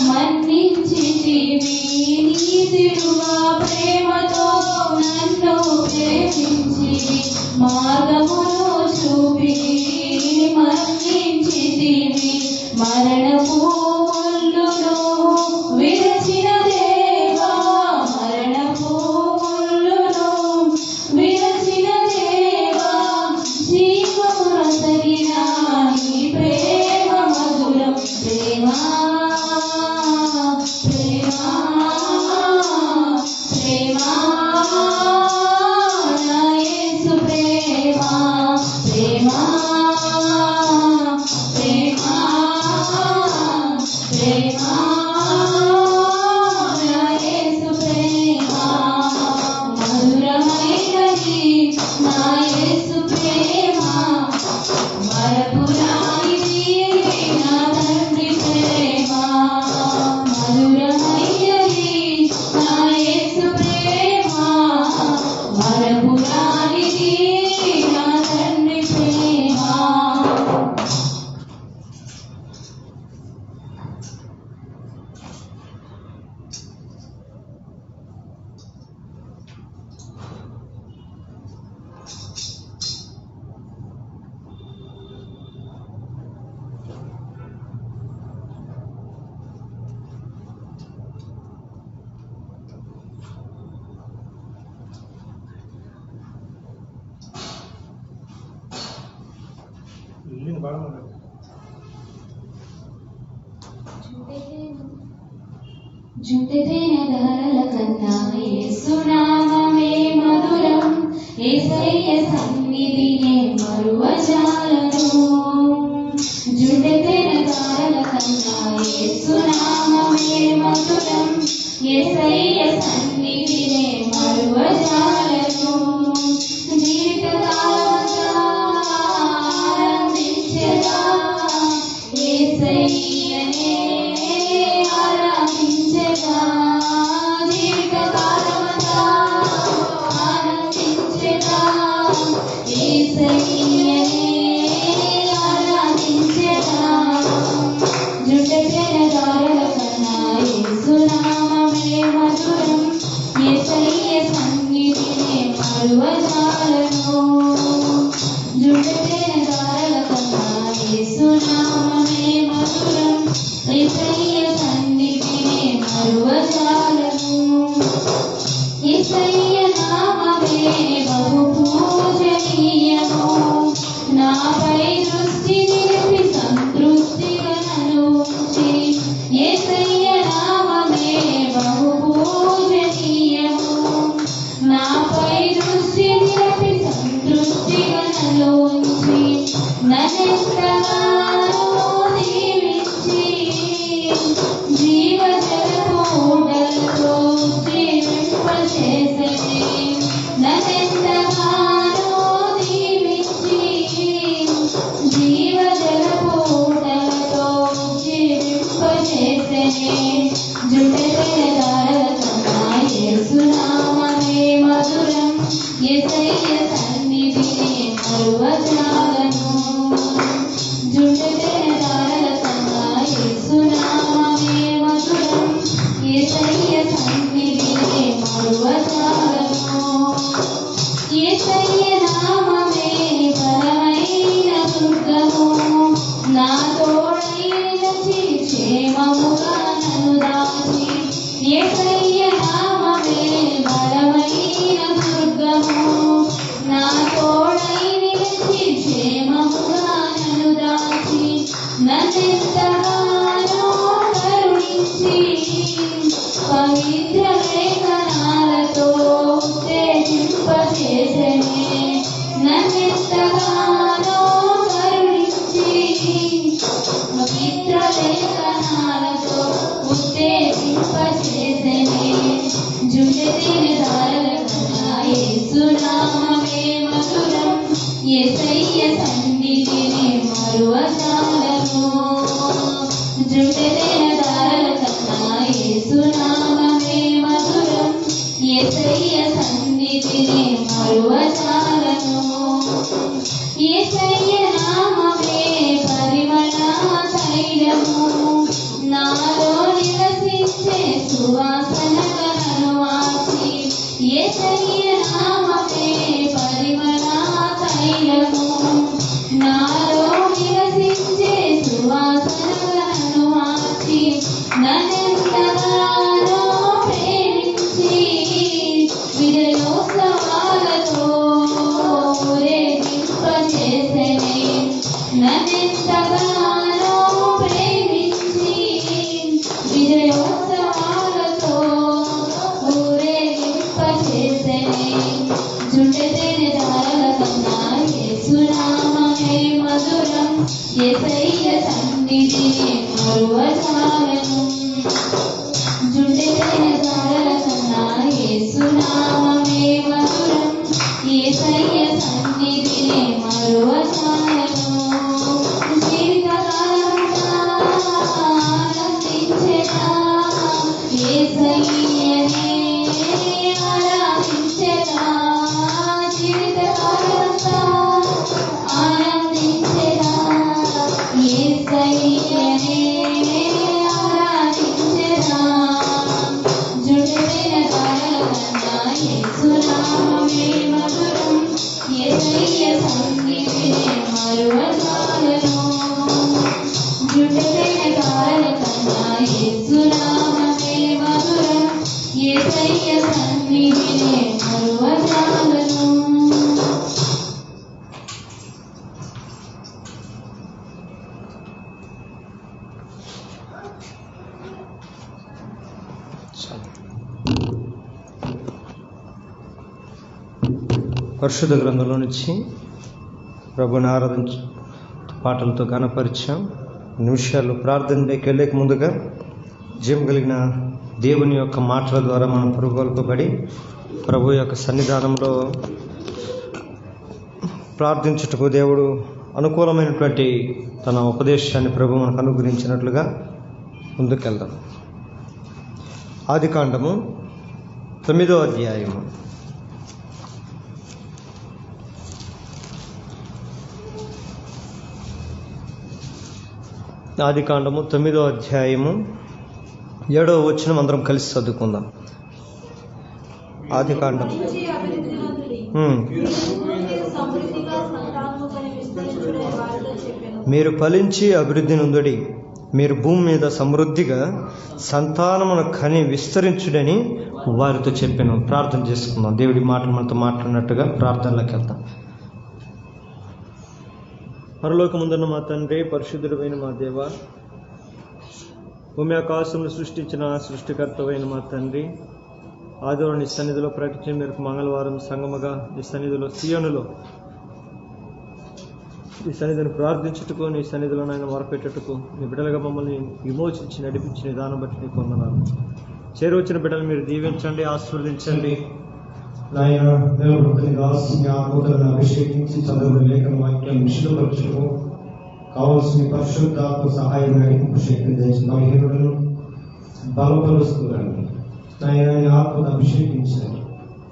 మన్నించితివి నీ సిలువ ప్రేమతో నన్ను ప్రేమించి మార్గమును చూపి మన్నించితివి మరణపు ముళ్ళును విరచిన దేవా మరణపు ముళ్ళును విరచిన దేవా జీవమునొసగిన నీ ప్రేమ మధురం ప్రేమా ప్రేమా ప్రేమా నా యేసు ప్రేమా ప్రేమా ప్రేమా ప్రేమా నా యేసు ప్రేమా మధురమైనది నా యేసు ప్రేమా మరపురానిది నా తండ్రి ప్రేమా మధురమైనది నా యేసు ప్రేమా మరపురానిది నా తండ్రి ప్రేమా జుంటెతేన ధారల కన్నా యేసు నామమే మధురం యేసయ్య సన్నిధినే మరువజాలను జుంటెతేన ధారల కన్నా యేసు నామమే మధురం యేసయ్య సన్నిధినే మరువజాలను జీవితకాలమంతా ఆనందించెదా యేసయ్యనే ఆరాధించెదా జీవితకాలమంతా ఆనందించెదా యేసయ్యనే ఆరాధించెదా జుంటెతేన ధారల కన్నా యేసు నామమే మధురం యేసయ్య సన్నిధినే మరువజాలను జుంటెతేన ధారల కన్నా యేసు నామమే మధురం యేసయ్య సన్నిధినే మరువజాలను యేసయ్య నామమే బహు పూజనీయము నాపై దృష్టి నిలిపి సంతృప్తిగా నన్ను ఉంచి యేసయ్య నామమే బహు పూజనీయము నాపై దృష్టి నిలిపి సంతృప్తిగా నన్ను ఉంచి నన్నెంతగానో దీవించి జీవజలపు ఊటలతో జీవింపచేసెనే నన్నెంతగానో దీవించి జీవజలపు ఊటలతో జీవింపచేసెనే జుంటెతేన ధారల కన్నా యేసు నామమే మధురం యేసయ్య సన్నిధినే మరువజాలను నన్నెంతగానో ప్రేమించి విజయోత్సవాలతో ఊరేగింపచేసెనే. జుండెతేనె ధారల కన్నా యేసునామమే మధురం. యేసయ్య సన్నిధిని మరువజాలను. జుండెతేనె ధారల కన్నా యేసునామమే మధురం. యేసయ్య సన్నిధిని మరువజాలను. జీవితకాలమంతా ఆనందించెదా యేసయ్యనే ఆరాధించెదా. జీవితకాలమంతా ఆనందించెదా యేసయ్యనే ఆరాధించెదా. జుండెతేనె ధారల కన్నా యేసునామమే మధురం. యేసయ్య సన్నిధిని మరువజాలను. జుండెతేనె ధారల కన్నా యేసునామమే మధురం. యేసయ్య సన్నిధిని మరువజాలను. పరిశుద్ధ గ్రంథంలో నుంచి ప్రభుని ఆరాధించ పాటలతో కనపరిచాం. నిమిషాలు ప్రార్థనలోకి వెళ్ళక ముందుగా జీవం కలిగిన దేవుని యొక్క మాటల ద్వారా మనం పురుగొల్పబడి ప్రభు యొక్క సన్నిధానంలో ప్రార్థించుటకు దేవుడు అనుకూలమైనటువంటి తన ఉపదేశాన్ని ప్రభు మనకు అనుగ్రహించినట్లుగా ముందుకెళ్దాం. ఆదికాండము 9వ అధ్యాయము. ఆదికాండము 9వ అధ్యాయము 7వ వచనం అందరం కలిసి చదువుకుందాం. ఆదికాండం మీరు ఫలించి అభివృద్ధి నొందుడి, మీరు భూమి మీద సమృద్ధిగా సంతానమును కని విస్తరించుడని వారితో చెప్పాను. ప్రార్థన చేసుకుందాం. దేవుడి మాటలు మనతో మాట్లాడినట్టుగా ప్రార్థనలోకి వెళ్తాం. పరలోకమందున్న మా తండ్రి, పరిశుద్ధుడైన మా దేవ, భూమి ఆకాశమును సృష్టించిన సృష్టికర్తవైన మా తండ్రి, ఆదివారం నీ సన్నిధిలో ప్రకటించిన మేరకు మంగళవారం సంగమగా నీ సన్నిధిలో సియోనులో నీ సన్నిధిని ప్రార్థించుటకు, నీ సన్నిధిలో నాయన మొరపెట్టుటకు, నీ బిడ్డలుగా మమ్మల్ని విమోచించి నడిపించిన విధానం బట్టి నీకు వందనాలు. చేరువచ్చిన బిడ్డలు మీరు దీవించండి, ఆశీర్వదించండి. నాయన అభిషేకించి చదువు లేఖన వాక్యాన్ని విషయపరచుటకు కావలసిన పరిశుద్ధాత్మ సహాయం నడిపింపు శక్తి తెచ్చి బలహీనులను బలపరుస్తున్నాను. నాయన ఆత్మను అభిషేకించండి.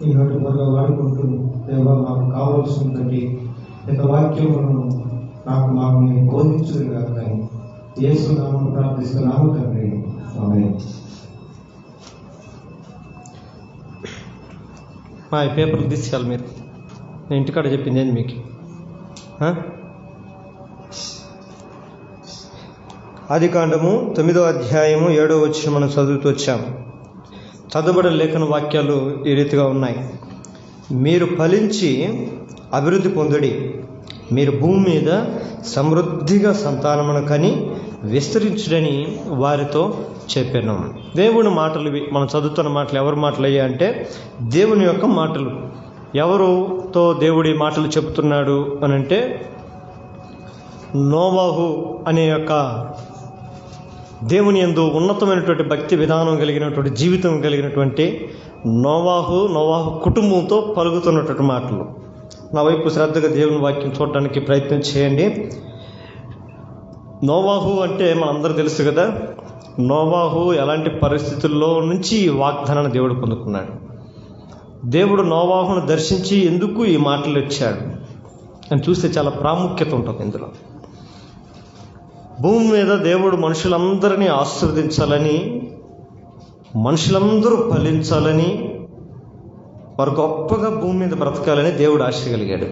ఈ నోటి త్వరగా వాడుకుంటూ దేవా మాకు కావలసినటువంటి ఇంత వాక్యములను మాకు నేను బోధించుడు కాదు, కానీ యేసు నామమున ప్రార్థిస్తున్నాము తండ్రి, ఆమేన్. మా ఈ పేపర్లు తీసుకెళ్ళాలి మీరు. నేను ఇంటికాడ చెప్పింది ఏంది మీకు? ఆదికాండము 9వ అధ్యాయము 7వ వచనం మనం చదువుతూ వచ్చాము. చదవబడిన లేఖన వాక్యాలు ఈ రీతిగా ఉన్నాయి. మీరు ఫలించి అభివృద్ధి పొందుడి, మీరు భూమి మీద సమృద్ధిగా సంతానమును కని విస్తరించుడని వారితో చెప్పాను. దేవుని మాటలు మనం చదువుతున్న మాటలు ఎవరి మాటలు అయ్యా అంటే దేవుని యొక్క మాటలు. ఎవరితో దేవుడి మాటలు చెబుతున్నాడు అని అంటే నోవాహు అనే యొక్క దేవుని యందు ఉన్నతమైనటువంటి భక్తి విధానం కలిగినటువంటి జీవితం కలిగినటువంటి నోవాహు కుటుంబంతో పలుకుతున్నటువంటి మాటలు. నా వైపు శ్రద్ధగా దేవుని వాక్యం చూడడానికి ప్రయత్నం చేయండి. నోవాహు అంటే మనందరూ తెలుసు కదా, నోవాహు ఎలాంటి పరిస్థితుల్లో నుంచి ఈ వాగ్దానాన్ని దేవుడు పొందుకున్నాడు. దేవుడు నోవాహును దర్శించి ఎందుకు ఈ మాటలు ఇచ్చాడు అని చూస్తే చాలా ప్రాముఖ్యత ఉంటుంది ఇందులో. భూమి మీద దేవుడు మనుషులందరినీ ఆశీర్వదించాలని, మనుషులందరూ ఫలించాలని, వారు గొప్పగా భూమి మీద బ్రతకాలని దేవుడు ఆశ కలిగాడు.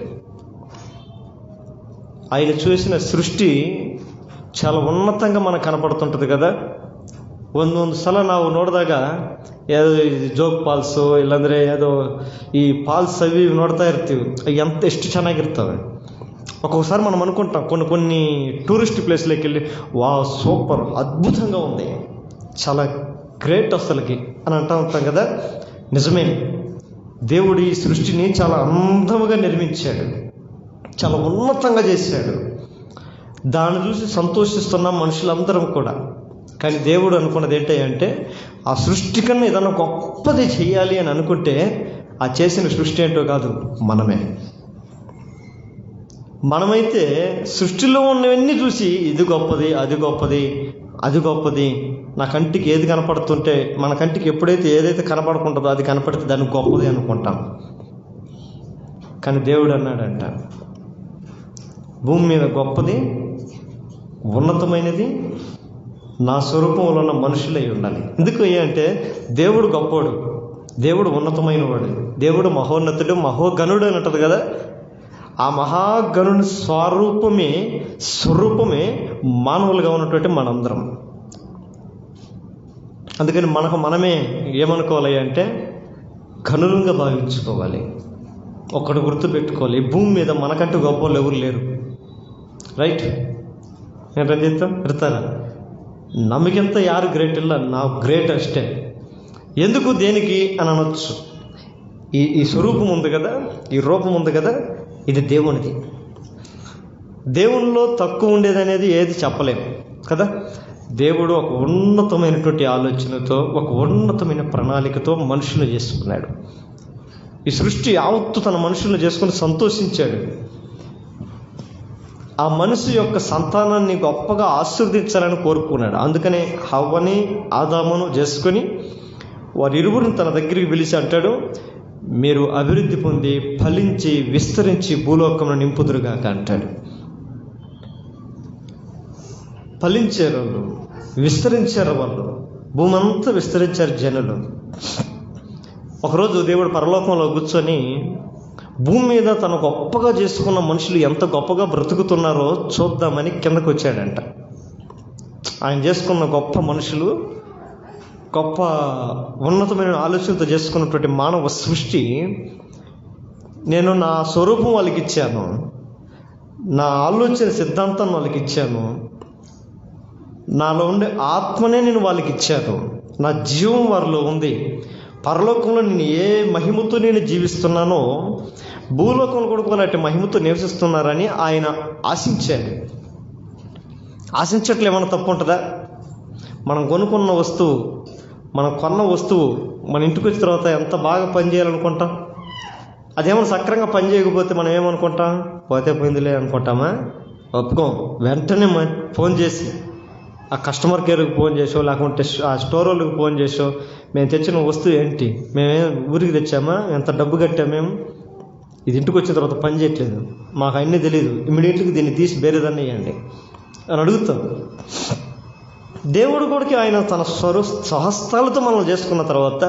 ఆయన చూసిన సృష్టి చాలా ఉన్నతంగా మనకు ಕನಪಡ್ತುಂಟದು కదా. ಒಂದೊಂದು ಸಲ ನಾವು ನೋಡಿದಾಗ ಯಾವುದೋ ಜೋಗ್ ಫಾಲ್ಸು ಇಲ್ಲಾಂದರೆ ಯಾವುದೋ ಈ ಫಾಲ್ಸ್ ಅವಿ ನೋಡ್ತಾ ಇರ್ತೀವಿ, ಎಷ್ಟು ಚೆನ್ನಾಗಿರ್ತವೆ. ఒక్కొక్కసారి మనం అనుకుంటాం కొన్ని టూరిస్ట్ ప్లేస్లోకి వెళ్ళి వా సూపర్ అద్భుతంగా ఉంది, చాలా గ్రేట్ అసలుకి అని ఉంటాం కదా. నిజమే, దేవుడు ఈ సృష్టిని చాలా అందముగా నిర్మించాడు, చాలా ఉన్నతంగా చేశాడు. దాన్ని చూసి సంతోషిస్తున్నాం మనుషులందరం కూడా. కానీ దేవుడు అనుకున్నది ఏంటంటే ఆ సృష్టి కన్నా ఏదన్నా గొప్పది చెయ్యాలి అని అనుకుంటే ఆ చేసిన సృష్టి ఏంటో కాదు, మనమైతే సృష్టిలో ఉన్నవన్నీ చూసి ఇది గొప్పది, అది గొప్పది, అది గొప్పది, నా కంటికి ఏది కనపడుతుంటే, మన కంటికి ఎప్పుడైతే ఏదైతే కనపడుకుంటుందో అది కనపడితే దాన్ని గొప్పది అనుకుంటాం. కానీ దేవుడు అన్నాడంట, భూమి మీద గొప్పది, ఉన్నతమైనది నా స్వరూపంలో ఉన్న మనుషులై ఉండాలి. ఎందుకు అంటే దేవుడు గొప్పోడు, దేవుడు ఉన్నతమైన వాడు, దేవుడు మహోన్నతుడు, మహోగణుడు అని అంటది కదా. ఆ మహాగణుని స్వరూపమే మానవులుగా ఉన్నటువంటి మనందరం. అందుకని మనమే ఏమనుకోవాలి అంటే గనులుగా భావించుకోవాలి. ఒక్కడు గుర్తుపెట్టుకోవాలి, ఈ భూమి మీద మనకంటూ గొప్ప వాళ్ళు ఎవరు లేరు. రైట్? నేను రంజిత్తం ఇడతారా? నమ్మకంత యారు గ్రేట్ ಇಲ್ಲ, నా గ్రేట్ అಷ್ಟೇ. ఎందుకు దేనికి అని అనొచ్చు. ఈ స్వరూపం ఉంది కదా, ఈ రూపం ఉంది కదా, ఇది దేవునిది. దేవునిలో తక్కువ ఉండేది అనేది ఏది చెప్పలేము కదా. దేవుడు ఒక ఉన్నతమైనటువంటి ఆలోచనతో, ఒక ఉన్నతమైన ప్రణాళికతో మనుషులు చేసుకున్నాడు. ఈ సృష్టి యావత్తు తన మనుషులను చేసుకుని సంతోషించాడు. ఆ మనసు యొక్క సంతానాన్ని గొప్పగా ఆశీర్వదించాలని కోరుకున్నాడు. అందుకనే హవ్వని ఆదామును చేసుకొని వారిరువురిని తన దగ్గరికి పిలిచి అంటాడు, మీరు అభివృద్ధి పొంది ఫలించి విస్తరించి భూలోకమును నింపుదురుగాక అంటాడు. ఫలించారు వాళ్ళు, విస్తరించారు వాళ్ళు, భూమి అంతా విస్తరించారు జనులు. ఒకరోజు దేవుడు పరలోకంలో కూర్చొని భూమి మీద తను గొప్పగా చేసుకున్న మనుషులు ఎంత గొప్పగా బ్రతుకుతున్నారో చూద్దామని కిందకు వచ్చాడంట. ఆయన చేసుకున్న గొప్ప మనుషులు, గొప్ప ఉన్నతమైన ఆలోచనతో చేసుకున్నటువంటి మానవ సృష్టి, నేను నా స్వరూపం వాళ్ళకి ఇచ్చాను, నా ఆలోచన సిద్ధాంతం వాళ్ళకి ఇచ్చాను, నాలో ఉండే ఆత్మనే నేను వాళ్ళకి ఇచ్చాను, నా జీవం వారిలో ఉంది. పరలోకంలో నేను ఏ మహిమతో నేను జీవిస్తున్నానో భూలోకంలో కూడా అలాంటి మహిమతో నివసిస్తున్నారని ఆయన ఆశించాడు. ఆశించట్లు ఏమైనా తప్పు ఉంటుందా? మనం కొన్న వస్తువు మన ఇంటికి వచ్చిన తర్వాత ఎంత బాగా పనిచేయాలనుకుంటాం. అదేమైనా సక్రంగా పని చేయకపోతే మనం ఏమనుకుంటాం? పోతే పోయిందిలే అనుకుంటామా? ఒప్పుకోం. వెంటనే ఫోన్ చేసి ఆ కస్టమర్ కేర్కి ఫోన్ చేసో, లేకుంటే ఆ స్టోర్ వాళ్ళకి ఫోన్ చేసో, మేము తెచ్చిన వస్తువు ఏంటి, మేమేం ఊరికి తెచ్చామా, ఎంత డబ్బు కట్టాము, మేము ఇది ఇంటికి వచ్చిన తర్వాత పని చేయట్లేదు, మాకు అన్నీ తెలియదు, ఇమ్మీడియట్గా దీన్ని తీసి వేరేదాన్ని వేయండి అని అడుగుతాం. దేవుడు కూడా ఆయన తన స్వహస్తాలతో మనం చేసుకున్న తర్వాత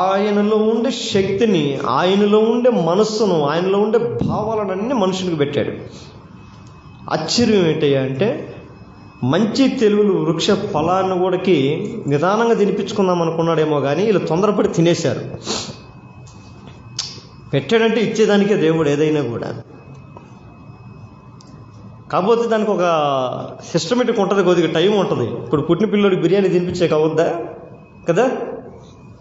ఆయనలో ఉండే శక్తిని, ఆయనలో ఉండే మనస్సును, ఆయనలో ఉండే భావాలన్నీ మనుషునికి పెట్టాడు. ఆశ్చర్యం ఏంటయ్యా అంటే మంచి తెలుగులు వృక్ష ఫలాన్ని కూడాకి నిదానంగా తినిపించుకుందాం అనుకున్నాడేమో కానీ వీళ్ళు తొందరపడి తినేశారు. పెట్టాడంటే ఇచ్చేదానికే దేవుడు ఏదైనా కూడా. కాకపోతే దానికి ఒక సిస్టమేటిక్ ఉంటుంది, కొద్దిగా టైం ఉంటుంది. ఇప్పుడు పుట్టిన పిల్లోడికి బిర్యానీ తినిపించే కావద్దా కదా.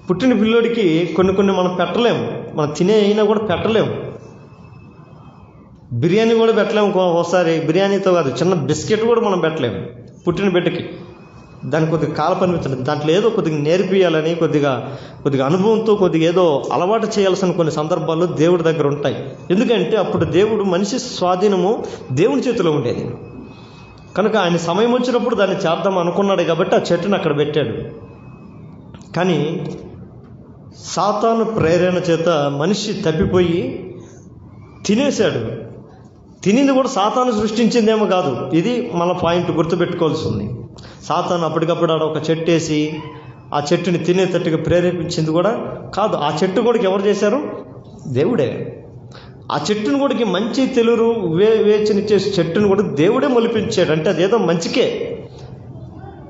పుట్టిన పిల్లోడికి కొన్ని మనం పెట్టలేము, మనం తినే అయినా కూడా పెట్టలేము. బిర్యానీ కూడా పెట్టలేము. ఒకసారి బిర్యానీతో కాదు, చిన్న బిస్కెట్ కూడా మనం పెట్టలేము పుట్టిన బిడ్డకి. దానికి కొద్దిగా కాల పనిపించండి, దాంట్లో ఏదో కొద్దిగా నేర్పియాలని, కొద్దిగా అనుభవంతో కొద్దిగా ఏదో అలవాటు చేయాల్సిన కొన్ని సందర్భాలు దేవుడి దగ్గర ఉంటాయి. ఎందుకంటే అప్పుడు దేవుడు మనిషి స్వాధీనము దేవుని చేతిలో ఉండేది కనుక ఆయన సమయం వచ్చినప్పుడు దాన్ని చేద్దాం అనుకున్నాడు కాబట్టి ఆ చెట్టును అక్కడ పెట్టాడు. కానీ సాతాను ప్రేరణ చేత మనిషి తప్పిపోయి తినేశాడు. తినింది కూడా సాతాను సృష్టించిందేమో కాదు. ఇది మన పాయింట్ గుర్తుపెట్టుకోవాల్సి ఉంది. సాతాను అప్పటికప్పుడు ఆడ ఒక చెట్టు వేసి ఆ చెట్టుని తినేటట్టుగా ప్రేరేపించింది కూడా కాదు. ఆ చెట్టు కూడా ఎవరు చేశారు? దేవుడే. ఆ చెట్టును కూడా మంచి తెలుగు వేచనిచ్చే చెట్టును కూడా దేవుడే మొలిపించాడు. అంటే అదేదో మంచికే.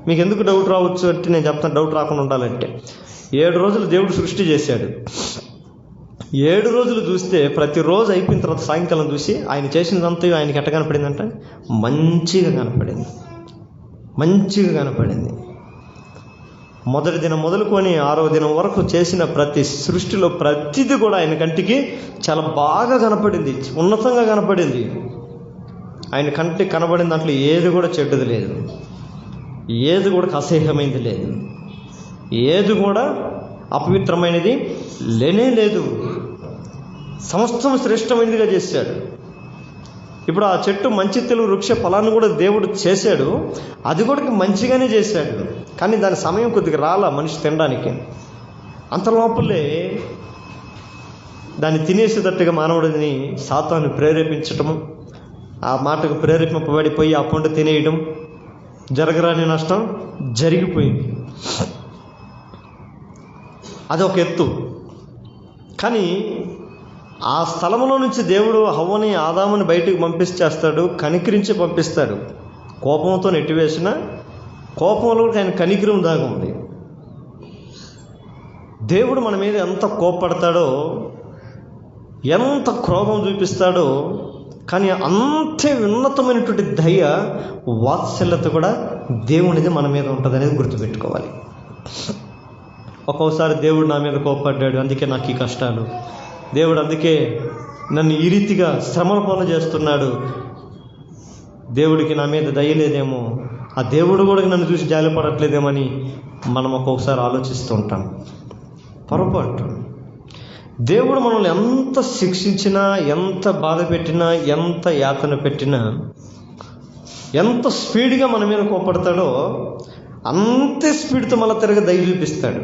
మీకు ఎందుకు డౌట్ రావచ్చు అంటే నేను చెప్తాను, డౌట్ రాకుండా ఉండాలంటే 7 రోజులు దేవుడు సృష్టి చేశాడు. 7 రోజులు చూస్తే ప్రతిరోజు అయిపోయిన తర్వాత సాయంకాలం చూసి ఆయన చేసినదంతా ఆయనకి ఎట్ట కనపడిందంటే మంచిగా కనపడింది. మొదటి దినం మొదలుకొని 6వ దినం వరకు చేసిన ప్రతి సృష్టిలో ప్రతిదీ కూడా ఆయన కంటికి చాలా బాగా కనపడింది, ఉన్నతంగా కనపడింది. ఆయన కంటికి కనబడిన దాంట్లో ఏది కూడా చెడ్డది లేదు, ఏది కూడా అసహ్యమైనది లేదు, ఏది కూడా అపవిత్రమైనది లేనే లేదు. సమస్తం శ్రేష్టమైనదిగా చేశాడు. ఇప్పుడు ఆ చెట్టు మంచి తెలుగు వృక్ష ఫలాన్ని కూడా దేవుడు చేశాడు, అది కూడా మంచిగానే చేశాడు. కానీ దాని సమయం కొద్దిగా రాలా మనిషి తినడానికి. అంత లోపలే దాన్ని తినేసేటట్టుగా మానవుడిని సాతాను ప్రేరేపించటము, ఆ మాటకు ప్రేరేపింపబడిపోయి ఆ పండు తినేయడం, జరగరాని నష్టం జరిగిపోయింది. అదొక ఎత్తు. కానీ ఆ స్థలంలో నుంచి దేవుడు హవ్వని ఆదాముని బయటికి పంపించేస్తాడు, కనికరించి పంపిస్తాడు. కోపంతో నెట్టివేసిన కోపంలో ఆయన కనికరం దాగా ఉంది. దేవుడు మన మీద ఎంత కోపడతాడో, ఎంత క్రోధం చూపిస్తాడో, కానీ అంతే ఉన్నతమైనటువంటి దయ, వాత్సల్యత కూడా దేవునిది మన మీద ఉంటుంది అనేది గుర్తుపెట్టుకోవాలి. ఒక్కోసారి దేవుడు నా మీద కోపడ్డాడు, అందుకే నాకు ఈ కష్టాలు, దేవుడు అందుకే నన్ను ఈ రీతిగా శ్రమల పాలు చేస్తున్నాడు, దేవుడికి నా మీద దయలేదేమో, ఆ దేవుడు కూడా నన్ను చూసి జాలిపడట్లేదేమని మనం ఒక్కొక్కసారి ఆలోచిస్తూ ఉంటాం. పొరపాటు. దేవుడు మనల్ని ఎంత శిక్షించినా, ఎంత బాధ పెట్టినా, ఎంత యాతన పెట్టినా, ఎంత స్పీడ్గా మన మీద కోపడతాడో అంతే స్పీడ్తో మళ్ళీ తిరగ దయ చూపిస్తాడు.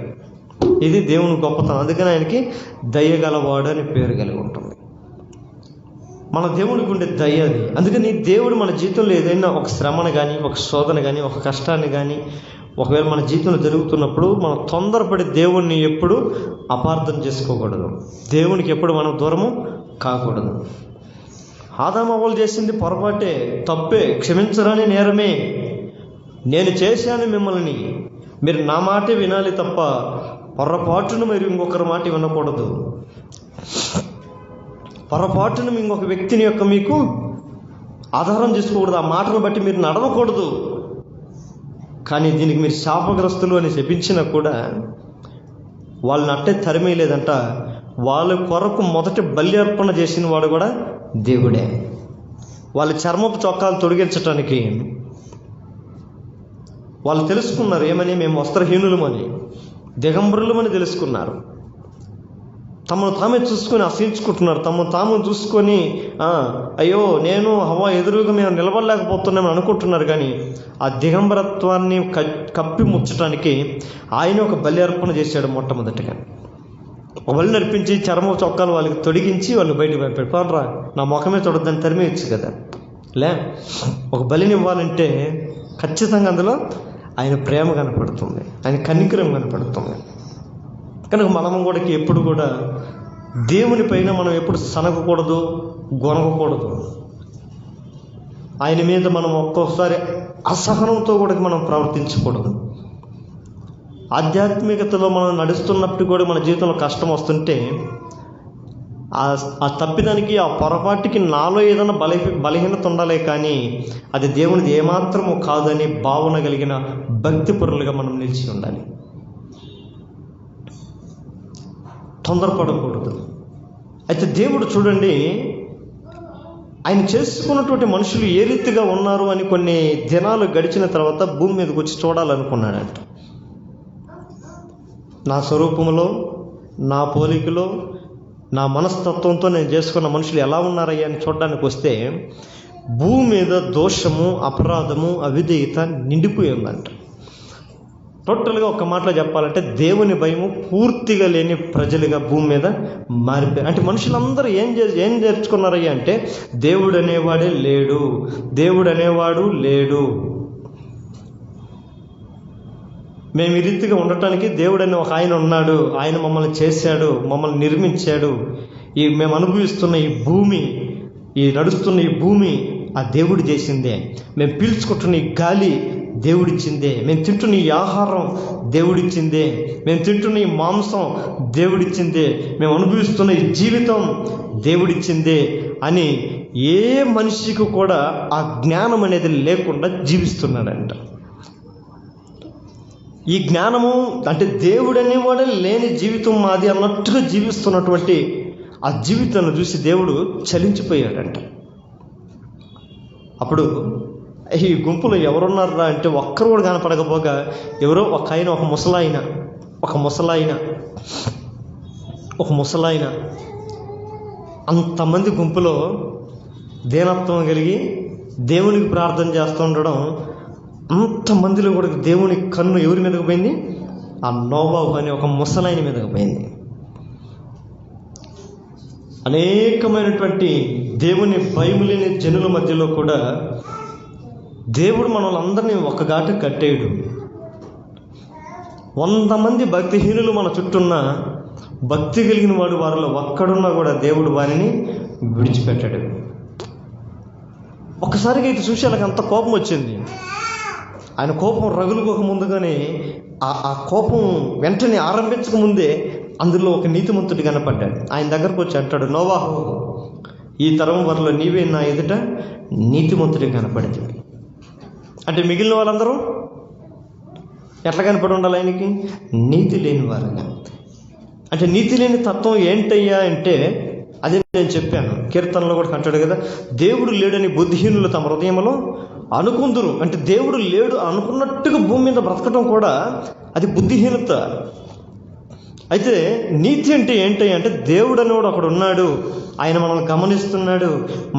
ఇది దేవుని గొప్పతనం. అందుకని ఆయనకి దయగలవాడు అని పేరు కలిగి ఉంటుంది. మన దేవునికి ఉండే దయ అది. అందుకని దేవుడు మన జీవితంలో ఏదైనా ఒక శ్రమను కానీ, ఒక శోధన కానీ, ఒక కష్టాన్ని కానీ ఒకవేళ మన జీవితంలో జరుగుతున్నప్పుడు మనం తొందరపడి దేవుణ్ణి ఎప్పుడు అపార్థం చేసుకోకూడదు, దేవునికి ఎప్పుడు మనం దూరము కాకూడదు. ఆదాము అవ్వలు చేసింది పొరపాటే, తప్పే, క్షమించరాని నేరమే. నేను చేశాను మిమ్మల్ని, మీరు నా మాటే వినాలి తప్ప పొరపాటును మీరు ఇంకొకరి మాట వినకూడదు. పొరపాటును ఇంకొక వ్యక్తిని యొక్క మీకు ఆధారం చేసుకోకూడదు, ఆ మాటను బట్టి మీరు నడవకూడదు. కానీ దీనికి మీరు శాపగ్రస్తులు అని చెప్పించినా కూడా వాళ్ళని అట్టే తరిమేయలేదంట. వాళ్ళ కొరకు మొదటి బలి అర్పణ చేసిన వాడు కూడా దేవుడే. వాళ్ళ చర్మపు చొక్కాలు తొడిగించటానికి వాళ్ళు తెలుసుకున్నారు ఏమని, మేము వస్త్రహీనులమని, దిగంబరులమని తెలుసుకున్నారు. తమను తామే చూసుకొని అసహించుకుంటున్నారు. తమను తాము చూసుకొని అయ్యో నేను హవ్వ ఎదురుగా మేము నిలబడలేకపోతున్నామని అనుకుంటున్నారు. కానీ ఆ దిగంబరత్వాన్ని కప్పి ముచ్చటానికి ఆయన ఒక బలి అర్పణ చేశాడు. మొట్టమొదటిగా ఒక బలి నడిపించి చర్మ చొక్కాలు వాళ్ళకి తొడిగించి వాళ్ళు బయటకు పంపాడు. పోనరా నా ముఖమే తొడద్దని తరిమేయచ్చు కదా. ఒక బలిని ఇవ్వాలంటే ఖచ్చితంగా అందులో ఆయన ప్రేమ కనపడుతుంది, ఆయన కనికరం కనపడుతుంది. కనుక మనం కూడా ఎప్పుడు కూడా దేవుని పైన మనం ఎప్పుడు సనగకూడదు, గొనగకూడదు. ఆయన మీద మనం ఒక్కోసారి అసహనంతో కూడా మనం ప్రవర్తించకూడదు. ఆధ్యాత్మికతలో మనం నడుస్తున్నప్పుడు కూడా మన జీవితంలో కష్టం వస్తుంటే ఆ తప్పిదానికి, ఆ పొరపాటుకి నాలో ఏదైనా బలహీనత ఉండాలే, కానీ అది దేవునిది ఏమాత్రము కాదని భావన కలిగిన భక్తిపరులుగా మనం నిలిచి ఉండాలి. తొందరపడకూడదు. అయితే దేవుడు చూడండి, ఆయన చేసుకున్నటువంటి మనుషులు ఏ రీతిగా ఉన్నారు అని కొన్ని దినాలు గడిచిన తర్వాత భూమి మీదకి వచ్చి చూడాలనుకున్నాడంట. నా స్వరూపంలో, నా పోలికలో, నా మనస్తత్వంతో నేను చేసుకున్న మనుషులు ఎలా ఉన్నారయ్యా అని చూడడానికి వస్తే భూమి మీద దోషము, అపరాధము, అవిధేయత నిండిపోయి ఉందంట. టోటల్గా ఒక మాటలో చెప్పాలంటే దేవుని భయము పూర్తిగా లేని ప్రజలుగా భూమి మీద మారిపోయారు. అంటే మనుషులందరూ ఏం నేర్చుకున్నారయ్యా అంటే దేవుడు అనేవాడే లేడు, దేవుడు అనేవాడు లేడు. మేము ఈ రీతిగా ఉండటానికి దేవుడు అనే ఒక ఆయన ఉన్నాడు, ఆయన మమ్మల్ని చేశాడు, మమ్మల్ని నిర్మించాడు. మేము అనుభవిస్తున్న ఈ భూమి, ఈ నడుస్తున్న ఈ భూమి ఆ దేవుడు చేసిందే. మేము పీల్చుకుంటున్న ఈ గాలి దేవుడిచ్చిందే, మేము తింటున్న ఈ ఆహారం దేవుడిచ్చిందే, మేము తింటున్న ఈ మాంసం దేవుడిచ్చిందే, మేము అనుభవిస్తున్న ఈ జీవితం దేవుడిచ్చిందే అని ఏ మనిషికి కూడా ఆ జ్ఞానం అనేది లేకుండా జీవిస్తున్నాడంట. ఈ జ్ఞానము అంటే దేవుడు అనేవాడే లేని జీవితం మాది అన్నట్టుగా జీవిస్తున్నటువంటి ఆ జీవితాన్ని చూసి దేవుడు చలించిపోయాడంట. అప్పుడు ఈ గుంపులో ఎవరున్నారా అంటే ఒక్కరు కూడా కనపడకపోగా ఎవరో ఒక ఆయన, ఒక ముసలాయన అంతమంది గుంపులో దీనత్వం కలిగి దేవునికి ప్రార్థన చేస్తూ ఉండడం, అంతమందిలో కూడా దేవుని కన్ను ఎవరి మీదకి పోయింది? ఆ నోవాహు అనే ఒక ముసలాయన మీదకి పోయింది. అనేకమైనటువంటి దేవుని భయం లేని జనుల మధ్యలో కూడా దేవుడు మనల్ని అందరినీ ఒక ఘాట కట్టేయడు. 100 మంది భక్తిహీనులు మన చుట్టూన్న భక్తి కలిగిన వాడు వారిలో ఒక్కడున్నా కూడా దేవుడు వారిని విడిచిపెట్టాడు. ఒక్కసారిగా అయితే చూసి వాళ్ళకి అంత కోపం వచ్చింది. ఆయన కోపం రగులుకోక ముందుగానే ఆ కోపం వెంటనే ఆరంభించక ముందే అందులో ఒక నీతిమంతుడు కనపడ్డాడు. ఆయన దగ్గరకు వచ్చి అంటాడు, నోవాహు, ఈ తరం వారిలో నీవే నా ఎదుట నీతిమంతుడి కనపడింది. అంటే మిగిలిన వాళ్ళందరూ ఎట్లా కనపడి ఉండాలి? ఆయనకి నీతి లేని వారుగా. అంటే నీతి లేని తత్వం ఏంటయ్యా అంటే అదే నేను చెప్పాను, కీర్తనలో కూడా అంటాడు కదా, దేవుడు లేడని బుద్ధిహీనులు తమ హృదయంలో అనుకుందురు. అంటే దేవుడు లేడు అనుకున్నట్టుగా భూమి మీద బ్రతకడం కూడా అది బుద్ధిహీనత. అయితే నీతి అంటే ఏంటి అంటే దేవుడు అనేవాడు అక్కడ ఉన్నాడు, ఆయన మనల్ని గమనిస్తున్నాడు,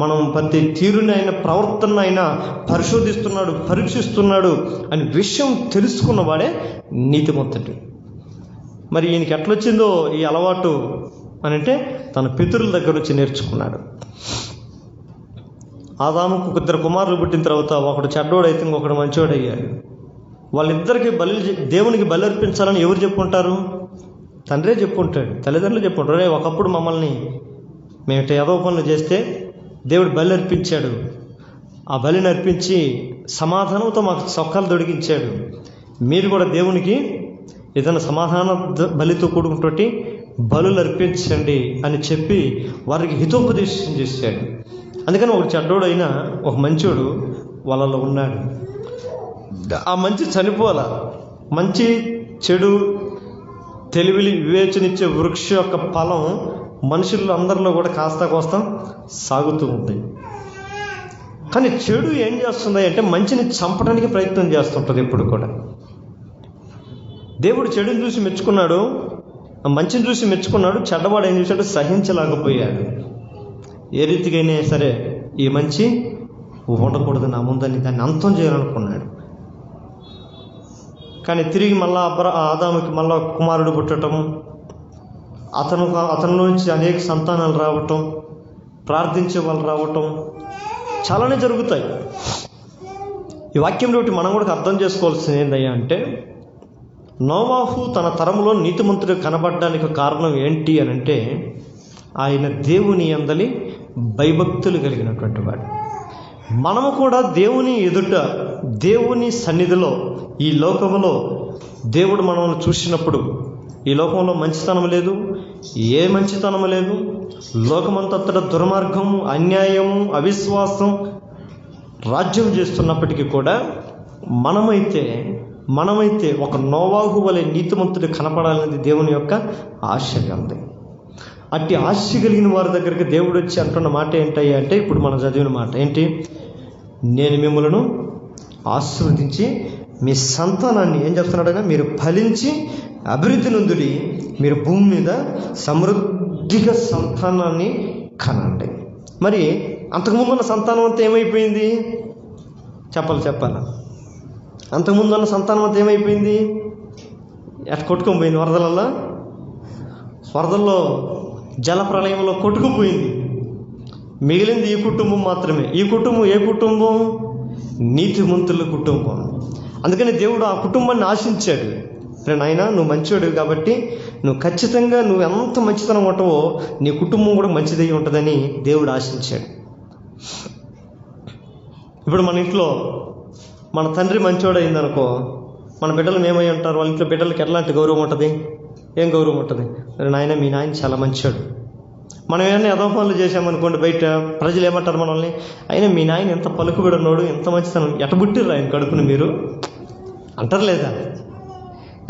మనం ప్రతి తీరుని ఆయన ప్రవర్తన ఆయన పరిశోధిస్తున్నాడు, పరీక్షిస్తున్నాడు అనే విషయం తెలుసుకున్నవాడే నీతిమంతుడు. మరి ఈయనకి ఎట్లొచ్చిందో ఈ అలవాటు అని అంటే తన పితరుల దగ్గర నుంచి నేర్చుకున్నాడు. ఆదాముకు 2 కుమారులు పుట్టిన తర్వాత ఒకడు చెడ్డోడైతే ఇంకొకడు మంచోడు అయ్యాడు. వాళ్ళిద్దరికి దేవునికి బలి అర్పించాలని ఎవరు చెప్పుకుంటారు? తండ్రే చెప్పుకుంటాడు, తల్లిదండ్రులు చెప్పుకుంటారు. ఒకప్పుడు మమ్మల్ని మేము ఏదో పనులు చేస్తే దేవుడు బలి అర్పించాడు, ఆ బలిని అర్పించి సమాధానంతో మాకు సొక్కాలు దొడిగించాడు, మీరు కూడా దేవునికి ఏదైనా సమాధాన బలితో కూడుకున్నటువంటి బలులు అర్పించండి అని చెప్పి వారికి హితోపదేశం చేశాడు. అందుకని ఒక చెడ్డోడు అయినా ఒక మంచోడు వాళ్ళలో ఉన్నాడు. ఆ మంచి చనిపోవాల. మంచి చెడు తెలివి వివేచనిచ్చే వృక్ష యొక్క ఫలం మనుషుల్లో అందరిలో కూడా కాస్త కోస్తా సాగుతూ ఉంది. కానీ చెడు ఏం చేస్తుంది అంటే మంచిని చంపడానికి ప్రయత్నం చేస్తుంటుంది ఎప్పుడు కూడా. దేవుడు చెడుని చూసి మెచ్చుకున్నాడు, మంచిని చూసి మెచ్చుకున్నాడు. చెడ్డవాడు ఏం చేశాడు? సహించలేకపోయాడు. ఏ రీతికైనా సరే ఈ మంచి ఉండకూడదు నా ముందని దాన్ని అంతం చేయాలనుకున్నాడు. కానీ తిరిగి మళ్ళా ఆదాముకి మళ్ళా కుమారుడు పుట్టడం, అతని నుంచి అనేక సంతానాలు రావటం, ప్రార్థించే వాళ్ళు రావటం చాలానే జరుగుతాయి. ఈ వాక్యంలో మనం కూడా అర్థం చేసుకోవాల్సింది ఏందయ్యా అంటే, నోవాహు తన తరములో నీతిమంతుడు కనబడడానికి కారణం ఏంటి అని అంటే ఆయన దేవుని యందలి భయభక్తులు కలిగినటువంటి వాడు. మనము కూడా దేవుని ఎదుట, దేవుని సన్నిధిలో, ఈ లోకంలో దేవుడు మనల్ని చూసినప్పుడు ఈ లోకంలో మంచితనం లేదు, ఏ మంచితనం లేదు. లోకమంతట దుర్మార్గము, అన్యాయము, అవిశ్వాసం రాజ్యం చేస్తున్నప్పటికీ కూడా మనమైతే ఒక నోవాహు వలె నీతిమంతుడు కనపడాలనేది దేవుని యొక్క ఆశగా ఉంది. అట్టి ఆశ కలిగిన వారి దగ్గరికి దేవుడు వచ్చి అంటున్న మాట ఏంటయ్యా అంటే, ఇప్పుడు మనం చదివిన మాట ఏంటి? నేను మిమ్మల్ని ఆశీర్వదించి మీ సంతానాన్ని ఏం చెప్తున్నాడగా, మీరు ఫలించి అభివృద్ధి నొందుడి, మీరు భూమి మీద సమృద్ధిగా సంతానాన్ని కనండి. మరి అంతకుముందు ఉన్న సంతానం అంతా ఏమైపోయింది? చెప్పాలి. అంతకుముందు ఉన్న సంతానం అంతా ఏమైపోయింది? ఎట్లా కొట్టుకొని పోయింది? వరదల్లో జలప్రలయంలో కొట్టుకుపోయింది. మిగిలింది ఈ కుటుంబం మాత్రమే. ఈ కుటుంబం ఏ కుటుంబం? నీతిమంతుల కుటుంబం. అందుకని దేవుడు ఆ కుటుంబాన్ని ఆశించాడు. నాయనా, నువ్వు మంచివాడివి కాబట్టి నువ్వు ఖచ్చితంగా నువ్వు ఎంత మంచితనం ఉంటావో నీ కుటుంబం కూడా మంచిదై ఉంటుందని దేవుడు ఆశించాడు. ఇప్పుడు మన ఇంట్లో మన తండ్రి మంచోడు అయిందనుకో, మన బిడ్డలు ఏమై ఉంటారు, వాళ్ళ ఇంట్లో బిడ్డలకి ఎట్లాంటి గౌరవం ఉంటుంది? ఏం గౌరవం ఉంటుంది? నాయన మీ నాయన చాలా మంచోడు. మనం ఏమైనా ఎదో పనులు చేసామనుకోండి, బయట ప్రజలు ఏమంటారు మనల్ని, అయినా మీ నాయన ఎంత పలుకుబడినోడు, ఎంత మంచితనం, ఎటబుట్టిర్రు ఆయన కడుపును మీరు అంటారు లేదా?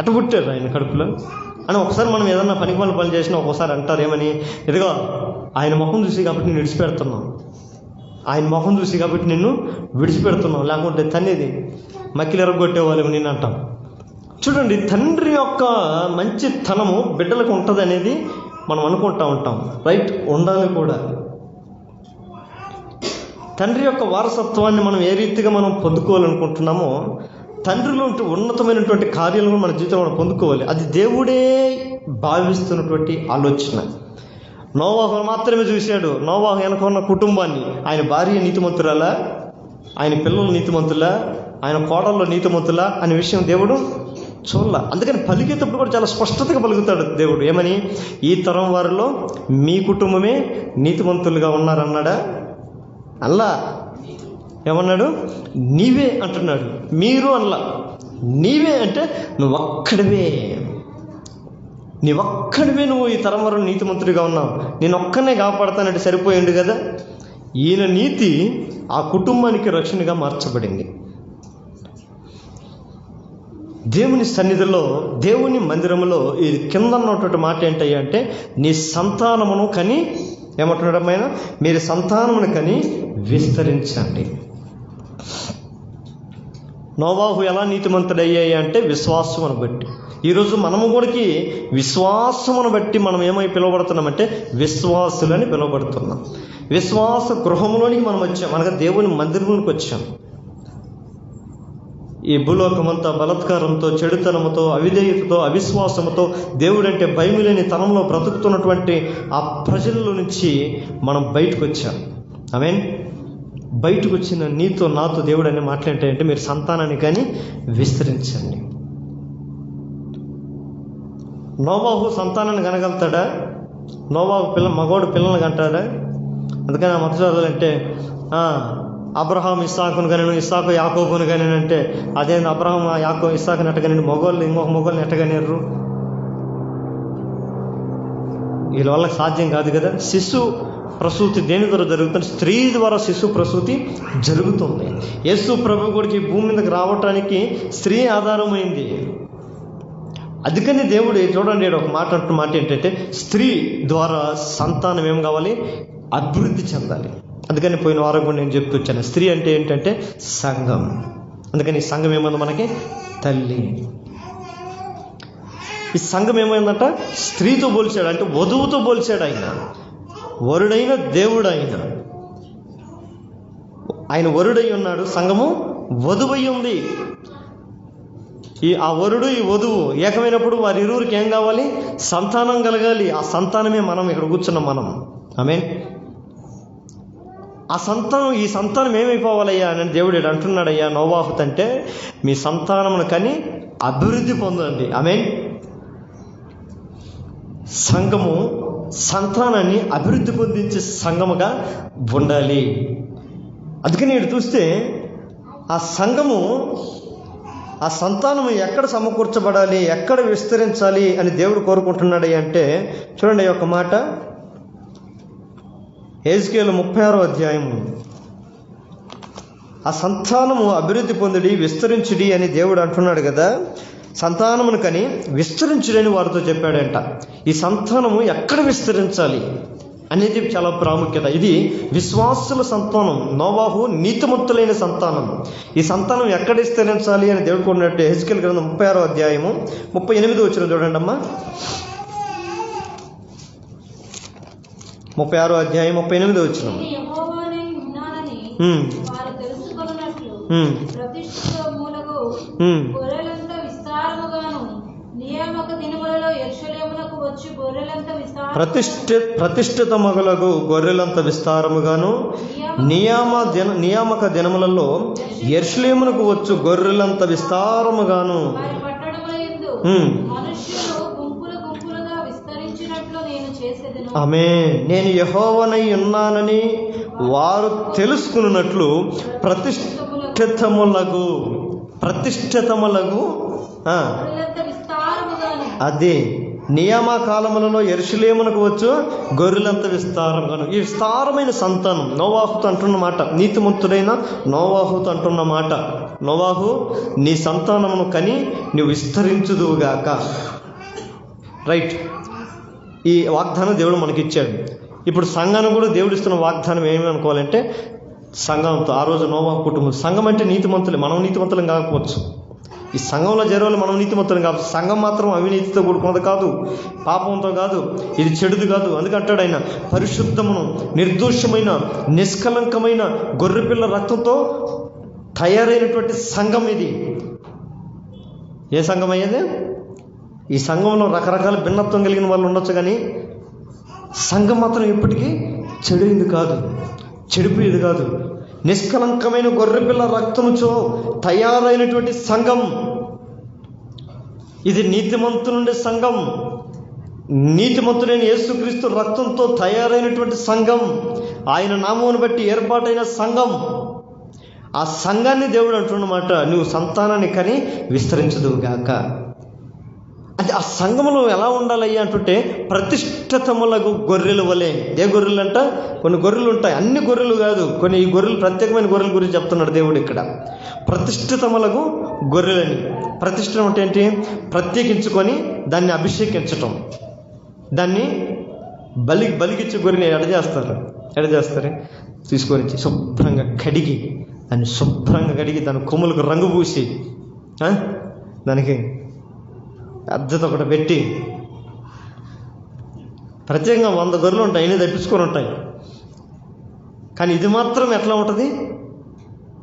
ఎటబుట్టారు ఆయన కడుపులో అని. ఒకసారి మనం ఏదన్నా పనికి పనులు చేసినా ఒక్కోసారి అంటారు ఏమని, ఇదిగో ఆయన మొహం చూసి కాబట్టి నేను విడిచిపెడుతున్నాం, ఆయన మొహం చూసి కాబట్టి నిన్ను విడిచిపెడుతున్నాం, లేకుంటే తన్నేది మక్కిలు ఎరగొట్టేవాళ్ళేమో నేను అంటాం. చూడండి, తండ్రి యొక్క మంచితనము బిడ్డలకు ఉంటుంది అనేది మనం అనుకుంటూ ఉంటాం. రైట్, ఉండాలి కూడా. తండ్రి యొక్క వారసత్వాన్ని మనం ఏ రీతిగా మనం పొందుకోవాలనుకుంటున్నామో, తండ్రిలో ఉన్నతమైనటువంటి కార్యాలను మన జీవితంలో మనం పొందుకోవాలి. అది దేవుడే భావిస్తున్నటువంటి ఆలోచన. నోవాహు మాత్రమే చూశాడు. నోవాహు వెనక ఉన్న కుటుంబాన్ని, ఆయన భార్య నీతిమంతురాలా, ఆయన పిల్లలు నీతిమంతులా, ఆయన కోడల్లో నీతిమంతులా అనే విషయం దేవుడు చూడాల. అందుకని పలికేటప్పుడు కూడా చాలా స్పష్టతగా పలుకుతాడు దేవుడు. ఏమని? ఈ తరం వారిలో మీ కుటుంబమే నీతిమంతులుగా ఉన్నారన్నాడా? అల్లా. ఏమన్నాడు? నీవే అంటున్నాడు. మీరు అల్లా. నీవే అంటే నువ్వొక్కడివే, నీవొక్కడివే నువ్వు ఈ తరం వరకు నీతిమంతుడిగా ఉన్నావు, నేను ఒక్కనే కాపాడతానంటే సరిపోయింది కదా. ఈయన నీతి ఆ కుటుంబానికి రక్షణగా మార్చబడింది. దేవుని సన్నిధిలో, దేవుని మందిరంలో ఈ కింద ఉన్నటువంటి మాట ఏంటయ్యా అంటే, నీ సంతానమును కని, ఏమంటున్నాడు అమ్మాయినా, మీరు సంతానమును కని విస్తరించండి. నోవాహు ఎలా నీతిమంతుడయ్యాయి అంటే విశ్వాసమును బట్టి. ఈరోజు మనము కూడా విశ్వాసమును బట్టి మనం ఏమై పిలువబడుతున్నామంటే విశ్వాసులని పిలువబడుతున్నాం. విశ్వాస గృహంలోనికి మనం వచ్చాం, అనగా దేవుని మందిరంలోకి వచ్చాం. ఈ భూలోకమంతా బలత్కారంతో, చెడుతనముతో, అవిధేయతతో, అవిశ్వాసముతో, దేవుడంటే భయం లేని తనంలో బ్రతుకుతున్నటువంటి ఆ ప్రజల నుంచి మనం బయటకు వచ్చాం. ఆమేన్. బయటకు వచ్చిన నీతో నాతో దేవుడు అనే మాట్లాడేంటే, మీరు సంతానాన్ని కానీ విస్తరించండి. నోవాహు సంతానాన్ని కనగలుగుతాడా? నోవాహు మగవాడు పిల్లల్ని కంటాడా? అందుకని ఆ మత చదవాలంటే అబ్రహాం ఇస్సాకును కనను, ఇస్సాకు యాకోబును కనను అంటే, అదేంది అబ్రహాం ఇస్సాకుని ఎట్టగని మొగోళ్ళు ఇంకొక మొగోళ్ళని ఎట్టగనిర్రు? వీళ్ళ వల్ల సాధ్యం కాదు కదా. శిశు ప్రసూతి దేని ద్వారా జరుగుతుంది? స్త్రీ ద్వారా శిశు ప్రసూతి జరుగుతుంది. యేసు ప్రభు కూడా ఈ భూమి మీదకి రావటానికి స్త్రీ ఆధారమైంది. అందుకని దేవుడు చూడండి, ఒక మాట ఏంటంటే, స్త్రీ ద్వారా సంతానం ఏం కావాలి? అభివృద్ధి చెందాలి. అందుకని పోయిన వారం కూడా నేను చెప్తూ వచ్చాను, స్త్రీ అంటే ఏంటంటే సంఘం. అందుకని ఈ సంఘం ఏమైంది? మనకి తల్లి. ఈ సంఘం ఏమైందంట? స్త్రీతో పోల్చాడు, అంటే వధువుతో పోల్చాడు. ఆయన వరుడైన దేవుడు, ఆయన వరుడై ఉన్నాడు, సంఘము వధువై ఉంది. ఆ వరుడు ఈ వధువు ఏకమైనప్పుడు వారి ఇరువురికి ఏం కావాలి? సంతానం కలగాలి. ఆ సంతానమే మనం ఇక్కడ కూర్చున్నాం మనం. ఆమేన్. ఈ సంతానం ఏమైపోవాలయ్యా అని దేవుడు అంటున్నాడయ్యా నోవాహు అంటే, మీ సంతానమును కని అభివృద్ధి పొందండి. ఆమేన్. సంఘము సంతానాన్ని అభివృద్ధి పొందించే సంఘముగా ఉండాలి. అందుకని ఇక్కడ చూస్తే ఆ సంఘము, ఆ సంతానము ఎక్కడ సమకూర్చబడాలి, ఎక్కడ విస్తరించాలి అని దేవుడు కోరుకుంటున్నాడు అంటే, చూడండి ఒక మాట, హెజ్కేలు 36వ అధ్యాయము. ఆ సంతానము అభివృద్ధి పొందుడి, విస్తరించుడి అని దేవుడు అంటున్నాడు కదా. సంతానమును కని విస్తరించుడని వారితో చెప్పాడంట. ఈ సంతానము ఎక్కడ విస్తరించాలి అనేది చాలా ప్రాముఖ్యత. ఇది విశ్వాసుల సంతానం. నోవాహు నీతిమంతులైన సంతానం. ఈ సంతానం ఎక్కడ విస్తరించాలి అని దేవుడు కొన్నట్టు హెజ్కేలు గ్రంథం 36వ అధ్యాయము 38వ వచనం చూడండి అమ్మా. 36వ అధ్యాయం 38వ వచనం. ప్రతిష్ఠిత మగులకు గొర్రెలంత విస్తారముగాను, నియామక దినములలో యెరూషలేమునకు వచ్చు గొర్రెలంత విస్తారముగాను. ఆమేన్. నేను యెహోవానై ఉన్నానని వారు తెలుసుకున్నట్లు ప్రతిష్ఠిత ప్రతిష్ఠితములగు అదే నియామకాలములలో యెరూషలేమునకు వచ్చు గొర్రెలంత విస్తారంగాను. ఈ విస్తారమైన సంతానం నోవాహుతో అంటున్న మాట, నీతిమంతుడైన నోవాహుతో అంటున్న మాట, నోవాహు నీ సంతానమును కని నువ్వు విస్తరించుదువుగాక. రైట్, ఈ వాగ్దానం దేవుడు మనకిచ్చాడు. ఇప్పుడు సంఘాన్ని కూడా దేవుడు ఇస్తున్న వాగ్దానం ఏమి అనుకోవాలంటే, సంఘంతో ఆ రోజు నోవాహు కుటుంబం, సంఘం అంటే నీతిమంతులే, మనం నీతిమంతులం కాకపోవచ్చు. ఈ సంఘంలో చేరవాలి మనం నీతిమంతులం కాదు. సంఘం మాత్రం అవినీతితో కూడుకున్నది కాదు, పాపంతో కాదు, ఇది చెడుది కాదు. అందుకంటాడు ఆయన, పరిశుద్ధమును నిర్దోషమైన నిష్కలంకమైన గొర్రెపిల్ల రక్తంతో తయారైనటువంటి సంఘం ఇది. ఏ సంఘం అయ్యేది? ఈ సంఘంలో రకరకాల భిన్నత్వం కలిగిన వాళ్ళు ఉండొచ్చు, కానీ సంఘం మాత్రం ఎప్పటికీ చెడైంది కాదు, చెడిపోయేది కాదు. నిష్కలంకమైన గొర్రెపిల్ల రక్తముతో తయారైనటువంటి సంఘం ఇది. నీతిమంతునుండే సంఘం, నీతిమంతుడైన యేసుక్రీస్తు రక్తంతో తయారైనటువంటి సంఘం, ఆయన నామమును బట్టి ఏర్పాటైన సంఘం. ఆ సంఘాన్ని దేవుడు అంటున్నమాట, నువ్వు సంతానాన్ని కని విస్తరించదువుగాక. అంటే ఆ సంఘంలో ఎలా ఉండాలయ్యా అంటుంటే, ప్రతిష్ఠితములకు గొర్రెల వలె. ఏ గొర్రెలు అంట? కొన్ని గొర్రెలు ఉంటాయి, అన్ని గొర్రెలు కాదు, కొన్ని ఈ గొర్రెలు ప్రత్యేకమైన గొర్రెల గురించి చెప్తున్నాడు దేవుడు ఇక్కడ. ప్రతిష్ఠితములకు గొర్రెలని. ప్రతిష్ఠితం అంటే ఏంటి? ప్రత్యేకించుకొని దాన్ని అభిషేకించటం, దాన్ని బలిగిచ్చే గొర్రెని ఎడ చేస్తారు? తీసుకొని శుభ్రంగా కడిగి, దాన్ని శుభ్రంగా కడిగి, దాని కొమ్ములకు రంగు పూసి, దానికి పెద్దది ఒకటి పెట్టి, ప్రత్యేకంగా 100 గొర్రెలు ఉంటాయి, అన్నీ తప్పించుకొని ఉంటాయి. కానీ ఇది మాత్రం ఎట్లా ఉంటుంది?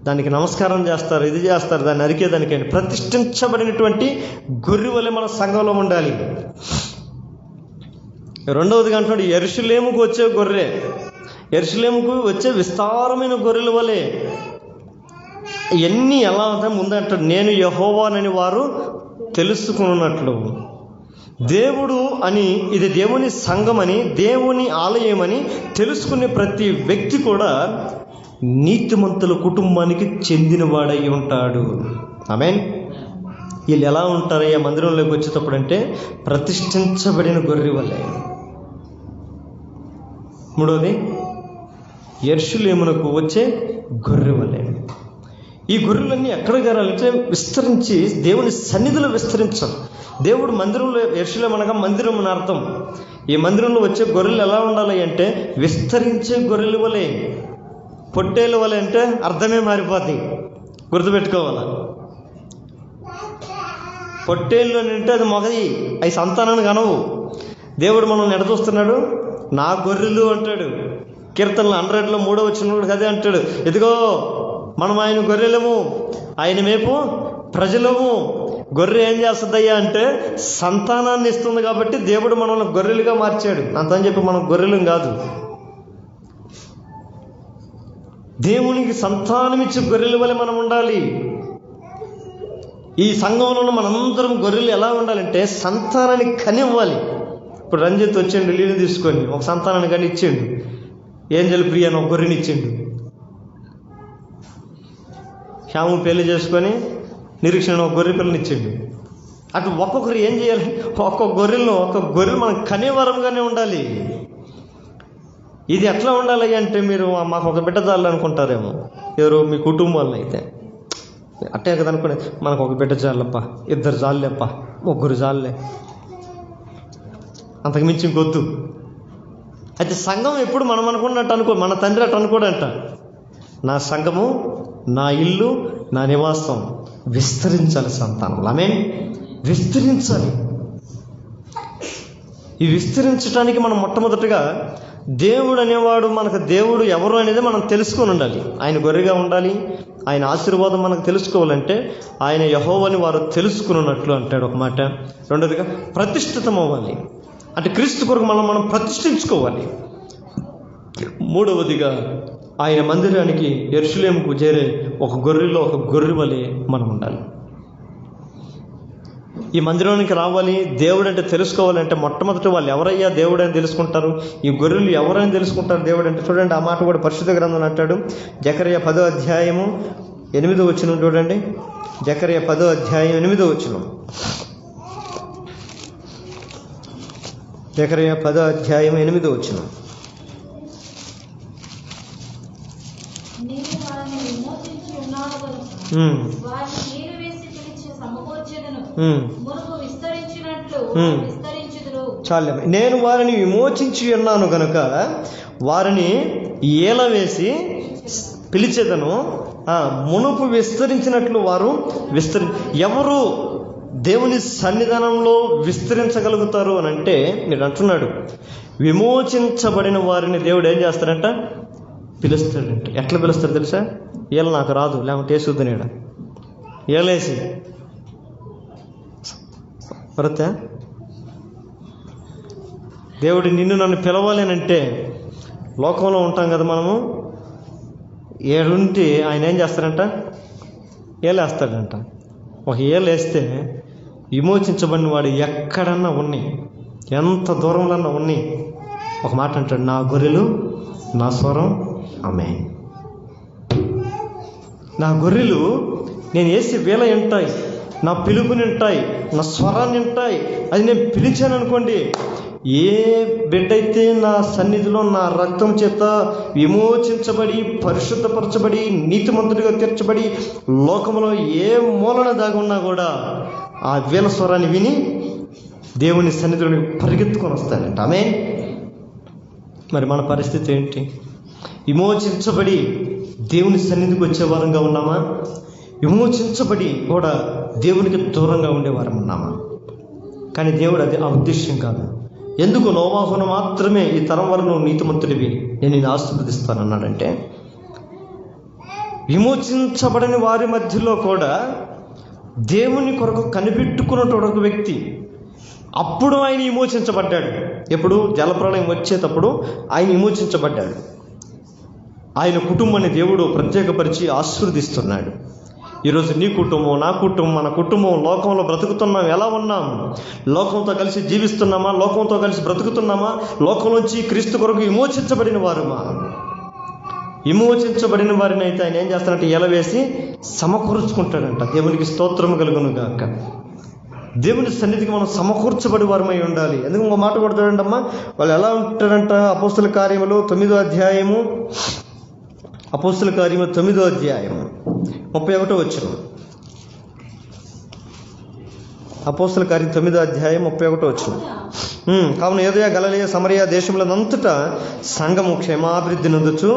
దానికి నమస్కారం చేస్తారు, ఇది చేస్తారు, దాన్ని అరికేదానికైనా. ప్రతిష్ఠించబడినటువంటి గొర్రె వలె మన సంఘంలో ఉండాలి. రెండవదిగా అంటున్నాడు, యెరూషలేముకు వచ్చే గొర్రె, యెరూషలేముకు వచ్చే విస్తారమైన గొర్రెల వలె. ఇవన్నీ ఎలా ఉంటాయి? ముందంటాడు, నేను యెహోవానని వారు తెలుసుకున్నట్లు. దేవుడు అని, ఇది దేవుని సంఘమని, దేవుని ఆలయమని తెలుసుకునే ప్రతి వ్యక్తి కూడా నీతిమంతుల కుటుంబానికి చెందినవాడై ఉంటాడు. ఆమేన్. వీళ్ళు ఎలా ఉంటారయ్యా మందిరంలోకి వచ్చేటప్పుడు అంటే, ప్రతిష్ఠించబడిన గొర్రె వలె. మూడవది, యెరూషలేమునకు వచ్చే గొర్రె వలె. ఈ గొర్రెలన్నీ ఎక్కడ చేరాలంటే విస్తరించి దేవుని సన్నిధిలో విస్తరించాలి. దేవుడు మందిరంలో, యెరూషలేము అనగా మందిరం అని అర్థం. ఈ మందిరంలో వచ్చే గొర్రెలు ఎలా ఉండాలి అంటే, విస్తరించే గొర్రెల వలె. పొట్టేళ్ళ వలె అంటే అర్థమే మారిపోద్ది, గుర్తుపెట్టుకోవాలి. పొట్టేళ్ళు అని అంటే అది మొగది, అవి సంతానాన్ని కనవు. దేవుడు మనం ఎడచూస్తున్నాడు, నా గొర్రెలు అంటాడు. కీర్తనలు 100లో 3వ వచనంలో అదే అంటాడు, ఇదిగో మనం ఆయన గొర్రెలము, ఆయన మేపు ప్రజలము. గొర్రె ఏం చేస్తుందయ్యా అంటే సంతానాన్ని ఇస్తుంది. కాబట్టి దేవుడు మనల్ని గొర్రెలుగా మార్చాడు. అంతని చెప్పి మనం గొర్రెలం కాదు, దేవునికి సంతానం ఇచ్చే గొర్రెల వలె మనం ఉండాలి. ఈ సంఘంలో మనందరం గొర్రెలు ఎలా ఉండాలంటే సంతానాన్ని కనివ్వాలి. ఇప్పుడు రంజిత్ వచ్చిండు, లీలు తీసుకొని ఒక సంతానాన్ని కానీ ఇచ్చిండు. ఏంజల్ ప్రియ అని ఒక గొర్రెని ఇచ్చిండు. శ్యాము పెళ్లి చేసుకొని నిరీక్షణ ఒక గొర్రె పిల్లని ఇచ్చిండు. అటు ఒక్కొక్కరు ఏం చేయాలి? ఒక్కొక్క గొర్రెలు మనం కనేవరంగానే ఉండాలి. ఇది ఎట్లా ఉండాలి అంటే, మీరు మాకు ఒక బిడ్డ చాలు అనుకుంటారేమో ఎవరు మీ కుటుంబాలను. అయితే అట్టే కదా అనుకునే, మనకు ఒక బిడ్డ చాలప్ప, 2 చాలులేప్ప, 3 చాలులే, అంతకు మించి ఇంకొద్దు. అయితే సంఘం ఎప్పుడు మనం అనుకున్నట్టు అనుకో, మన తండ్రి అట్టు అనుకోడంట. నా సంఘము, నా ఇల్లు, నా నివాసం విస్తరించాలి సంతానం. ఆమేన్. విస్తరించాలి. ఈ విస్తరించడానికి మనం మొట్టమొదటిగా దేవుడు అనేవాడు, మనకు దేవుడు ఎవరు అనేది మనం తెలుసుకొని ఉండాలి. ఆయన గొర్రెగా ఉండాలి. ఆయన ఆశీర్వాదం మనకు తెలుసుకోవాలంటే ఆయన యెహోవాని వారు తెలుసుకున్నట్లు అంటాడు ఒక మాట. రెండోదిగా ప్రతిష్ఠితం అవ్వాలి, అంటే క్రీస్తు కొరకు మనం ప్రతిష్ఠించుకోవాలి. మూడవదిగా ఆయన మందిరానికి, యెరూషలేముకు చేరే ఒక గొర్రెలో ఒక గొర్రె వలె మనం ఉండాలి. ఈ మందిరానికి రావాలి, దేవుడు అంటే తెలుసుకోవాలంటే మొట్టమొదటి వాళ్ళు ఎవరయ్యా దేవుడు అని తెలుసుకుంటారు. ఈ గొర్రెలు ఎవరైనా తెలుసుకుంటారు దేవుడు అంటే. చూడండి, ఆ మాట కూడా పరిశుద్ధ గ్రంథంలో అంటాడు. జకర్యా 10వ అధ్యాయము 8వ వచనం చూడండి. జకర్యా 10వ అధ్యాయం 8వ వచనం. జకర్యా 10వ అధ్యాయం 8వ వచనం. నేను వారిని విమోచించి ఉన్నాను కనుక వారిని నీరు వేసి పిలిచి సమకూర్చెదను. మునుపు విస్తరించినట్లు విస్తరించుదురు. చాలు. నేను వారిని విమోచించి ఉన్నాను గనుక వారిని ఏల వేసి పిలిచెదను. మునుపు విస్తరించినట్లు వారు ఎవరు దేవుని సన్నిధానంలో విస్తరించగలుగుతారు అని అంటే, మీరు అంటున్నాడు విమోచించబడిన వారిని దేవుడు ఏం చేస్తాడంట? పిలుస్తాడంట. ఎట్లా పిలుస్తాడు తెలుసా? ఏళ్ళ నాకు రాదు, లేకపోతే వేసుద్దునేడ ఏలేసి వరత దేవుడు నిన్ను నన్ను పిలవాలి అని అంటే, లోకంలో ఉంటాం కదా మనము, ఏడుంటే ఆయన ఏం చేస్తాడంట? ఏలేస్తాడంట. ఒక ఏలేస్తే విమోచించబడిన వాడు ఎక్కడన్నా ఉన్నాయి, ఎంత దూరంలో ఉన్నాయి, ఒక మాట అంటాడు, నా గొర్రెలు నా స్వరం ఆమె. నా గొర్రెలు నేను వేసి వేల వింటాయి, నా పిలుపుని వింటాయి, నా స్వరాన్ని వింటాయి. అది నేను పిలిచాను అనుకోండి, ఏ బిడ్డ అయితే నా సన్నిధిలో నా రక్తం చేత విమోచించబడి పరిశుద్ధపరచబడి నీతిమంతుడిగా తీర్చబడి లోకంలో ఏ మూలన దాగున్నా కూడా ఆ వేల స్వరాన్ని విని దేవుని సన్నిధిలోని పరిగెత్తుకొని వస్తాడంట. ఆమేన్. మరి మన పరిస్థితి ఏంటి? విమోచించబడి దేవుని సన్నిధికి వచ్చే వారంగా ఉన్నామా? విమోచించబడి కూడా దేవునికి దూరంగా ఉండేవారం ఉన్నామా? కానీ దేవుడు అది ఆ ఉద్దేశ్యం కాదు. ఎందుకు నోవాహును మాత్రమే ఈ తరం వరకు నువ్వు నీతిమంతుడివి, నేను నిన్ను ఆశీర్వదిస్తానన్నాడంటే, విమోచించబడిన వారి మధ్యలో కూడా దేవుని కొరకు కనిపెట్టుకున్నటువంటి ఒక వ్యక్తి, అప్పుడు ఆయన విమోచించబడ్డాడు. ఎప్పుడు? జలప్రళయం వచ్చేటప్పుడు ఆయన విమోచించబడ్డాడు. ఆయన కుటుంబాన్ని దేవుడు ప్రత్యేకపరిచి ఆశీర్వదిస్తున్నాడు. ఈరోజు నీ కుటుంబం, నా కుటుంబం, మన కుటుంబం, లోకంలో బ్రతుకుతున్నాం. ఎలా ఉన్నాం? లోకంతో కలిసి జీవిస్తున్నామా? లోకంతో కలిసి బ్రతుకుతున్నామా? లోకంలోంచి క్రీస్తు కొరకు విమోచించబడిన వారుమా? విమోచించబడిన వారిని అయితే ఆయన ఏం చేస్తాడంటే ఎలవేసి సమకూర్చుకుంటాడంట. దేవునికి స్తోత్రం కలుగును గాక. దేవుని సన్నిధికి మనం సమకూర్చబడి వారమై ఉండాలి. ఎందుకు ఇంకో మాట కొడతాడంట అమ్మా, వాళ్ళు ఎలా ఉంటారంట? అపోస్తుల కార్యములు 9వ అధ్యాయము, అపోస్తుల కార్యము 9వ అధ్యాయము 31వ వచనం. అపోస్తుల కార్యం 9వ అధ్యాయం 31వ వచనం. కావున యూదయ, గలిలయ, సమరయ దేశములనంతటా సంఘము క్షేమాభివృద్ధి నందుచు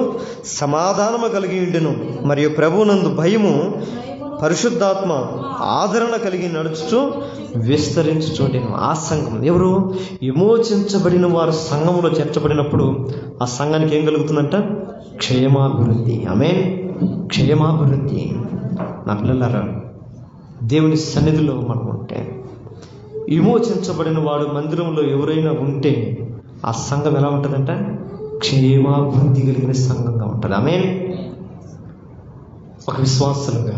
సమాధానము కలిగి ఉండెను, మరియు ప్రభువునందు భయము పరిశుద్ధాత్మ ఆదరణ కలిగి నడుచుచు విస్తరించుచుండెను. ఆ సంఘం ఎవరు? విమోచించబడిన వారు సంఘములో చేర్చబడినప్పుడు ఆ సంఘానికి ఏం కలుగుతుందంట? క్షేమాభివృద్ధి. ఆమేన్. క్షేమాభివృద్ధి. నా పిల్లలారా, దేవుని సన్నిధిలో మనం ఉంటే, విమోచించబడిన వాడు మందిరంలో ఎవరైనా ఉంటే ఆ సంఘం ఎలా ఉంటుందంట? క్షేమాభివృద్ధి కలిగిన సంఘంగా ఉంటుంది. ఆమేన్. ఒక విశ్వాసులుగా,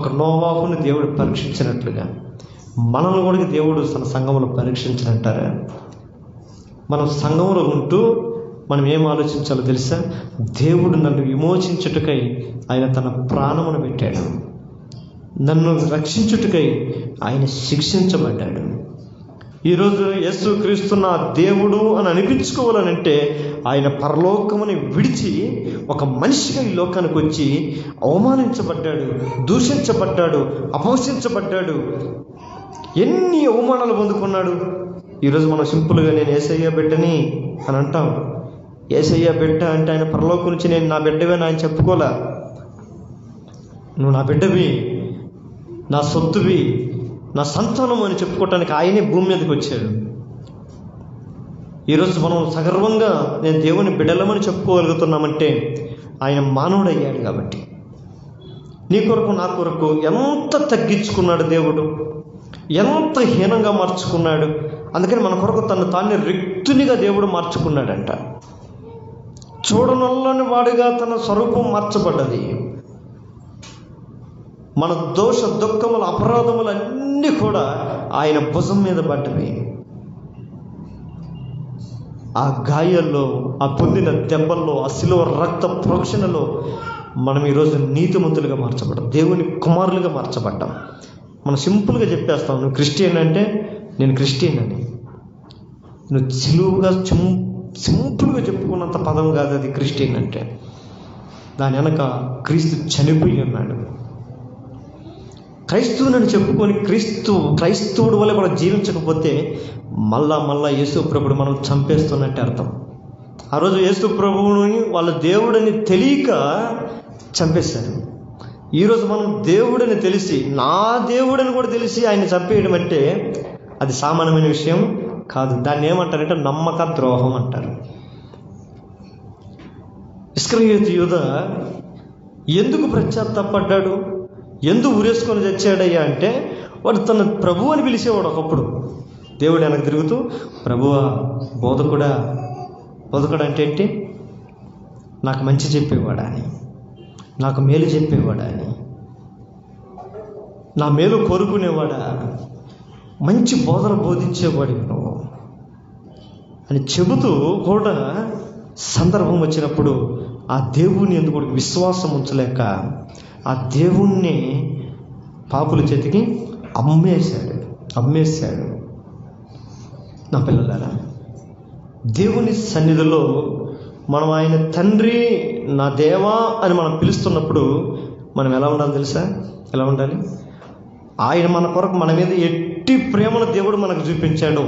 ఒక నోవాహుని దేవుడు పరీక్షించినట్లుగా మనల్ని కూడా దేవుడు తన సంఘంలో పరీక్షించినంటారా? మనం సంఘంలో ఉంటూ మనం ఏం ఆలోచించాలో తెలుసా? దేవుడు నన్ను విమోచించుటకై ఆయన తన ప్రాణమును పెట్టాడు, నన్ను రక్షించుటకై ఆయన శిక్షించబడ్డాడు. ఈరోజు యేసు క్రీస్తు నా దేవుడు అని అనిపించుకోవాలనంటే ఆయన పరలోకముని విడిచి ఒక మనిషిగా ఈ లోకానికి వచ్చి అవమానించబడ్డాడు, దూషించబడ్డాడు, అపహసించబడ్డాడు. ఎన్ని అవమానాలు పొందుకున్నాడు. ఈరోజు మనం సింపుల్గా నేను యేసయ్య బిడ్డని అని అంటాం. యేసయ్య బిడ్డ అంటే ఆయన పరలోకం నుంచి నేను నా బిడ్డవే ఆయన చెప్పుకోలే. నువ్వు నా బిడ్డవి, నా సొత్తువి, నా సంతానం అని చెప్పుకోవటానికి ఆయనే భూమి మీదకి వచ్చాడు. ఈరోజు మనం సగర్వంగా నేను దేవుని బిడ్డలమని చెప్పుకోగలుగుతున్నామంటే ఆయన మానవుడయ్యాడు కాబట్టి. నీ కొరకు నా కొరకు ఎంత తగ్గించుకున్నాడు దేవుడు, ఎంత హీనంగా మార్చుకున్నాడు. అందుకని మన కొరకు తను తాన్ని రిక్తునిగా దేవుడు మార్చుకున్నాడంట. చూడనల్లని వాడిగా తన స్వరూపం మార్చబడ్డది. మన దోష దుఃఖములు అపరాధములు అన్నీ కూడా ఆయన భుజం మీద పడ్డవి. ఆ గాయాల్లో, ఆ పొందిన దెబ్బల్లో, ఆ శిలువ రక్త ప్రోక్షణలో మనం ఈరోజు నీతిమంతులుగా మార్చబడ్డాం, దేవుని కుమారులుగా మార్చబడ్డాం. మనం సింపుల్గా చెప్పేస్తాం, నువ్వు క్రిస్టియన్ అంటే నేను క్రిస్టియన్ అని. నువ్వు సులువుగా సింపుల్గా చెప్పుకున్నంత పదం కాదు అది క్రిస్టియన్ అంటే. దాని వెనక క్రీస్తు చనిపోయి ఉన్నాడు. క్రైస్తవుని చెప్పుకొని క్రైస్తవుడు వల్ల కూడా జీవించకపోతే మళ్ళా యేసు ప్రభువుని మనం చంపేస్తున్నట్టే అర్థం. ఆ రోజు యేసు ప్రభువుని వాళ్ళ దేవుడని తెలియక చంపేశారు. ఈరోజు మనం దేవుడని తెలిసి, నా దేవుడని కూడా తెలిసి ఆయన చంపేయడం అంటే అది సామాన్యమైన విషయం కాదు. దాన్ని ఏమంటారంటే నమ్మక ద్రోహం అంటారు. ఇస్కరియోతు యూదా ఎందుకు పశ్చాత్తాపడ్డాడు, ఎందుకు ఉరేసుకొని చచ్చాడయ్యా అంటే, వాడు తన ప్రభు అని పిలిచేవాడు ఒకప్పుడు. దేవుడు వెనక్కి తిరుగుతూ, ప్రభువా, బోధకుడా అంటే ఏంటి? నాకు మంచి చెప్పేవాడా అని, నాకు మేలు చెప్పేవాడా అని, నా మేలు కోరుకునేవాడా, మంచి బోధన బోధించేవాడు నువ్వు అని చెబుతూ కూడా సందర్భం వచ్చినప్పుడు ఆ దేవుని ఎందుకు విశ్వాసం ఉంచలేక ఆ దేవుణ్ణి పాపుల చేతికి అమ్మేశాడు. నా పిల్లలారా, దేవుని సన్నిధిలో మనం ఆయన తండ్రి, నా దేవా అని మనం పిలుస్తున్నప్పుడు మనం ఎలా ఉండాలి తెలుసా? ఎలా ఉండాలి? ఆయన మన కొరకు మన మీద ఎట్టి ప్రేమను దేవుడు మనకు చూపించాడో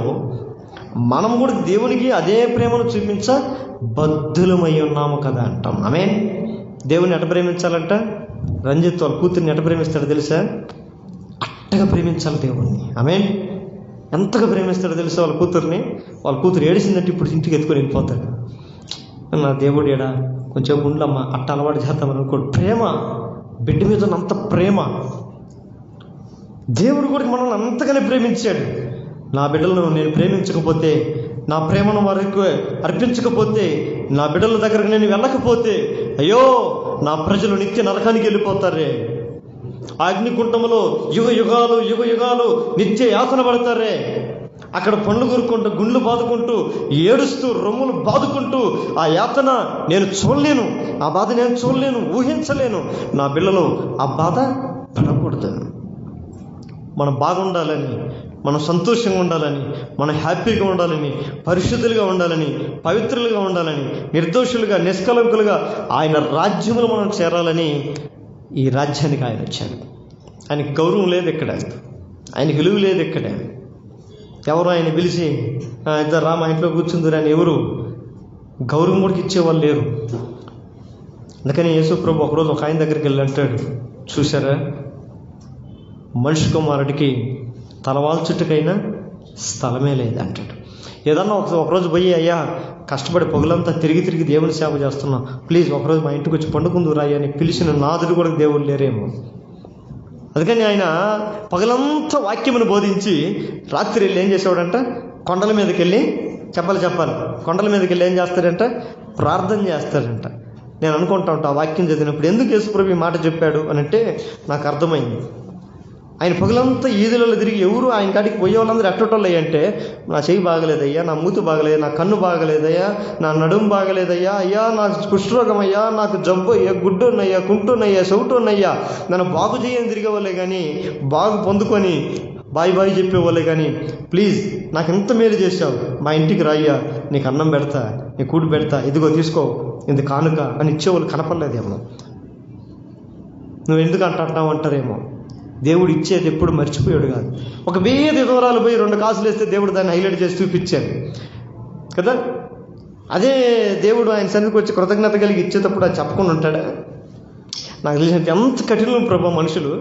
మనం కూడా దేవునికి అదే ప్రేమను చూపించ బద్ధులమై ఉన్నాము కదా అంటాం. ఆమేన్. దేవుని ఎట ప్రేమించాలంట? రంజిత్ వాళ్ళ కూతుర్ని ఎట ప్రేమిస్తాడో తెలుసా? అట్టగా ప్రేమించాలి దేవుణ్ణి. ఆమేన్. ఎంతగా ప్రేమిస్తాడో తెలుసా వాళ్ళ కూతుర్ని? వాళ్ళ కూతురు ఏడిసిందంటే ఇప్పుడు ఇంటికి ఎత్తుకొని వెళ్ళిపోతాడు. నా దేవుడు ఏడా కొంచెం ఉండమ్మా అట్ట అలవాటు చేద్దామని అనుకోడు. ప్రేమ, బిడ్డ మీద అంత ప్రేమ. దేవుడు కూడా మనల్ని అంతగానే ప్రేమించాడు. నా బిడ్డలను నేను ప్రేమించకపోతే, నా ప్రేమను వారికి అర్పించకపోతే, నా బిడ్డల దగ్గరకు నేను వెళ్ళకపోతే, అయ్యో నా ప్రజలు నిత్య నరకానికి వెళ్ళిపోతారే, అగ్నికుంటములో యుగ యుగాలు నిత్య యాతన పడతారే, అక్కడ పండ్లు కొరుకుంటూ, గుండ్లు బాదుకుంటూ, ఏడుస్తూ, రొమ్ములు బాదుకుంటూ, ఆ యాతన నేను చూడలేను, ఆ బాధ నేను చూడలేను, ఊహించలేను. నా బిడ్డలు ఆ బాధ పడకూడదు. మనం బాగుండాలని, మనం సంతోషంగా ఉండాలని, మనం హ్యాపీగా ఉండాలని, పరిశుద్ధులుగా ఉండాలని, పవిత్రులుగా ఉండాలని, నిర్దోషులుగా, నిష్కలంకులుగా ఆయన రాజ్యంలో మనం చేరాలని ఈ రాజ్యానికి ఆయన వచ్చాడు. ఆయనకి గౌరవం లేదు ఇక్కడ, ఆయనకి విలువ లేదు ఇక్కడ. ఎవరు ఆయన పిలిచి ఇద్దరు రా మా ఇంట్లో కూర్చుందిరు అని ఎవరు గౌరవం కూడా ఇచ్చేవాళ్ళు లేరు. అందుకని యేసు ప్రభు ఒకరోజు ఒక ఆయన దగ్గరికి వెళ్ళి అంటాడు, చూసారా, మనిషి కుమారుడికి తలవాల్చుటకైనా స్థలమే లేదు అంటాడు. ఏదన్నా ఒకరోజు పోయి, అయ్యా కష్టపడి పొగలంతా తిరిగి దేవుని సేవ చేస్తున్నాం, ప్లీజ్ ఒకరోజు మా ఇంటికి వచ్చి పండుకుందురా అని పిలిచిన నాదుడు కూడా దేవుడు లేరేమో. అందుకని ఆయన పగలంతా వాక్యమును బోధించి రాత్రి వెళ్ళి ఏం చేసేవాడంట, కొండల మీదకి వెళ్ళి చెప్పాలి కొండల మీదకి వెళ్ళి ఏం చేస్తాడంట, ప్రార్థన చేస్తాడంట. నేను అనుకుంటా ఉంటా ఆ వాక్యం చదివినప్పుడు, ఎందుకు యేసుప్రభు ఈ మాట చెప్పాడు అని అంటే నాకు అర్థమైంది. ఆయన పగలంతా ఈదులలో తిరిగి ఎవరు ఆయన కాడికి పోయే వాళ్ళందరూ ఎట్టోళ్ళు అంటే, నా చెయ్యి బాగలేదయ్యా, నా మూతి బాగలేదు, నా కన్ను బాగలేదయ్యా, నా నడుము బాగలేదయ్యా, అయ్యా నాకు కుష్ఠరోగం అయ్యా, నాకు జబ్బు అయ్యా, గుడ్డున్నయ్యా, కుంటున్నయ్యా, చెవుటున్నయ్యా, నన్ను బాగు చేయని తిరిగేవాళ్ళే కానీ, బాగు పొందుకొని బాయ్ చెప్పేవాళ్ళే కానీ, ప్లీజ్ నాకు ఎంత మేలు చేశావు, మా ఇంటికి రాయ్యా, నీకు అన్నం పెడతా, నీ కూడి పెడతా, ఇదిగో తీసుకో, ఇది కానుక అని ఇచ్చేవాళ్ళు కనపడలేదేమో. నువ్వు ఎందుకు అంటావు అంటారేమో. దేవుడు ఇచ్చేది ఎప్పుడు మర్చిపోయాడు కాదు. ఒక వేద వివరాలు పోయి 2 కాసులు వేస్తే దేవుడు దాన్ని హైలైట్ చేసి చూపించాడు కదా. అదే దేవుడు ఆయన సన్నిధికి వచ్చి కృతజ్ఞత కలిగి ఇచ్చేటప్పుడు అది చెప్పకుండా ఉంటాడా? నాకు తెలిసినంత ఎంత కఠినం ప్రభు మనుషులు.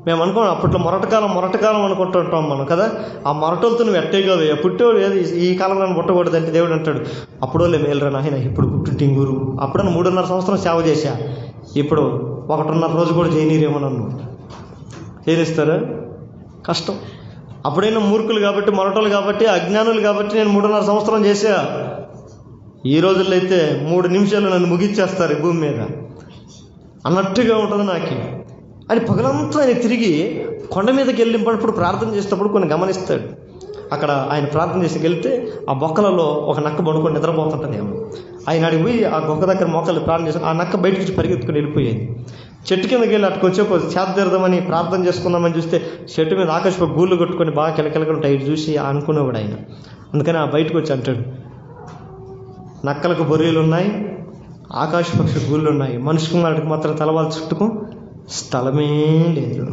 మేము అనుకో అప్పట్లో మొరటకాలం అనుకుంటూ ఉంటాం మనం కదా. ఆ మొరటలతో నువ్వు ఎట్టే కాదు, పుట్టేవాడు ఏది ఈ కాలంలో పుట్టకూడదు అంటే దేవుడు అంటాడు, అప్పుడోలే మేలురా నాయన, ఇప్పుడు పుట్టింగూరు, అప్పుడన్నా 3.5 సంవత్సరం సేవ చేశా, ఇప్పుడు 1.5 రోజు కూడా చేయనీరేమో, నన్ను చేయనిస్తారా? కష్టం. అప్పుడైనా మూర్ఖులు కాబట్టి, మొరటలు కాబట్టి, అజ్ఞానులు కాబట్టి నేను 3.5 సంవత్సరం చేశా. ఈ రోజుల్లో అయితే 3 నిమిషాలు నన్ను ముగిచ్చేస్తారు భూమి మీద అన్నట్టుగా ఉంటుంది నాకు. అని పగలంతా ఆయన తిరిగి కొండ మీదకి వెళ్ళినప్పుడు ప్రార్థన చేసేటప్పుడు కొన్ని గమనిస్తాడు. అక్కడ ఆయన ప్రార్థన చేసి వెళ్తే ఆ బొక్కలలో ఒక నక్క పడుకొని నిద్రపోతుంటుందేమో. ఆయన అడిగి పోయి ఆ బొక్క దగ్గర మోకాళ్ళు ప్రార్థన చేసి ఆ నక్క బయటకు వచ్చి పరిగెత్తుకుని వెళ్ళిపోయేది. చెట్టు కిందకి వెళ్ళి అటుకు వచ్చే చేత తీరదామని ప్రార్థన చేసుకుందామని చూస్తే చెట్టు మీద ఆకాశ గూళ్ళు కొట్టుకొని బాగా కిలకిలగా ఉంటాయి. ఇటు చూసి అనుకునేవాడు ఆయన. అందుకని ఆ బయటకు వచ్చి అంటాడు, నక్కలకు బొర్రీలు ఉన్నాయి, ఆకాశ పక్షి గూళ్ళు ఉన్నాయి, మనిషి కుమారుడికి మాత్రం తలవాళ్ళ చుట్టుకు స్థలమే లేదు.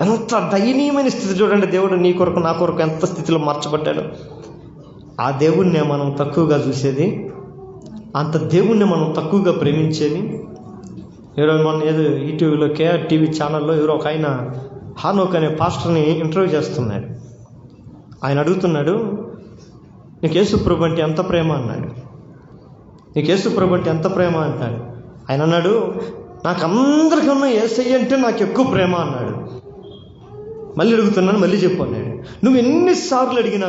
ఎంత దయనీయమైన స్థితి చూడండి. దేవుడు నీ కొరకు నా కొరకు ఎంత స్థితిలో మార్చబడ్డాడు. ఆ దేవుణ్ణే మనం తక్కువగా చూసేది, అంత దేవుణ్ణి మనం తక్కువగా ప్రేమించేది. ఈరోజు మన ఏదో ఈటీవీలో కేఆర్ టీవీ ఛానల్లో ఎవరో ఒక ఆయన హానోక్ అనే పాస్టర్ని ఇంటర్వ్యూ చేస్తున్నాడు. ఆయన అడుగుతున్నాడు, నీకు యేసు ప్రభు అంటే ఎంత ప్రేమ అన్నాడు. నీకు యేసు ప్రభు అంటే ఎంత ప్రేమ అంటాడు. ఆయన అన్నాడు, నాకు అందరికన్నా యేసయ్య అంటే నాకు ఎక్కువ ప్రేమ అన్నాడు. మళ్ళీ అడుగుతున్నాను, మళ్ళీ చెప్పు అన్నాడు. నువ్వు ఎన్నిసార్లు అడిగినా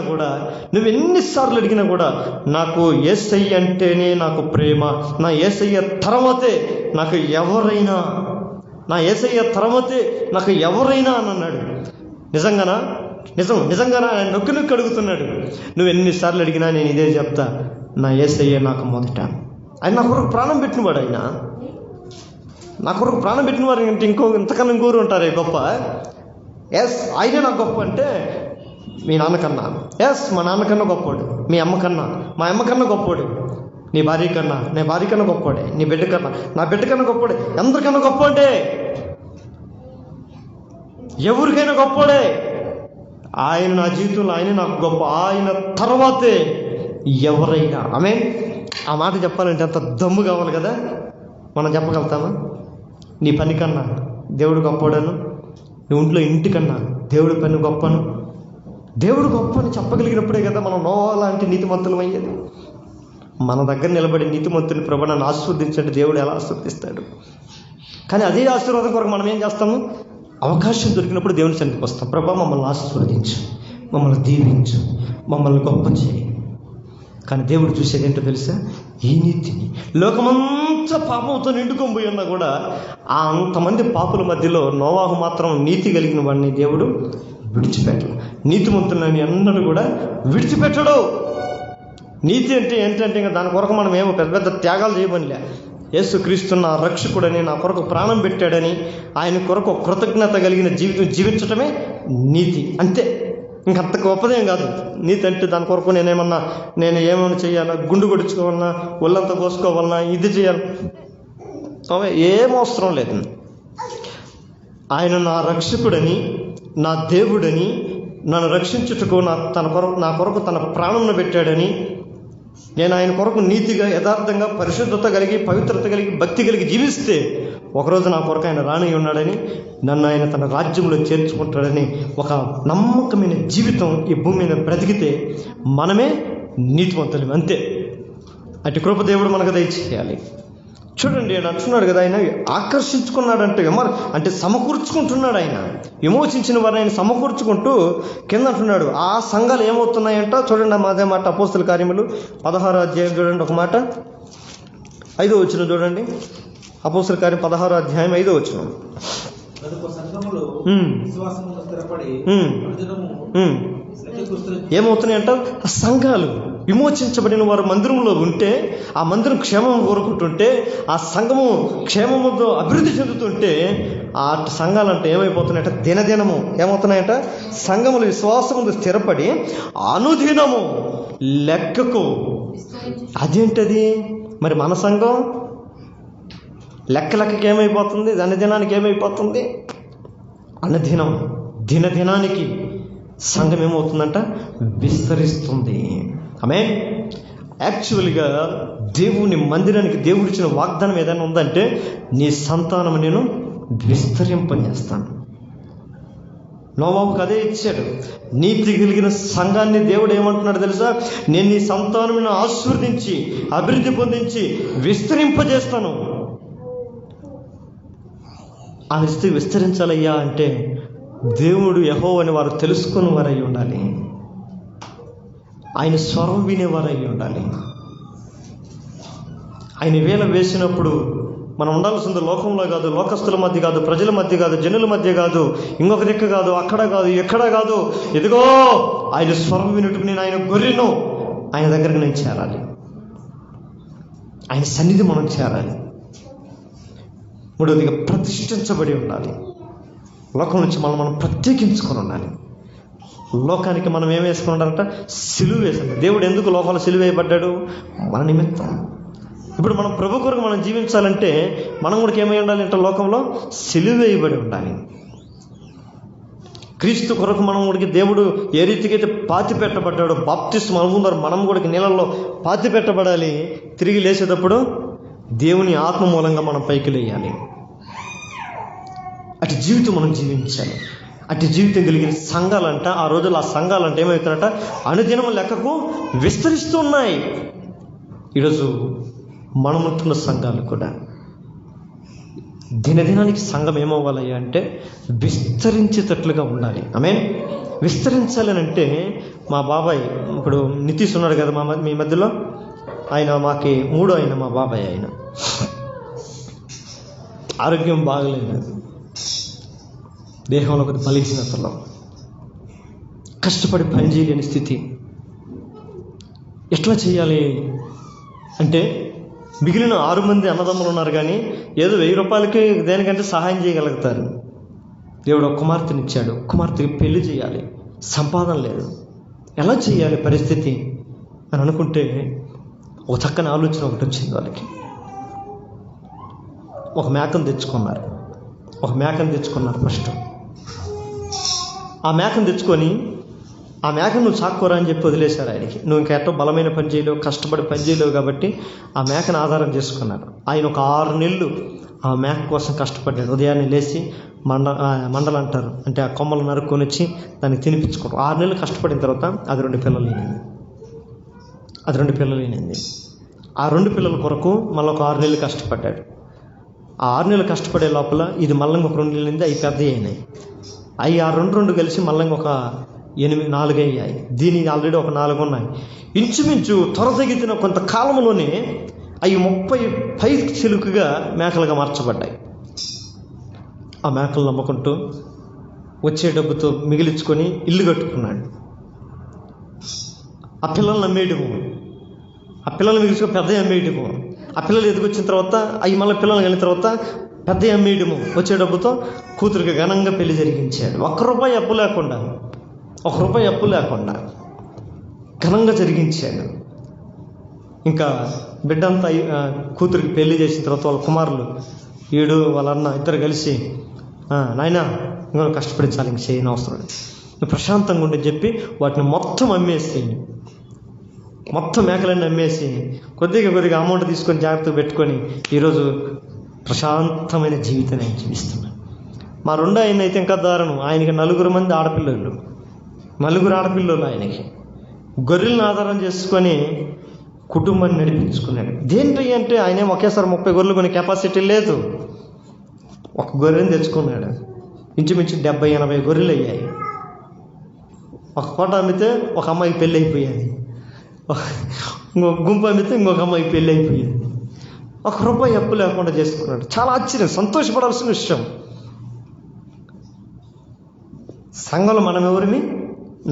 కూడా నాకు యేసయ్య అంటేనే నాకు ప్రేమ, నా యేసయ్య తర్వాతే నాకు ఎవరైనా, నా యేసయ్య తర్వాతే నాకు ఎవరైనా అని అన్నాడు. నిజంగానా ఆయన నొక్కి అడుగుతున్నాడు. నువ్వు ఎన్నిసార్లు అడిగినా నేను ఇదే చెప్తా, నా యేసయ్య నాకు మొదట. ఆయన నా కొరకు ప్రాణం పెట్టినవాడు. ఆయన నా కొరకు ప్రాణం పెట్టినవారు అంటే ఇంతకన్నా ఇంకోరు ఉంటారే గొప్ప. ఎస్ ఆయనే నాకు గొప్ప అంటే మీ నాన్నకన్నా, ఎస్ మా నాన్నకన్నా గొప్పోడు, మీ అమ్మకన్నా మా అమ్మకన్నా గొప్పోడు, నీ భార్య కన్నా నా భార్య కన్నా గొప్పోడే, నీ బిడ్డ కన్నా నా బిడ్డ కన్నా గొప్పోడే, అందరికన్నా గొప్పోడే, ఎవరికైనా గొప్పోడే. ఆయన నా జీవితంలో ఆయనే నాకు గొప్ప, ఆయన తర్వాతే ఎవరైనా. ఆ మాట చెప్పాలంటే అంత దమ్ము కావాలి కదా. మనం చెప్పగలుగుతామా? నీ పని కన్నా దేవుడు గొప్పోడను, నీ ఇంట్లో ఇంటికన్నా దేవుడి పని గొప్పను, దేవుడు గొప్ప అని చెప్పగలిగినప్పుడే కదా మనం నోవా లాంటి నీతిమంతులం అయ్యేది. మన దగ్గర నిలబడి నీతిమంతుని ప్రభు నన్ను ఆశీర్వదించండి, దేవుడు ఎలా ఆశీర్వదిస్తాడు. కానీ అదే ఆశీర్వాదం కొరకు మనం ఏం చేస్తాము? అవకాశం దొరికినప్పుడు దేవుని సన్నిధికి వస్తాం. ప్రభా మమ్మల్ని ఆశీర్వదించు, మమ్మల్ని దీవించు, మమ్మల్ని గొప్ప చేయి. కానీ దేవుడు చూసేది ఏంటో తెలుసా? ఈ నీతిని. లోకమంతా పాపంతో నిండుకొని పోయి ఉన్నా కూడా ఆ అంతమంది పాపుల మధ్యలో నోవాహు మాత్రం నీతి కలిగిన వాడిని దేవుడు విడిచిపెట్టడు. నీతిమంతులని అన్నడు కూడా విడిచిపెట్టడు. నీతి అంటే ఏంటంటే ఇంకా దాని కొరకు మనం ఏమో పెద్ద పెద్ద త్యాగాలు చేయమనిలే. యేసుక్రీస్తు నా రక్షకుడని, నా కొరకు ప్రాణం పెట్టాడని, ఆయన కొరకు కృతజ్ఞత కలిగిన జీవితం జీవించటమే నీతి. అంతే, ఇంకంత గొప్పదేం కాదు నీతి అంటే. దాని కొరకు నేను ఏమైనా చేయాలా, గుండు కొడుచుకోవాలన్నా, ఒళ్ళంతా కోసుకోవాలన్నా, ఇది చేయాలి, ఏం అవసరం లేదు. ఆయన నా రక్షకుడని, నా దేవుడని, నన్ను రక్షించుటకు నా కొరకు తన ప్రాణంను పెట్టాడని, నేను ఆయన కొరకు నీతిగా, యథార్థంగా, పరిశుద్ధత కలిగి, పవిత్రత కలిగి, భక్తి కలిగి జీవిస్తే ఒకరోజు నా కొరకు ఆయన రాని ఉన్నాడని, నన్ను ఆయన తన రాజ్యంలో చేర్చుకుంటాడని ఒక నమ్మకమైన జీవితం ఈ భూమి మీద బ్రతికితే మనమే నీతివంతులు. అంతే. అటు కృప దేవుడు మనకు దయచేయాలి. చూడండి, ఆయన అంటున్నాడు కదా, ఆయన ఆకర్షించుకున్నాడంటే అంటే సమకూర్చుకుంటున్నాడు. ఆయన విమోచించిన వారిని ఆయన సమకూర్చుకుంటూ కింద అంటున్నాడు. ఆ సంఘాలు ఏమవుతున్నాయంట చూడండి. అదే మాట అపోస్తల కార్యములు 16వ అధ్యాయం చూడండి, ఒక మాట 5వ వచనం చూడండి. అపోస్తల కార్యం 16వ అధ్యాయం 5వ వచనం. ఏమవుతున్నాయంట? ఆ సంఘాలు విమోచించబడిన వారు మందిరంలో ఉంటే, ఆ మందిరం క్షేమం కోరుకుంటుంటే, ఆ సంఘము క్షేమముతో అభివృద్ధి చెందుతుంటే, ఆ సంఘాలంటే ఏమైపోతున్నాయంట? దినదినము ఏమవుతున్నాయంట? సంఘములు విశ్వాసముందు స్థిరపడి అనుదినము లెక్కకు. అదేంటది మరి? మన సంఘం లెక్కకి ఏమైపోతుంది? దినదినానికి ఏమైపోతుంది? అనుదినం, దినదినానికి సంఘం ఏమవుతుందంట? విస్తరిస్తుంది. ఆమేన్. యాక్చువల్గా దేవుని మందిరానికి దేవుడిచ్చిన వాగ్దానం ఏదైనా ఉందంటే, నీ సంతానం నేను విస్తరింపజేస్తాను. నోవాహుకు అదే ఇచ్చాడు. నీతి కలిగిన సంఘాన్ని దేవుడు ఏమంటున్నాడు తెలుసా? నేను నీ సంతానం ఆశీర్వదించి, అభివృద్ధి పొందించి విస్తరింపజేస్తాను. ఆ విస్తరించాలయ్యా అంటే దేవుడు యెహోవా అని వారు తెలుసుకుని వారై ఉండాలి. ఆయన స్వరం వినేవారై ఉండాలి. ఆయన వేల వేసినప్పుడు మనం ఉండాల్సింది లోకంలో కాదు, లోకస్తుల మధ్య కాదు, ప్రజల మధ్య కాదు, జనుల మధ్య కాదు, ఇంకొక దిక్కు కాదు, అక్కడ కాదు, ఎక్కడ కాదు. ఇదిగో ఆయన స్వరం వినుటకు నేను ఆయన గొర్రెను, ఆయన దగ్గరకు నేను చేరాలి, ఆయన సన్నిధి మనం చేరాలి. మూడవదిగా ప్రతిష్ఠించబడి ఉండాలి. లోకం నుంచి మనం ప్రత్యేకించుకొని ఉండాలి. లోకానికి మనం ఏం వేసుకుని ఉండాలంట? సిలువ వేసాలి. దేవుడు ఎందుకు లోకంలో సిలువ వేయబడ్డాడు? మన నిమిత్తం. ఇప్పుడు మనం ప్రభు కొరకు మనం జీవించాలంటే మనం కూడా ఏమై ఉండాలి అంటే లోకంలో సిలువ వేయబడి ఉండాలి. క్రీస్తు కొరకు మనం కూడా దేవుడు ఏ రీతికి అయితే పాతి పెట్టబడ్డాడో, బాప్తిస్మం అనుకున్నారు, మనం కూడా నీళ్ళల్లో పాతి పెట్టబడాలి. తిరిగి లేచేటప్పుడు దేవుని ఆత్మ మూలంగా మనం పైకి లేయాలి. అటు జీవితం మనం జీవించాలి. అటు జీవితం కలిగిన సంఘాలంట ఆ రోజుల్లో ఆ సంఘాలంటే ఏమవుతారంట? అనుదినం లెక్కకు విస్తరిస్తూ ఉన్నాయి. ఈరోజు మనం ఉంటున్న సంఘాలు కూడా దినదినానికి సంఘం ఏమవ్వాలి అంటే విస్తరించేటట్లుగా ఉండాలి. ఆమేన్. విస్తరించాలి అంటే మా బాబాయ్ ఇప్పుడు నితీష్ ఉన్నాడు కదా మీ మధ్యలో, ఆయన మాకి మూడో ఆయన మా బాబాయ్. ఆయన ఆరోగ్యం బాగలేదు, దేహంలో ఒక బలహీనతలో కష్టపడి పని చేయలేని స్థితి. ఎట్లా చేయాలి అంటే మిగిలిన 6 మంది అన్నదమ్ములు ఉన్నారు, కానీ ఏదో 1000 రూపాయలకి దేనికంటే సహాయం చేయగలుగుతారు. దేవుడు ఒక కుమార్తెనిచ్చాడు, కుమార్తెకి పెళ్లి చేయాలి, సంపాదన లేదు, ఎలా చేయాలి పరిస్థితి అని అనుకుంటే ఒక చక్కని ఆలోచన ఒకటి వచ్చింది వాళ్ళకి. ఒక మేకను తెచ్చుకున్నారు ఫస్ట్. ఆ మేకను తెచ్చుకొని ఆ మేకను నువ్వు సాక్కోరా అని చెప్పి వదిలేశారు ఆయనకి. నువ్వు ఇంకా ఎట్టో బలమైన పని చేయలేవు, కష్టపడి పని చేయలేవు కాబట్టి ఆ మేకను ఆధారం చేసుకున్నారు. ఆయన ఒక 6 నెలలు ఆ మేక కోసం కష్టపడ్డాడు. ఉదయాన్నే లేచి మండలు అంటారు, అంటే ఆ కొమ్మలు నరుక్కొని వచ్చి దాన్ని తినిపించుకోవడం. 6 నెలలు కష్టపడిన తర్వాత అది 2 పిల్లలు అయినది. ఆ 2 పిల్లల కొరకు మళ్ళీ ఒక 6 నెలలు కష్టపడ్డాడు. ఆ 6 నెలలు కష్టపడే లోపల ఇది మళ్ళీ ఒక 2 నెలలు అవి పెద్ద అయినాయి. అవి ఆ 2 కలిసి మళ్ళీ ఒక 4 అయ్యాయి. దీని ఆల్రెడీ ఒక 4 ఉన్నాయి. ఇంచుమించు త్వరతగిన కొంత కాలంలోనే అవి 30 పై చిలుకగా మేకలుగా మార్చబడ్డాయి. ఆ మేకలు నమ్ముకుంటూ వచ్చే డబ్బుతో మిగిలించుకొని ఇల్లు కట్టుకున్నాడు. ఆ పిల్లల్ని అమ్మేయడము, ఆ పిల్లల్ని మిగిల్చుకొని పెద్ద అమ్మేయడము, ఆ పిల్లలు ఎదిగొచ్చిన తర్వాత అవి మళ్ళీ పిల్లలు కలిగిన తర్వాత పెద్ద అమ్మేయడము, వచ్చే డబ్బుతో కూతురికి ఘనంగా పెళ్లి జరిగించాడు. 1 రూపాయి అప్పు లేకుండా ఘనంగా జరిగించాడు. ఇంకా బిడ్డంతా కూతురికి పెళ్లి చేసిన తర్వాత వాళ్ళ కుమారులు ఈడు వాళ్ళ అన్న ఇద్దరు కలిసి, నాయనా ఇంకా కష్టపడించాలి, ఇంక చేయని అవసరం లేదు, ప్రశాంతంగా ఉండని చెప్పి వాటిని మొత్తం అమ్మేసి, మొత్తం మేకలన్నీ అమ్మేసి కొద్దిగా అమౌంట్ తీసుకొని జాగ్రత్తగా పెట్టుకొని ఈరోజు ప్రశాంతమైన జీవితాన్ని ఆయన జీవిస్తున్నాడు. మా 2 ఆయన అయితే ఇంకా దారుణం. ఆయనకి 4 మంది ఆడపిల్లలు, 4 ఆడపిల్లలు. ఆయనకి గొర్రెలను ఆధారం చేసుకొని కుటుంబాన్ని నడిపించుకున్నాడు. దేంటి అంటే ఆయన ఒకేసారి 30 గొర్రెలు కొనే కెపాసిటీ లేదు. ఒక గొర్రెని తెచ్చుకున్నాడు. ఇంచుమించు 70-80 గొర్రెలు అయ్యాయి. ఒక పూట అమ్మితే ఒక అమ్మాయికి పెళ్ళి అయిపోయేది, ఇంకొక గుంపు అమ్మితే ఇంకొక అమ్మాయికి పెళ్ళి అయిపోయేది. 1 రూపాయి అప్పు లేకుండా చేసుకున్నాడు. చాలా ఆశ్చర్యం, సంతోషపడాల్సిన విషయం. సంఘంలో మనం ఎవరిని?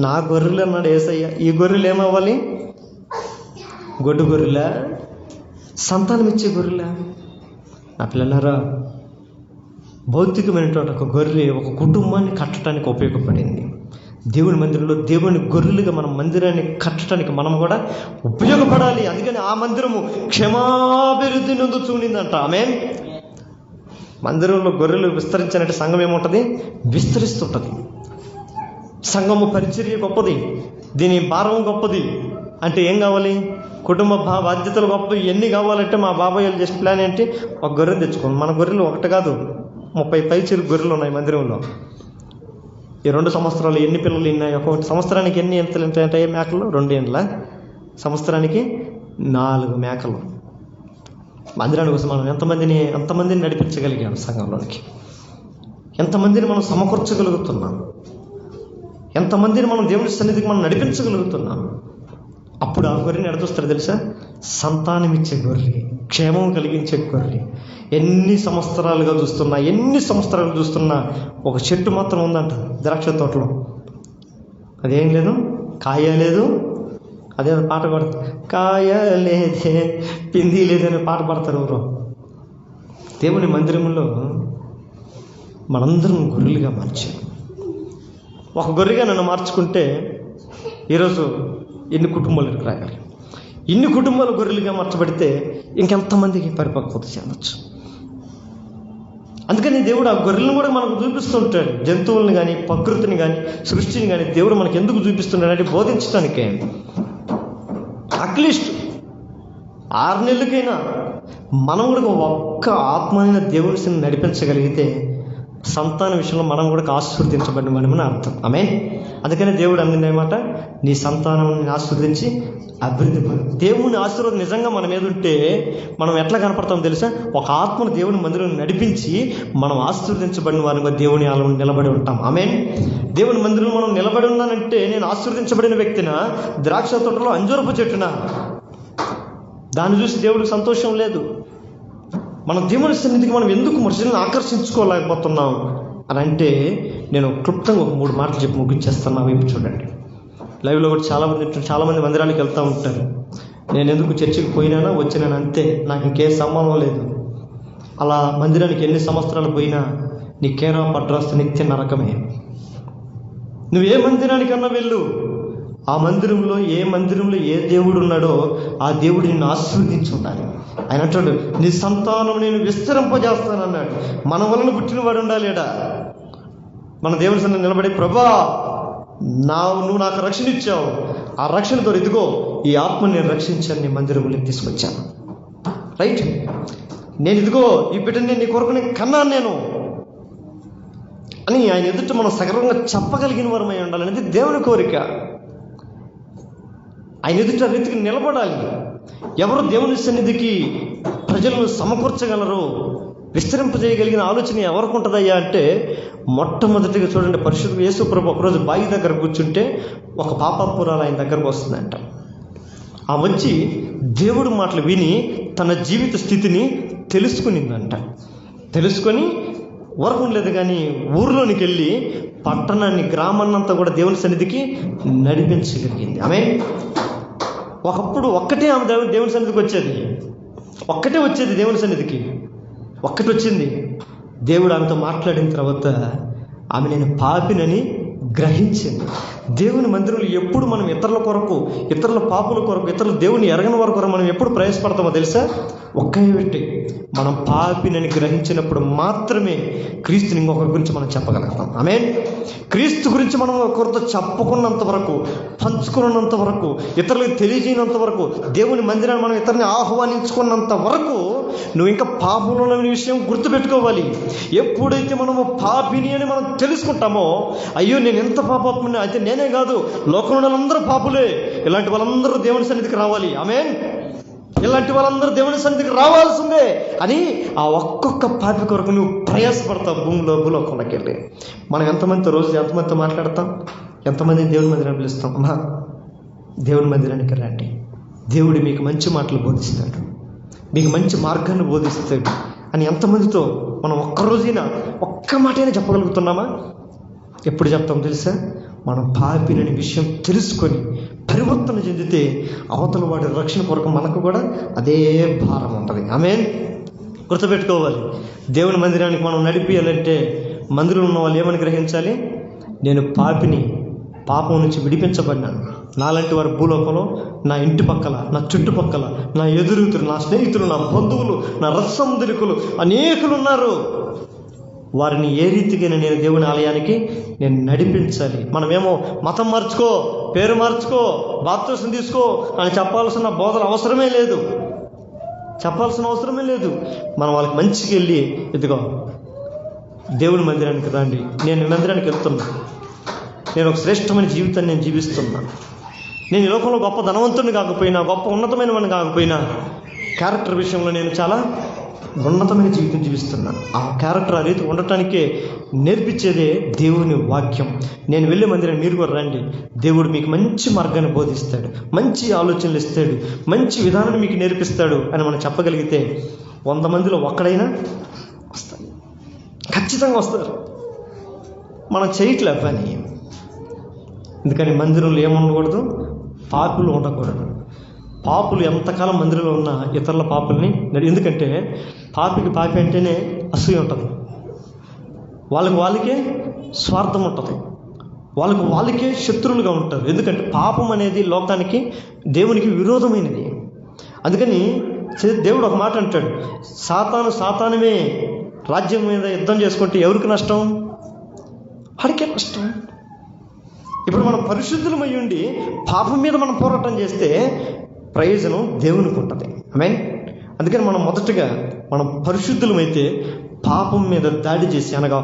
నా గొర్రెలు అన్నాడు యేసయ్య. ఈ గొర్రెలు ఏమవ్వాలి? గొడ్డు గొర్రెలా? సంతానం ఇచ్చే గొర్రెలా? నా పిల్లలారా, భౌతికమైన ఒక గొర్రె ఒక కుటుంబాన్ని కట్టడానికి ఉపయోగపడింది. దేవుని మందిరంలో దేవుని గొర్రెలుగా మనం మందిరాన్ని కట్టడానికి మనం కూడా ఉపయోగపడాలి. అందుకని ఆ మందిరము క్షమాభివృద్ధి నొందుతుందంట. ఆమేన్. మందిరంలో గొర్రెలు విస్తరించాలంటే సంఘం ఏముంటుంది? విస్తరిస్తుంటుంది. సంఘము పరిచర్య గొప్పది, దీని భారం గొప్పది. అంటే ఏం కావాలి? కుటుంబ బాధ్యతలు గొప్పవి. ఎన్ని కావాలంటే మా బాబాయ్ వాళ్ళు చేసిన ప్లాన్ ఏంటి? ఒక గొర్రెను తెచ్చుకోండి. మన గొర్రెలు ఒకటి కాదు, 30 పై చిరుకు గొర్రెలు ఉన్నాయి మందిరంలో. ఈ 2 సంవత్సరాలు ఎన్ని పిల్లలు ఉన్నాయి? ఒక సంవత్సరానికి ఎన్ని ఉంటాయి మేకలు? 2 ఏండ్ల సంవత్సరానికి 4 మేకలు. మందిరానికి కోసం మనం ఎంతమందిని నడిపించగలిగాం? సంఘంలోనికి ఎంతమందిని మనం సమకూర్చగలుగుతున్నాం? ఎంతమందిని మనం దేవుని సన్నిధికి మనం నడిపించగలుగుతున్నాం? అప్పుడు ఆ గొర్రెని ఎడతొస్తారు తెలుసా? సంతానం ఇచ్చే గొర్రె, క్షేమం కలిగించే గొర్రె. ఎన్ని సంవత్సరాలు చూస్తున్నా ఒక చెట్టు మాత్రం ఉందంట ద్రాక్ష తోటలో. అదేం లేదు, కాయ లేదు. అదే పాట పాడతారు, కాయ లేదే పిండి లేదని పాట పాడతారు ఎవరు. దేవుని మందిరంలో మనందరం గొర్రెలుగా మార్చాం. ఒక గొర్రెగా నన్ను మార్చుకుంటే ఈరోజు ఎన్ని కుటుంబాలు రాగలి. ఇన్ని కుటుంబాలు గొర్రెలుగా మార్చబడితే ఇంకెంతమందికి పరిపక్వత చెందొచ్చు. అందుకని దేవుడు ఆ గొర్రెలను కూడా మనకు చూపిస్తుంటాడు. జంతువులను కానీ, ప్రకృతిని కానీ, సృష్టిని కానీ దేవుడు మనకు ఎందుకు చూపిస్తున్నాడంటే బోధించడానికే. అట్లీస్ట్ 6 నెలలకైనా మనం కూడా ఒక్క ఆత్మైన దేవుని నడిపించగలిగితే సంతాన విషయంలో మనం కూడా ఆశీర్వదించబడినమని అర్థం. ఆమేన్. అందుకనే దేవుడు అన్నమాట, నీ సంతానం ఆశీర్వదించి అభివృద్ధి పొంది. దేవుని ఆశీర్వాదం నిజంగా మన మీద ఉంటే మనం ఎట్లా కనపడతామో తెలుసా? ఒక ఆత్మను దేవుని మందిరం నడిపించి మనం ఆశీర్వదించబడిన వారిగా దేవుని ఆలయం నిలబడి ఉంటాం. ఆమేన్. దేవుని మందిరంలో మనం నిలబడి ఉన్నానంటే నేను ఆశీర్వదించబడిన వ్యక్తిన, ద్రాక్ష తోటలో అంజూరపు చెట్టున. దాన్ని చూసి దేవుడికి సంతోషం లేదు. మన దేవుని సన్నిధికి మనం ఎందుకు మనుషులను ఆకర్షించుకోలేకపోతున్నాం అని అంటే, నేను క్లుప్తంగా ఒక 3 మాటలు చెప్పి ముగించేస్తాను. నా వైపు చూడండి. లైవ్లో కూడా చాలామంది మందిరానికి వెళ్తూ ఉంటారు. నేను ఎందుకు చర్చికి పోయినానా వచ్చినాను అంతే, నాకు ఇంకే సంబంధం లేదు. అలా మందిరానికి ఎన్ని సంవత్సరాలు పోయినా నీ కేరా పడ్రాస్తు నిత్య నరకమే. నువ్వు ఏ మందిరానికన్నా వెళ్ళు, ఆ మందిరంలో ఏ దేవుడు ఉన్నాడో ఆ దేవుడు నిన్ను ఆశీర్వదించి ఉండాలి. ఆయన అంటాడు, నీ సంతానం నేను విస్తరింపజేస్తానన్నాడు. మన వలన పుట్టినవాడు ఉండాలేడా? మన దేవుని సన్నిధిలో నిలబడి, ప్రభా నువ్వు నాకు రక్షణ ఇచ్చావు, ఆ రక్షణతో ఇదిగో ఈ ఆత్మని నేను రక్షించాను, నీ మందిరంలోకి తీసుకొచ్చాను. రైట్? నేను ఇదిగో ఈ బిడ్డని నీ కొరకు నేను కన్నాను నేను అని ఆయన ఎదుట మనం సగర్వంగా చెప్పగలిగిన వరమై ఉండాలనేది దేవుని కోరిక. ఆయన ఎదుట రీతికి నిలబడాలి. ఎవరు దేవుని సన్నిధికి ప్రజలను సమకూర్చగలరు, విస్తరింపజేయగలిగిన ఆలోచన ఎవరికి ఉంటుందయ్యా అంటే, మొట్టమొదటిగా చూడండి, పరిశుద్ధ యేసు ప్రభు ఒకరోజు బావి దగ్గర కూర్చుంటే ఒక పాపాత్మురాలు ఆయన దగ్గరకు వస్తుందంట. ఆ వచ్చి దేవుడి మాటలు విని తన జీవిత స్థితిని తెలుసుకునిందంట. తెలుసుకొని వరకు ఉండలేదు కానీ ఊర్లోనికి వెళ్ళి పట్టణాన్ని, గ్రామాన్నంతా కూడా దేవుని సన్నిధికి నడిపించగలిగింది. ఆమె ఒకప్పుడు ఒక్కటే ఆమె దేవుని సన్నిధికి వచ్చేది, దేవుని సన్నిధికి ఒక్కటి వచ్చింది. దేవుడు ఆమెతో మాట్లాడిన తర్వాత ఆమె నేను పాపినని గ్రహించింది. దేవుని మందిరంలో ఎప్పుడు మనం ఇతరుల కొరకు, ఇతరుల పాపుల కొరకు, ఇతరుల దేవుని ఎరగని వారి కొరకు మనం ఎప్పుడు ప్రయాసపడతామో తెలుసా? ఒకే వ్యక్తి, మనం పాపినని గ్రహించినప్పుడు మాత్రమే క్రీస్తుని ఇంకొకరి గురించి మనం చెప్పగలుగుతాం. ఆమేన్. క్రీస్తు గురించి మనం ఒకరితో చెప్పుకున్నంత వరకు, పంచుకున్నంత వరకు, ఇతరులకు తెలియజేయనంత వరకు, దేవుని మందిరాన్ని మనం ఇతరుని ఆహ్వానించుకున్నంత వరకు నువ్వు ఇంకా పాపంలో ఉన్న విషయం గుర్తుపెట్టుకోవాలి. ఎప్పుడైతే మనము పాపిని అని మనం తెలుసుకుంటామో, అయ్యో నేను ఎంత పాపాత్ముని, అయితే నేనే కాదు లోకంలో వాళ్ళందరూ పాపులే, ఇలాంటి వాళ్ళందరూ దేవుని సన్నిధికి రావాలి. ఆమేన్. ఇలాంటి వాళ్ళందరూ దేవుని సన్నిధికి రావాల్సిందే అని ఆ ఒక్కొక్క పాపి కొరకు నువ్వు ప్రయాసపడతావు. భూలోకంలోకి వెళ్ళి మనం ఎంతమందితో మాట్లాడతాం, ఎంతమందిని దేవుని మందిరాన్ని పిలుస్తాం. అమ్మా దేవుని మందిరానికి రండి, దేవుడు మీకు మంచి మాటలు బోధిస్తాడు, మీకు మంచి మార్గాన్ని బోధిస్తాడు అని ఎంతమందితో మనం ఒక్కరోజైనా ఒక్క మాటైనా చెప్పగలుగుతున్నామా? ఎప్పుడు చెప్తాం తెలుసా? మనం పాపినని విషయం తెలుసుకొని పరివర్తన చెందితే అవతల వాడి రక్షణ కొరకు మనకు కూడా అదే భారం ఉంటుంది. ఆమేన్. గుర్తుపెట్టుకోవాలి, దేవుని మందిరానికి మనం నడిపియాలంటే మందిరంలో ఉన్న వాళ్ళు ఏమని గ్రహించాలి? నేను పాపిని, పాపం నుంచి విడిపించబడినాను. నాలాంటి వారు భూలోకంలో, నా ఇంటి పక్కల, నా చుట్టుపక్కల, నా ఎదురుతులు, నా స్నేహితులు, నా బంధువులు, నా రసందరికులు అనేకులు ఉన్నారు. వారిని ఏ రీతిగా నేను దేవుని ఆలయానికి నేను నడిపించాలి. మనమేమో మతం మార్చుకో, పేరు మార్చుకో, బాప్తిసం తీసుకో అని చెప్పాల్సిన అవసరమే లేదు. మనం వాళ్ళకి మంచిగా వెళ్ళి, ఇదిగో దేవుని మందిరానికి రండి, నేను మందిరానికి వెళ్తున్నా, నేను ఒక శ్రేష్టమైన జీవితాన్ని నేను జీవిస్తున్నా, నేను ఈ లోకంలో గొప్ప ధనవంతుని కాకపోయినా, గొప్ప ఉన్నతమైన వాడిని కాకపోయినా, క్యారెక్టర్ విషయంలో నేను చాలా ఉన్నతమైన జీవితం జీవిస్తున్నాను. ఆ క్యారెక్టర్ ఆ రీతి ఉండటానికే నేర్పించేదే దేవుని వాక్యం. నేను వెళ్ళే మందిరం మీరు కూడా రండి, దేవుడు మీకు మంచి మార్గాన్ని బోధిస్తాడు, మంచి ఆలోచనలు ఇస్తాడు, మంచి విధానాన్ని మీకు నేర్పిస్తాడు అని మనం చెప్పగలిగితే 100 మందిలో ఒక్కడైనా వస్తారు, ఖచ్చితంగా వస్తారు. మనం చేయట్లే పని. ఎందుకని మందిరంలో ఏముండకూడదు? పాపులు ఉండకూడదు. పాపులు ఎంతకాలం మందిరంలో ఉన్న ఇతరుల పాపుల్ని, ఎందుకంటే పాపి అంటేనే అసూయ ఉంటుంది, వాళ్ళకే స్వార్థం ఉంటుంది, వాళ్ళకే శత్రువులుగా ఉంటారు. ఎందుకంటే పాపం అనేది లోకానికి దేవునికి విరోధమైనది. అందుకని దేవుడు ఒక మాట అంటాడు, సాతానుమే రాజ్యం మీద యుద్ధం చేసుకుంటే ఎవరికి నష్టం? వాడికే నష్టం. ఇప్పుడు మనం పరిశుద్ధులమై ఉండి పాపం మీద మనం పోరాటం చేస్తే ప్రయోజనం దేవునికి ఉంటుంది. ఆమేన్. అందుకని మనం మొదటగా మనం పరిశుద్ధులమైతే పాపం మీద దాడి చేసి, అనగా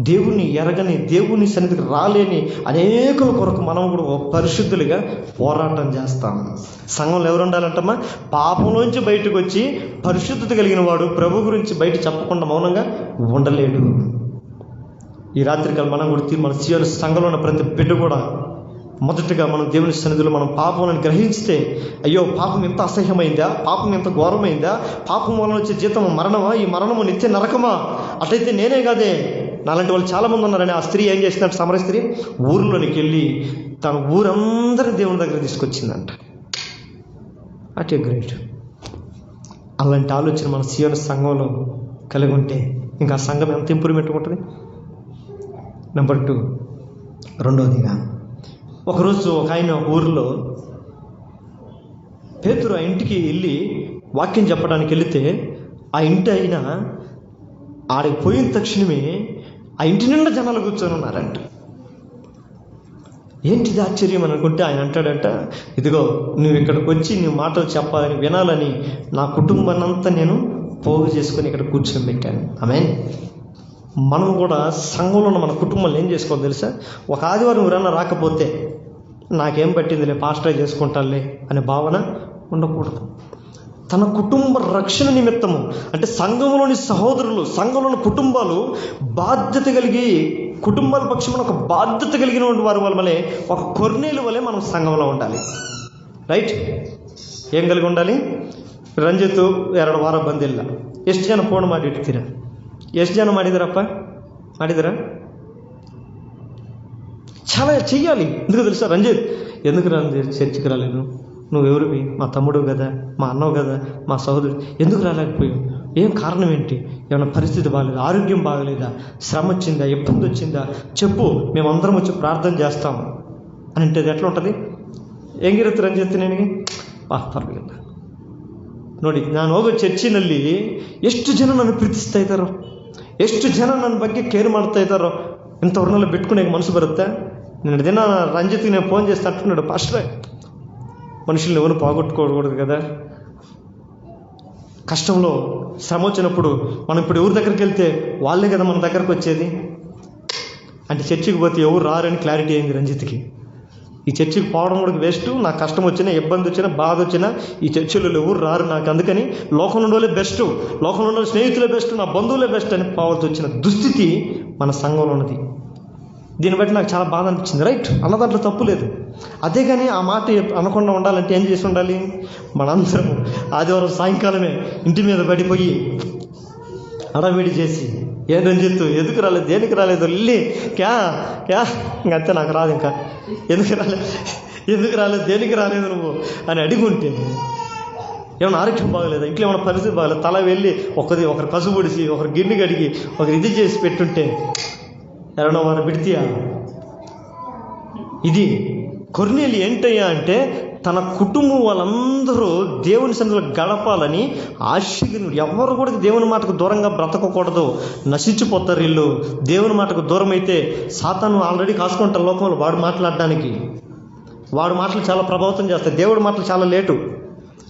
దేవుని ఎరగని, దేవుని సన్నిధికి రాలేని అనేకుల కొరకు మనం కూడా పరిశుద్ధులుగా పోరాటం చేస్తాం. సంఘంలో ఎవరు ఉండాలంటమ్మా? పాపంలోంచి బయటకు వచ్చి పరిశుద్ధత కలిగిన వాడు ప్రభు గురించి బయట చెప్పకుండా మౌనంగా ఉండలేడు. ఈ రాత్రికాలం మనం కూడా మన సీఎం సంఘంలో ఉన్న ప్రతి బిడ్డ కూడా మొదటగా మనం దేవుని సన్నిధిలో మనం పాపంలను గ్రహించితే, అయ్యో పాపం ఎంత అసహ్యమైందా, పాపం ఎంత ఘోరమైందా, పాపం వలన వచ్చే జీతం మరణమా, ఈ మరణము నిత్య నరకమా, అట్లయితే నేనే కాదే, నాలాంటి వాళ్ళు చాలామంది ఉన్నారని ఆ స్త్రీ ఏం చేసిందంటే, సమరయ స్త్రీ ఊరిలోనికి వెళ్ళి తన ఊరందరినీ దేవుని దగ్గర తీసుకొచ్చిందంట. At a great. అలాంటి ఆలోచన మన సీఎం సంఘంలో కలిగి ఉంటే ఇంకా సంఘం ఎంత ఇంప్రూవ్మెంట్ ఉంటుంది. నెంబర్ 2, రెండవదిగా ఒకరోజు ఒక ఆయన ఊరిలో పేతురు ఆ ఇంటికి వెళ్ళి వాక్యం చెప్పడానికి వెళితే, ఆ ఇంటి ఆయన ఆడికి పోయిన తక్షణమే ఆ ఇంటి నిండా జనాలు కూర్చొని ఉన్నారంట. ఏంటిది ఆశ్చర్యం అని అనుకుంటే ఆయన అంటాడంట, ఇదిగో నువ్వు ఇక్కడికి వచ్చి నీ మాటలు చెప్పాలని, వినాలని నా కుటుంబాన్ని అంతా నేను పోగు చేసుకొని ఇక్కడ కూర్చొని పెట్టాను. ఆమేన్. మనం కూడా సంఘంలో ఉన్న మన కుటుంబాలు ఏం చేసుకోవాలి తెలుసా? ఒక ఆదివారం ఎవరైనా రాకపోతే నాకేం పట్టిందిలే, పాస్టర్ చేసుకుంటానులే అనే భావన ఉండకూడదు. తన కుటుంబ రక్షణ నిమిత్తము, అంటే సంఘంలోని సహోదరులు, సంఘంలోని కుటుంబాలు బాధ్యత కలిగి, కుటుంబాల పక్షమున ఒక బాధ్యత కలిగిన వారి వల్లే, ఒక కొర్నేలు వలె మనం సంఘంలో ఉండాలి. రైట్? ఏం కలిగి ఉండాలి? ರಂಜಿತ್ತು 2 ವಾರ ಬಂದಿಲ್ಲ. ಎಷ್ಟು ಜನ ಫೋನ್ ಮಾಡಿ ಇಡ್ತೀರಾ? ಎಷ್ಟು ಜನ ಮಾಡಿದಾರಪ್ಪ? ಮಾಡಿದಾರ? చాలా చెయ్యాలి. ఎందుకు తెలుసా? రంజిత్ ఎందుకు రంజిత్ చర్చికి రాలేదు? నువ్వెవరివి? మా తమ్ముడు కదా, మా అన్నవు కదా, మా సహోదరుడు, ఎందుకు రాలేకపోయావు? ఏం కారణం ఏంటి? ఏమైనా పరిస్థితి బాగలేదా? ఆరోగ్యం బాగలేదా? శ్రమ వచ్చిందా? ఇబ్బంది వచ్చిందా? చెప్పు, మేమందరం వచ్చి ప్రార్థన చేస్తాము అని అంటే ఎట్లా ఉంటుంది? ಹೆಂಗಿರುತ್ತೆ ರಂಜಿತ್ ನಿನಗೆ? ಪರವಾಗಿಲ್ಲ ನೋಡಿ, ನಾನು ಹೋಗೋ ಚರ್ಚಿನಲ್ಲಿ ಎಷ್ಟು ಜನ ನನ್ನ ಪ್ರೀತಿಸ್ತಾ ಇದ್ದಾರೋ, ಎಷ್ಟು ಜನ ನನ್ನ ಬಗ್ಗೆ ಕೇರ್ ಮಾಡ್ತಾ ಇದ್ದಾರೋ, ಇಂಥವ್ರನ್ನೆಲ್ಲ ಬಿಟ್ಕೊಂಡು ಮನಸ್ಸು ಬರುತ್ತೆ. నిన్న దిన రంజిత్కి నేను ఫోన్ చేస్తే అంటున్నాడు, పాస్టరే మనుషుల్ని ఎవరు పోగొట్టుకోకూడదు కదా, కష్టంలో శ్రమ వచ్చినప్పుడు మనం ఇప్పుడు ఎవరి దగ్గరికి వెళ్తే వాళ్ళే కదా మన దగ్గరకు వచ్చేది. అంటే చర్చికి పోతే ఎవరు రారని క్లారిటీ అయింది రంజిత్కి. ఈ చర్చికి పోవడం కూడా వేస్ట్, నాకు కష్టం వచ్చినా, ఇబ్బంది వచ్చినా, బాధ వచ్చినా ఈ చర్చిలో ఎవరు రారు నాకు, అందుకని లోకంలో ఉండేవాళ్ళే బెస్ట్, లోకంలో ఉండే స్నేహితులే బెస్ట్, నా బంధువులే బెస్ట్ అని పోవాల్సి వచ్చిన దుస్థితి మన సంఘంలో ఉన్నది. దీన్ని బట్టి నాకు చాలా బాధ అనిపించింది. రైట్, అన్న దాంట్లో తప్పు లేదు. అదే కానీ ఆ మాట అనకుండా ఉండాలంటే ఏం చేసి ఉండాలి? మనందరం ఆదివారం సాయంకాలమే ఇంటి మీద పడిపోయి అడవిడి చేసి, ఏం రంజిత్తు ఎందుకు రాలేదు, దేనికి రాలేదు, వెళ్ళి క్యా క్యా ఇంకంతే, నాకు రాదు, ఇంకా ఎందుకు రాలేదు దేనికి రాలేదు నువ్వు అని అడిగుంటే, ఏమైనా ఆరోగ్యం బాగలేదా, ఇంట్లో ఏమైనా పరిస్థితి బాగలేదు, తల వెళ్ళి ఒకరు కసు పొడిసి, ఒకరు గిన్నె కడిగి, ఒకరు ఇది చేసి పెట్టుంటే ఎవరో వారు బిడితీయా? ఇది కొర్నేలి ఏంటయ్యా అంటే, తన కుటుంబం వాళ్ళందరూ దేవుని సన్నిధిలో గడపాలని ఆశీర్వదించాడు. ఎవరు కూడా దేవుని మాటకు దూరంగా బ్రతకకూడదు, నశించిపోతారు వీళ్ళు. దేవుని మాటకు దూరం అయితే సాతాను ఆల్రెడీ కాసుకుంటారు లోకంలో వాడు మాట్లాడడానికి. వాడు మాటలు చాలా ప్రభావితం చేస్తాయి, దేవుడి మాటలు చాలా లేటు.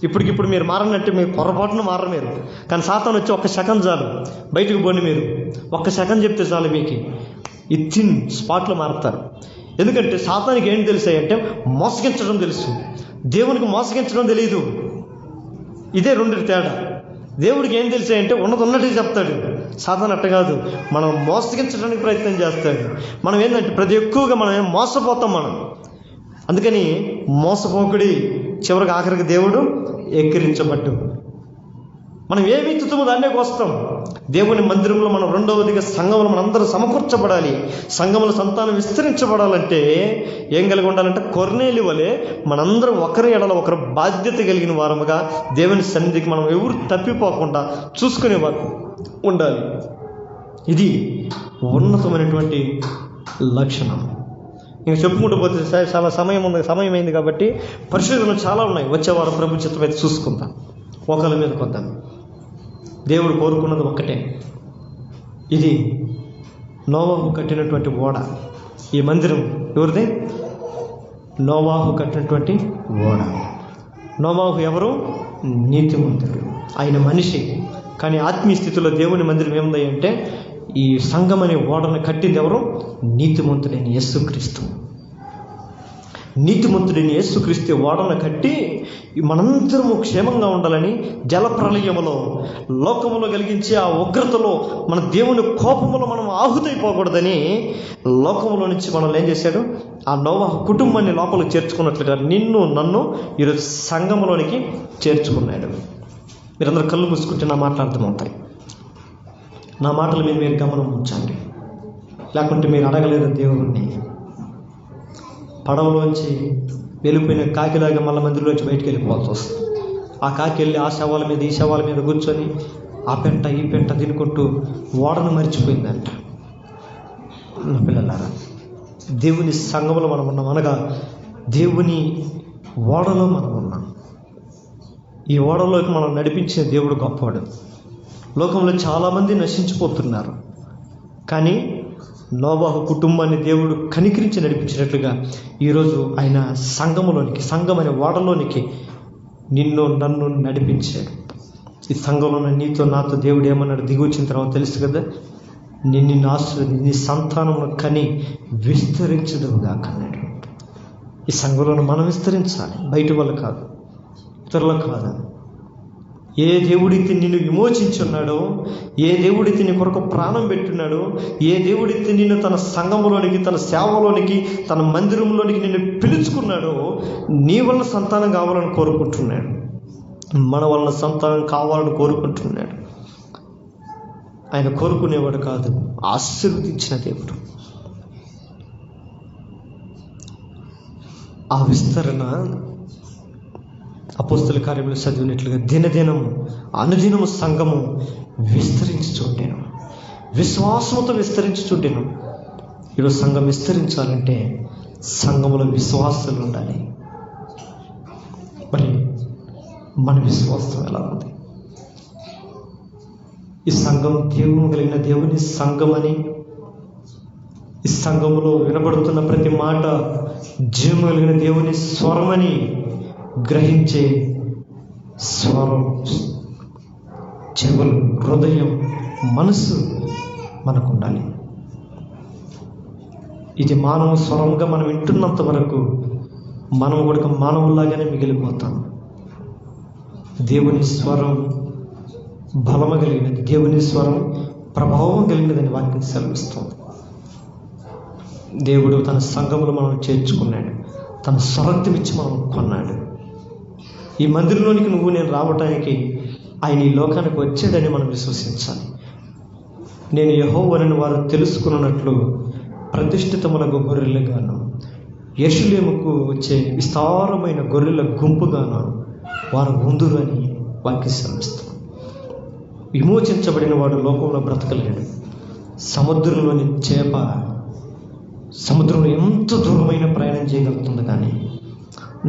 ఇప్పటికిప్పుడు మీరు మారనంటే మీరు పొరపాటున మారరు మీరు. కానీ సాతాను వచ్చి 1 సెకండ్ చాలు, బయటకు పోండి మీరు, 1 సెకండ్ చెప్తే చాలు, మీకు ఇచ్చిన్ స్పాట్లో మారుతారు. ఎందుకంటే సాతానికి ఏంటి తెలుసాయంటే మోసగించడం తెలుసు, దేవునికి మోసగించడం తెలియదు. ఇదే 2 తేడా. దేవుడికి ఏం తెలిసాయంటే ఉన్నట్టు చెప్తాడు. సాధారణ అట్ట కాదు, మనం మోసగించడానికి ప్రయత్నం చేస్తాడు. మనం ఏంటంటే ప్రతి ఎక్కువగా మనం మోసపోతాం మనం. అందుకని మోసపోకుడి, చివరికి ఆఖరికి దేవుడు ఎక్కిరించబట్టు. మనం ఏమి ఎత్తుతామో దాన్నే కోస్తాం. దేవుని మందిరంలో మనం రెండవదిగా సంఘంలో మనందరూ సమకూర్చబడాలి. సంఘంలో సంతానం విస్తరించబడాలంటే ఏం కలిగి ఉండాలంటే కొర్నేలి వలె మనందరం ఒకరి ఎడల ఒకరు బాధ్యత కలిగిన వారముగా దేవుని సన్నిధికి మనం ఎవరు తప్పిపోకుండా చూసుకునే వారు ఉండాలి. ఇది ఉన్నతమైనటువంటి లక్షణం. ఇంక చెప్పుకుంటూ పోతే చాలా సమయం అయింది కాబట్టి పరిశోధనలు చాలా ఉన్నాయి. వచ్చేవారం ప్రభు చిత్తం అయితే చూసుకుందాం, ఒకళ్ళ మీద కొద్దాం. దేవుడు కోరుకున్నది ఒక్కటే, ఇది నోవాహు కట్టినటువంటి ఓడ. ఈ మందిరం ఎవరిది? నోవాహు కట్టినటువంటి ఓడ. నోవాహు ఎవరు? నీతిమంతుడు, ఆయన మనిషి. కానీ ఆత్మీయ స్థితిలో దేవుని మందిరం ఏముంది అంటే, ఈ సంఘం అనే ఓడను కట్టింది ఎవరు? నీతిమంతుడైన యేసుక్రీస్తు. నీతిమంతుడిని యేసుక్రీస్తు ఓడను కట్టి మనందరము క్షేమంగా ఉండాలని జలప్రలయములో లోకములో కలిగించే ఆ ఉగ్రతలో మన దేవుని కోపములో మనం ఆహుతైపోకూడదని లోకములో నుంచి మనల్ని ఏం చేశాడు? ఆ నోవాహు కుటుంబాన్ని లోపలికి చేర్చుకున్నట్లుగా నిన్ను నన్ను ఈరోజు సంఘంలోనికి చేర్చుకున్నాడు. మీరందరూ కళ్ళు మూసుకుంటే నా మాటలు అర్థమవుతాయి. నా మాటల మీద మీరు గమనం ఉంచండి, లేకుంటే మీరు అడగలేరు దేవుడిని. పడవలోంచి వెళ్ళిపోయిన కాకిలాగా మళ్ళీ మందిరంలోంచి బయటికి వెళ్ళిపోవాల్సి వస్తుంది. ఆ కాకి వెళ్ళి ఆ శవాల మీద ఈ శవాల మీద కూర్చొని ఆ పెంట ఈ పెంట తినుకుంటూ ఓడను మర్చిపోయిందంట. నా పిల్లలారా, దేవుని సంఘంలో మనం ఉన్నాం, అనగా దేవుని ఓడలో మనం ఉన్నాం. ఈ ఓడలోకి మనం నడిపించిన దేవుడు గొప్పవాడు. లోకంలో చాలామంది నశించిపోతున్నారు, కానీ నోవాహు కుటుంబాన్ని దేవుడు కనికరించి నడిపించినట్లుగా ఈరోజు ఆయన సంఘం అనే ఓడలోనికి నిన్ను నన్ను నడిపించాడు. ఈ సంఘంలో నీతో నాతో దేవుడు ఏమన్నాడు? దిగి వచ్చిన తర్వాత తెలుసు కదా, నిన్ను ఆశీర్వదించి నీ సంతానమును కని విస్తరించదుగా కన్నాడు. ఈ సంఘంలో మనం విస్తరించాలి, బయట వాళ్ళు కాదు, ఇతరులకు కాదు. ఏ దేవుడితే నిన్ను విమోచించున్నాడో, ఏ దేవుడితే నీ కొరకు ప్రాణం పెట్టున్నాడో, ఏ దేవుడితే నిన్ను తన సంఘంలోనికి, తన సేవలోనికి, తన మందిరంలోనికి నిన్ను పిలుచుకున్నాడో, నీ వల్ల సంతానం కావాలని కోరుకుంటున్నాడు. మన వల్ల సంతానం కావాలని కోరుకుంటున్నాడు. ఆయన కోరుకునేవాడు కాదు, ఆశీర్వదించిన దేవుడు. ఆ విస్తరణ అపోస్తల కార్యములు చదివినట్లుగా దినదినము అనుదినము సంఘము విస్తరించి చూడేను, విశ్వాసముతో విస్తరించి చూడేను. ఈరోజు సంఘం విస్తరించాలంటే సంఘములో విశ్వాసాలు ఉండాలి. మరి మన విశ్వాసం ఎలా ఉంది? ఈ సంఘం దేవుని కలిగిన దేవుని సంఘమని, ఈ సంఘములో వినబడుతున్న ప్రతి మాట జీవము కలిగిన దేవుని స్వరమని గ్రహించే స్వరం, చెవులు, హృదయం, మనసు మనకు ఉండాలి. ఇది మానవ స్వరంగా మనం వింటున్నంత వరకు మనం కూడా మానవులాగానే మిగిలిపోతాం. దేవుని స్వరం బలము కలిగినది, దేవుని స్వరం ప్రభావం కలిగినదని వాక్యం సెలవిస్తుంది. దేవుడు తన సంఘములో మనం చేర్చుకున్నాడు, తన స్వరక్తం ఇచ్చి మనం కొన్నాడు. ఈ మందిరంలోనికి నువ్వు నేను రావటానికి ఆయన ఈ లోకానికి వచ్చాడని మనం విశ్వసించాలి. నేను యెహోవానని వారు తెలుసుకున్నట్లు ప్రతిష్ఠితమునకు గొర్రెలుగాను, యెరూషలేముకు వచ్చే విస్తారమైన గొర్రెల గుంపుగాను వారు ఉందురు అని వాక్యం సెలవిస్తాం. విమోచించబడిన వాడు లోకంలో బ్రతకలేడు. సముద్రంలోని చేప సముద్రంలో ఎంత దూరమైన ప్రయాణం చేయగలుగుతుంది, కానీ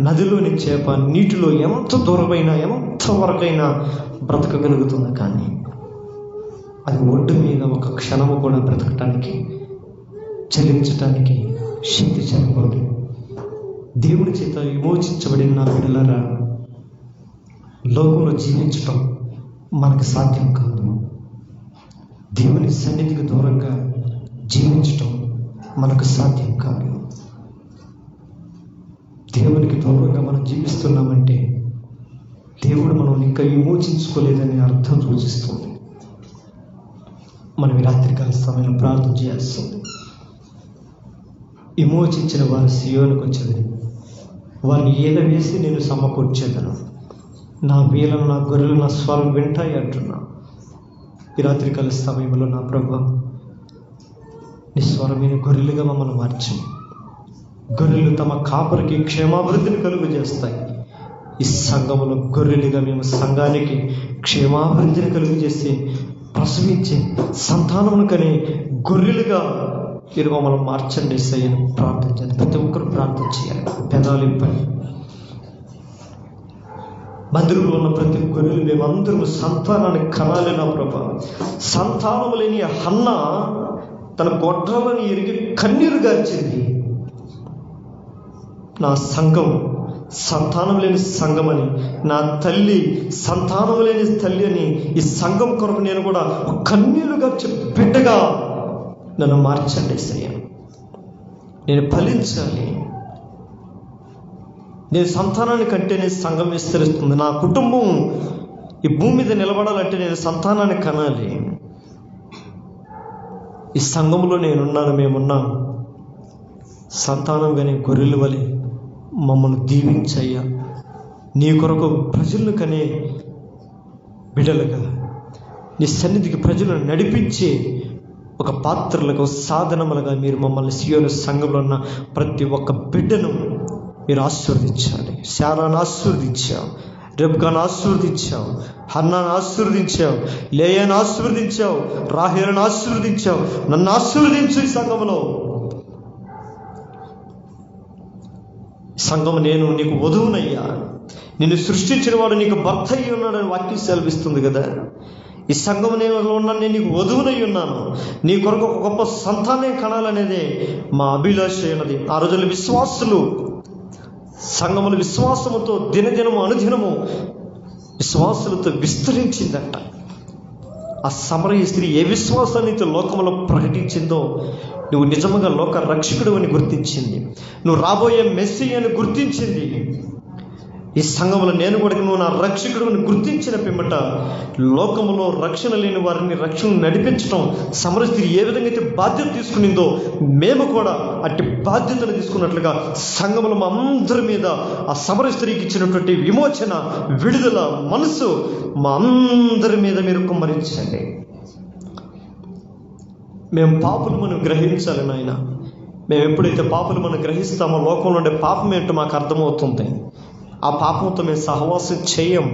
నదిలోని చేప నీటిలో ఎంత దూరమైనా ఎంత వరకైనా బ్రతకగలుగుతుంది. కానీ అది ఒడ్డు మీద ఒక క్షణము కూడా బ్రతకటానికి, చలించటానికి శక్తి చేయకూడదు. దేవుడి చేత విమోచించబడిన నా బిడ్డలారా, లోకంలో జీవించటం మనకు సాధ్యం కాదు. దేవుని సన్నిధికి దూరంగా జీవించటం మనకు సాధ్యం కాదు. దేవునికి దూరంగా మనం జీవిస్తున్నామంటే దేవుడు మనం ఇంకా విమోచించుకోలేదని అర్థం సూచిస్తుంది. మనం ఈ రాత్రికాల సమయంలో ప్రార్థన చేయాల్సింది. విమోచించిన వారు సియోనుకు వచ్చేదని, వారిని ఈల వేసి నేను సమకూర్చేదను, నా వీలను నా గొర్రెలు నా స్వరం వింటాయి అంటున్నా. ఈ రాత్రికాల సమయంలో నా ప్రభువా, నీ స్వరమైన గొర్రెలుగా మమ్మల్ని మార్చి, గొర్రెలు తమ కాపరికి క్షేమాభివృద్ధిని కలుగు చేస్తాయి. ఈ సంఘములో గొర్రెలుగా మేము సంఘానికి క్షేమాభివృద్ధిని కలుగు చేసి ప్రసవించి సంతానమును కని గొర్రెలుగా మీరు మమ్మల్ని మార్చండి సయ్యను ప్రార్థన చేయాలి. ప్రతి ఒక్కరు ప్రార్థన చేయాలి. పెదాలు ఇప్పండి. మందిరంలో ఉన్న ప్రతి గొర్రెలు మేమందరూ సంతానాన్ని కనాలి నా ప్రభా. సంతానము లేని హన్న తన గొడ్రాలను ఎరిగి కన్నీరు గార్చింది. నా సంఘం సంతానం లేని సంఘం అని, నా తల్లి సంతానం లేని తల్లి అని, ఈ సంఘం కొరకు నేను కూడా కన్నీళ్లు గార్చి బిడ్డగా నన్ను మార్చండి సయ్య. నేను ఫలించాలి. నేను సంతానాన్ని కంటేనే సంఘం విస్తరిస్తుంది. నా కుటుంబం ఈ భూమి మీద నిలబడాలంటే నేను సంతానాన్ని కనాలి. ఈ సంఘంలో నేనున్నాను, మేమున్నాం. సంతానంగానే గొర్రెల వలె మమ్మల్ని దీవించయ్యా. నీ కొరకు ప్రజలను కనే బిడ్డలుగా నీ సన్నిధికి ప్రజలను నడిపించే ఒక పాత్రలుగా, సాధనములుగా మీరు మమ్మల్ని సియోను సంఘంలో ఉన్న ప్రతి ఒక్క బిడ్డను మీరు ఆశీర్వదించాలి. శారాను ఆశీర్వదించావు, రెబ్కాను ఆశీర్వదించావు, హన్నాను ఆశీర్వదించావు, లేయాను ఆశీర్వదించావు, రాహేలును ఆశీర్వదించావు. నన్ను ఆశీర్వదించు. ఈ సంఘములో సంఘం నేను నీకు వధువునయ్యా, నిన్ను సృష్టించిన వాడు నీకు భర్త అయ్యి ఉన్నాడని వాక్యం సెలవిస్తుంది కదా. ఈ సంఘం నేను ఉన్నాను, నేను నీకు వధువునై ఉన్నాను, నీ కొరకు ఒక గొప్ప సంతానం కనాలనేదే మా అభిలాష అయినది. ఆ రోజుల్లో విశ్వాసులు సంఘములు విశ్వాసముతో దినదినము అనుదినము విశ్వాసులతో విస్తరించిందంట. ఆ సమరయ స్త్రీ ఏ విశ్వాసాన్ని లోకంలో ప్రకటించిందో నువ్వు నిజంగా లోక రక్షకుడు అని గుర్తించింది. నువ్వు రాబోయే మెస్సీ అని గుర్తించింది. ఈ సంఘంలో నేను కూడా నువ్వు నా రక్షకుడు అని గుర్తించిన పిమ్మట లోకములో రక్షణ లేని వారిని రక్షణ నడిపించడం సమరయ స్త్రీ ఏ విధంగా అయితే బాధ్యత తీసుకునిందో మేము కూడా అట్టి బాధ్యతను తీసుకున్నట్లుగా సంఘంలో మా అందరి మీద ఆ సమరయ స్త్రీకి ఇచ్చినటువంటి విమోచన, విడుదల మనసు మా అందరి మీద మీరు కుమ్మరించండి. మేము పాపులు మనం గ్రహించాలి నాయన. మేము ఎప్పుడైతే పాపులు మనం గ్రహిస్తామో లోకంలో ఉండే పాపం ఏంటో మాకు అర్థమవుతుంది. ఆ పాపంతో మేము సహవాసం చేయం.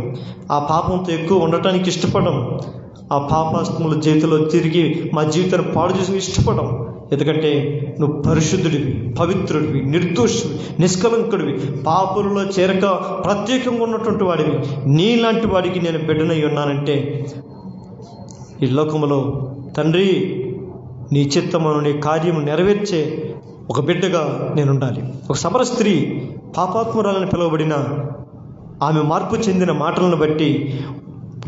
ఆ పాపంతో ఎక్కువ ఉండటానికి ఇష్టపడం. ఆ పాపాస్తముల చేతిలో తిరిగి మా జీవితాన్ని పాడు చేసి ఇష్టపడం. ఎందుకంటే నువ్వు పరిశుద్ధుడివి, పవిత్రుడివి, నిర్దోషివి, నిష్కలంకుడివి, పాపులలో చేరక ప్రత్యేకంగా ఉన్నటువంటి వాడివి. నీలాంటి వాడికి నేను బిడ్డనై ఉన్నానంటే ఈ లోకంలో తండ్రి నీ చిత్తమును నీ కార్యము నెరవేర్చే ఒక బిడ్డగా నేను ఉండాలి. ఒక సమర స్త్రీ పాపాత్మురాలని పిలువబడిన ఆమె మార్పు చెందిన మాటలను బట్టి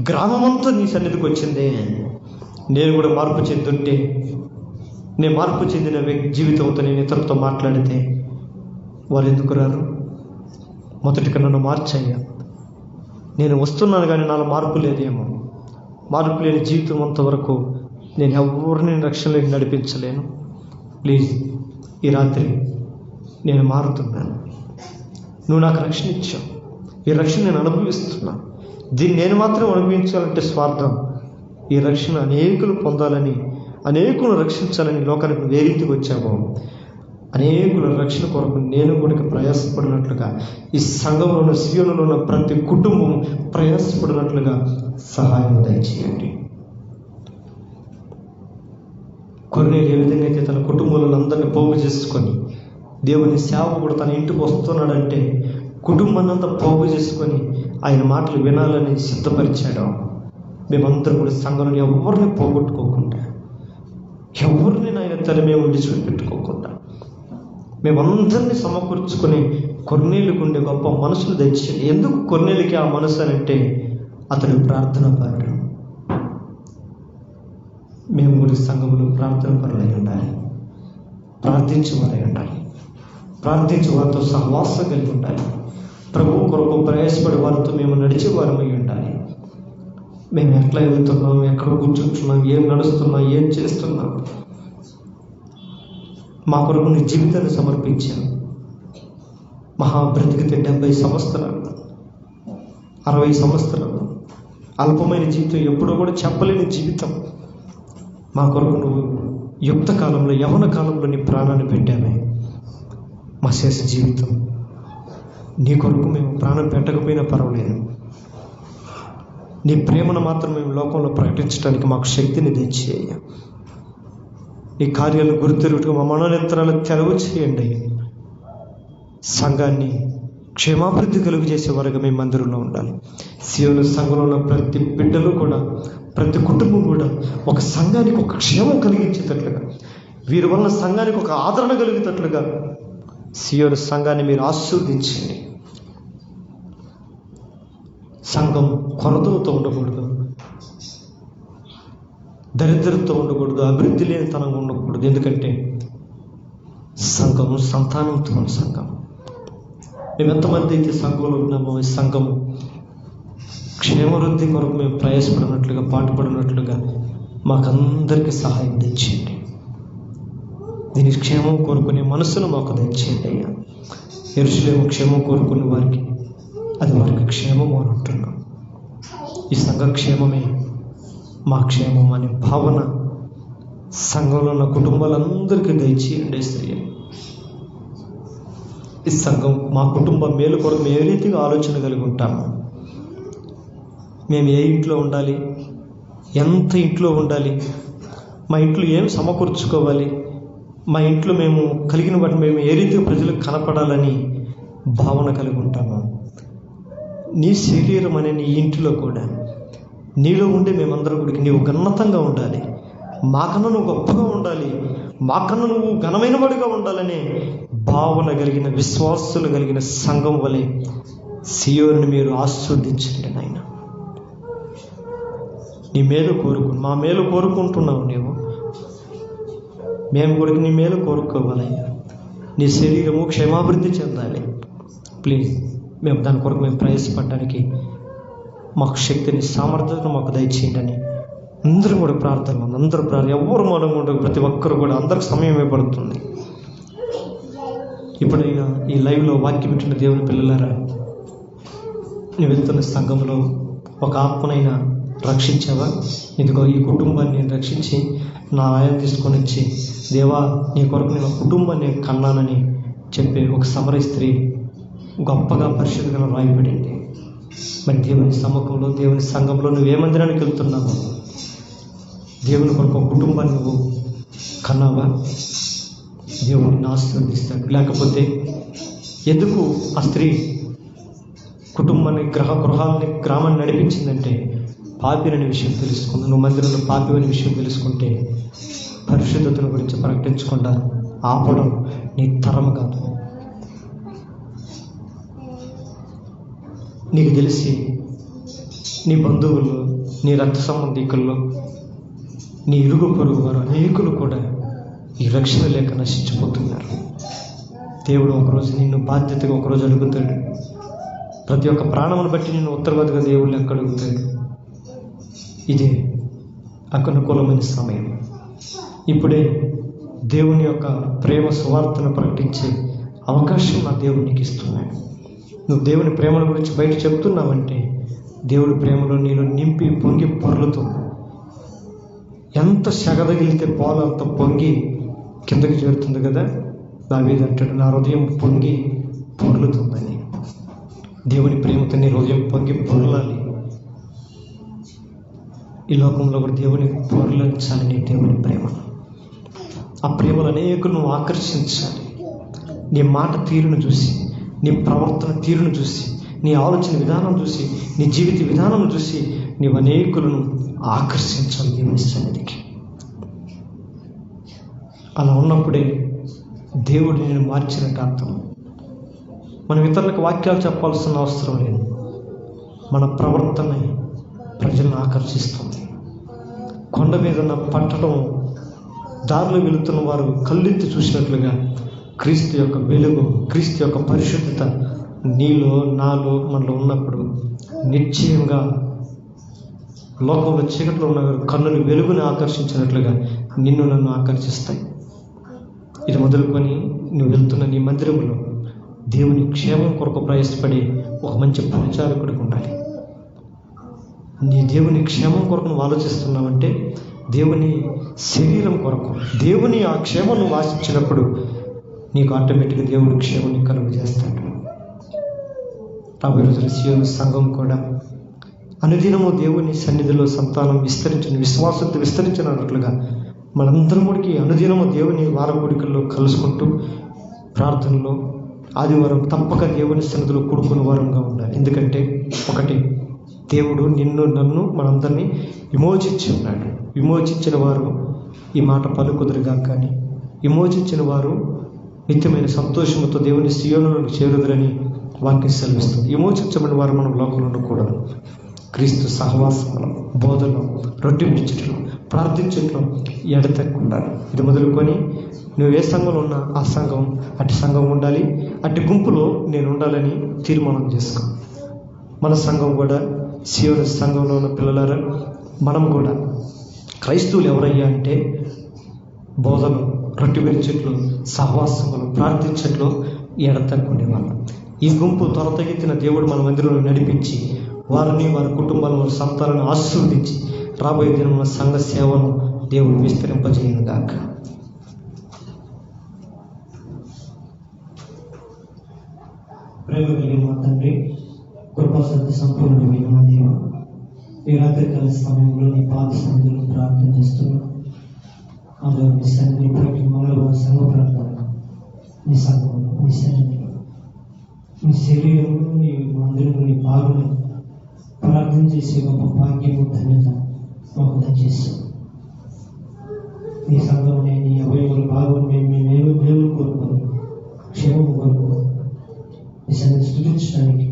గ్రామమంతా నీ సన్నిధికి వచ్చిందే. నేను కూడా మార్పు చెందుంటే, నేను మార్పు చెందిన జీవితంతో నేను ఇతరులతో మాట్లాడితే వారు ఎందుకు రారు? మొదటిగా నన్ను మార్చయ్యా. నేను వస్తున్నాను కానీ నాలో మార్పు లేదేమో. మార్పు లేని జీవితం అంతవరకు నేను ఎవరిని రక్షణలోకి నడిపించలేను. ప్లీజ్ ఈ రాత్రి నేను మారుతున్నాను. నువ్వు నాకు రక్షణ ఇచ్చావు. ఈ రక్షణ నేను అనుభవిస్తున్నాను. దీన్ని నేను మాత్రం అనుభవించాలంటే స్వార్థం. ఈ రక్షణ అనేకులు పొందాలని, అనేకులు రక్షించాలని లోకానికి ఏ రీతికి వచ్చావో అనేకుల రక్షణ కొరకు నేను కూడా ప్రయాసపడినట్లుగా ఈ సంఘంలో ఉన్న సియోనులో ఉన్న ప్రతి కుటుంబం ప్రయాసపడినట్లుగా సహాయం దయచేయండి. కొర్నేలు ఏ విధంగా అయితే తన కుటుంబంలో అందరినీ పోగు చేసుకొని దేవుని సేవకుడు తన ఇంటికి వస్తున్నాడంటే కుటుంబాన్ని అంతా పోగు చేసుకొని ఆయన మాటలు వినాలని సిద్ధపరిచాడు. మేమందరం కూడా సంఘంలో ఎవరిని పోగొట్టుకోకుండా, ఎవరిని ఆయన తరమే విడిచిపెట్టుకోకుండా మేమందరినీ సమకూర్చుకొని కొర్నేలుకు ఉండే గొప్ప మనసులు తెచ్చింది. ఎందుకు కొర్నేలుకి ఆ మనసు అని అంటే అతడు ప్రార్థన పరుడు. మేము కూడా సంఘములు ప్రార్థన పరులై ఉండాలి, ప్రార్థించే వారై ఉండాలి, ప్రార్థించే వారితో సహవాసం కలిగి ఉండాలి, ప్రభు కొరకు ప్రయాసపడే వారితో మేము నడిచే వారమై ఉండాలి. మేము ఎట్లా వెళ్తున్నాం, ఎక్కడ కూర్చుంటున్నాం, ఏం నడుస్తున్నాం, ఏం చేస్తున్నాం, మా కొరకు నీ జీవితాన్ని సమర్పించాను. మహా బ్రతికితే 70 సంవత్సరాలు, 60 సంవత్సరాలు, అల్పమైన జీవితం, ఎప్పుడో కూడా చెప్పలేని జీవితం. మా కొరకు నువ్వు యుక్త కాలంలో, యవ్వన కాలంలో నీ ప్రాణాన్ని పెట్టావే. మా శేష జీవితం నీ కొరకు మేము ప్రాణం పెట్టకపోయినా పర్వాలేదు, నీ ప్రేమను మాత్రం మేము లోకంలో ప్రకటించడానికి మాకు శక్తిని తెచ్చేయ. నీ కార్యాలు గుర్తెరుగుటకు మా మనోనేత్రాలు తెరవ చేయండి. సంఘాన్ని క్షేమాభివృద్ధి కలుగు చేసే వరకు మేము మందిరంలో ఉండాలి. సీయోను సంఘంలో ఉన్న ప్రతి బిడ్డలు కూడా, ప్రతి కుటుంబం కూడా ఒక సంఘానికి ఒక క్షేమం కలిగించేటట్లుగా, వీరి వల్ల సంఘానికి ఒక ఆదరణ కలిగేటట్లుగా సీయోను సంఘాన్ని మీరు ఆశీర్వదించండి. సంఘం కొరతతో ఉండకూడదు, దరిద్రతో ఉండకూడదు, అభివృద్ధి లేనితనంగా ఉండకూడదు. ఎందుకంటే సంఘం సంతానంతో ఉన్న సంఘం. మేము ఎంతమంది అయితే సంఘంలో ఉన్నామో ఈ సంఘము క్షేమవృద్ధి కొరకు మేము ప్రయాసపడినట్లుగా, పాటుపడినట్లుగా మాకందరికీ సహాయం తెచ్చేయండి. దీని క్షేమం కోరుకునే మనసును మాకు తెచ్చేయండి అయ్యా. యెరూషలేము క్షేమం కోరుకునే వారికి అది వారికి క్షేమము అని అంటున్నాం. ఈ సంఘ క్షేమమే మా క్షేమం అనే భావన సంఘంలో ఉన్న కుటుంబాలందరికీ దయచేయండి. స్త్రీ ఈ సంఘం మా కుటుంబం మేలు కొరకు మేము ఏ రీతిగా ఆలోచన కలిగి ఉంటాము, మేము ఏ ఇంట్లో ఉండాలి, ఎంత ఇంట్లో ఉండాలి, మా ఇంట్లో ఏం సమకూర్చుకోవాలి, మా ఇంట్లో మేము కలిగిన వాటిని మేము ఏ రీతిగా ప్రజలకు కనపడాలని భావన కలిగి ఉంటాము. నీ శరీరం అనే నీ ఇంటిలో కూడా నీలో ఉండే మేమందరం కూడా నీవు ఘనతంగా ఉండాలి, మాకన్నా నువ్వు గొప్పగా ఉండాలి, మాకన్నా నువ్వు ఘనమైన వాడిగా ఉండాలనే భావన కలిగిన, విశ్వాసులు కలిగిన సంఘం వలె సీయోనుని మీరు ఆస్వాదించండి నాయన. నీ మేలు మా మేలు కోరుకుంటున్నావు నీవు, మేము కూడా నీ మేలు కోరుకోవాలయ్యా. నీ శరీరము క్షేమాభివృద్ధి చెందాలి. ప్లీజ్ మేము దాని కొరకు మేము ప్రయాసపడడానికి మాకు శక్తిని, సామర్థ్యతను మాకు దయచేయండి అని అందరూ కూడా ప్రార్థన, అందరూ ఎవరు మనం ఉండదు, ప్రతి ఒక్కరు కూడా అందరికి సమయమే పడుతుంది. ఇప్పుడైనా ఈ లైవ్లో వాక్యం వింటున్న దేవుని పిల్లలారా, నువ్వు వెళ్తున్న సంఘంలో ఒక ఆత్మనైనా రక్షించావా? ఇదిగో ఈ కుటుంబాన్ని నేను రక్షించి నా ఆయన తీసుకొని వచ్చి, దేవా నీ కొరకు నేను కుటుంబాన్ని కన్నానని చెప్పే ఒక సమరయ స్త్రీ గొప్పగా పరిశుద్ధంగా రాయబడింది. మరి దేవుని సముఖంలో, దేవుని సంఘంలో నువ్వు ఏ మందిరానికి వెళ్తున్నావు? దేవుని కొరకు ఒక కుటుంబాన్ని నువ్వు కన్నావా? దేవుడిని ఆశీర్వదిస్తాడు. లేకపోతే ఎందుకు ఆ స్త్రీ కుటుంబాన్ని, గ్రామాన్ని నడిపించిందంటే పాపిననే విషయం తెలుసుకుంది. నువ్వు మందిరంలో పాపి అనే విషయం తెలుసుకుంటే పరిశుద్ధతను గురించి ప్రకటించకుండా ఆపడం నీ తరం కాదు. నీకు తెలిసి నీ బంధువుల్లో, నీ రక్త సంబంధికుల్లో, నీ ఇరుగు పొరుగు వారు అనేకులు కూడా ఈ రక్షణ లేక నశించిపోతున్నారు. దేవుడు ఒకరోజు నిన్ను బాధ్యతగా ఒకరోజు అడుగుతాడు. ప్రతి ఒక్క ప్రాణమును బట్టి నిన్ను ఉత్తరవాదిగా దేవుడు లెక్క అడుగుతాడు. ఇదే అనుకూలమైన సమయం. ఇప్పుడే దేవుని యొక్క ప్రేమ సువార్తను ప్రకటించే అవకాశం నా దేవుడు నీకు ఇస్తున్నాడు. నువ్వు దేవుని ప్రేమల గురించి బయట చెప్తున్నావంటే దేవుడి ప్రేమలో నీలో నింపి పొంగి పొర్లుతుంది. ఎంత సెగదగిలితే పాలు అంత పొంగి కిందకి చేరుతుంది కదా. దావీదు అంటాడు, నా హృదయం పొంగి పొర్లుతుందని. దేవుని ప్రేమతో నీ హృదయం పొంగి పొరలాలి. ఈ లోకంలో కూడా దేవుని పొరలించాలి నీ దేవుని ప్రేమ. ఆ ప్రేమలు అనేకులను ఆకర్షించాలి. నీ మాట తీరును చూసి, నీ ప్రవర్తన తీరును చూసి, నీ ఆలోచన విధానం చూసి, నీ జీవిత విధానం చూసి నీవు అనేకులను ఆకర్షించాలి దేవుని సన్నిధికి. అలా ఉన్నప్పుడే దేవుడు నేను మార్చినట్టు అర్థం. మనం ఇతరులకు వాక్యాలు చెప్పాల్సిన అవసరం లేదు. మన ప్రవర్తన ప్రజలను ఆకర్షిస్తుంది. కొండ మీద ఉన్న పట్టణం దారిలో వెళుతున్న వారు కళ్ళెత్తి చూసినట్లుగా క్రీస్తు యొక్క వెలుగు, క్రీస్తు యొక్క పరిశుద్ధత నీలో నాలో మనలో ఉన్నప్పుడు నిశ్చయంగా లోకంలో చీకట్లో ఉన్న కన్నులు వెలుగుని ఆకర్షించినట్లుగా నిన్ను నన్ను ఆకర్షిస్తాయి. ఇది మొదలుకొని నువ్వు వెళ్తున్న నీ మందిరంలో దేవుని క్షేమం కొరకు ప్రయాసపడి ఒక మంచి పరిచారకుడికి ఉండాలి. నీ దేవుని క్షేమం కొరకు నువ్వు ఆలోచిస్తున్నావంటే దేవుని శరీరం కొరకు, దేవుని ఆ క్షేమం నువ్వు ఆశించినప్పుడు నీకు ఆటోమేటిక్గా దేవుడి క్షేమం నీకు కలుగు చేస్తాడు. రాబోయే రోజుల సీయోను సంఘం కూడా అనుదినము దేవుని సన్నిధిలో సంతానం విస్తరించిన, విశ్వాసంతో విస్తరించినట్లుగా మనందరం కూడా అనుదినము దేవుని వారకోడికల్లో కలుసుకుంటూ ప్రార్థనలో ఆదివారం తప్పక దేవుని సన్నిధిలో కూడుకుని వారంగా ఉండాలి. ఎందుకంటే ఒకటి, దేవుడు నిన్ను నన్ను మనందరినీ విమోచించి ఉన్నాడు. విమోచించిన వారు ఈ మాట పలుకుదురుగా, కానీ విమోచించిన వారు నిత్యమైన సంతోషంతో దేవుని సీయోనులకు చేరుదురని వాక్యం సెలవిస్తుంది. విమోచించబడిన వారు మనం లోకంలో ఉండకూడదు. క్రీస్తు సహవాసంలో, బోధలో, రొట్టె విడిచట్లో, ప్రార్థించట్లో ఎడతెక్కుండాలి. ఇది మొదలుకొని నువ్వు ఏ సంఘంలో ఉన్నా ఆ సంఘం అట్టి సంఘం ఉండాలి, అట్టి గుంపులో నేను ఉండాలని తీర్మానం చేసుకో. మన సంఘం కూడా సీయోను సంఘంలో ఉన్న పిల్లలారా, మనం కూడా క్రైస్తవులు ఎవరయ్యా అంటే బోధలు, రొట్టె విడిచట్లు, సహవాసములు, ప్రార్థించట్లో ఎడతెక్కుండేవాళ్ళం. ఈ గుంపు త్వరతగెత్తిన దేవుడు మన మందిరంలో నడిపించి వారిని, వారి కుటుంబాలను, వారి సంతానాలను ఆశీర్వదించి రాబోయే దినంలో సంఘ సేవను దేవుడు విస్తరింపజేయను గాక. ప్రేమ కలిగిన మా తండ్రి, కృపాసత్య సంపూర్ణమైన మా దేవ, ఈ రాత్రికాల సమయంలో నీ పాద సన్నిధిలో ప్రార్థన చేస్తున్నాం. అందులో నీ సన్నిధిలో ప్రతి మంగళవారం సంఘ ప్రార్థన, నీ సంఘంలో, నీ సన్నిధిలో, నీ శరీరంలో, నీ మందిరంలో, నీ పాలన ప్రార్థన చేసే గొప్ప భాగ్యము, ధన్యత మాకు దయచేస్తాం. నీ సంఘంలో నీ అవయవుల భాగం మేము మేలు కోరుకోరు, క్షేమము కోరుకోరు. నీ సన్నిధి స్థుతించడానికి,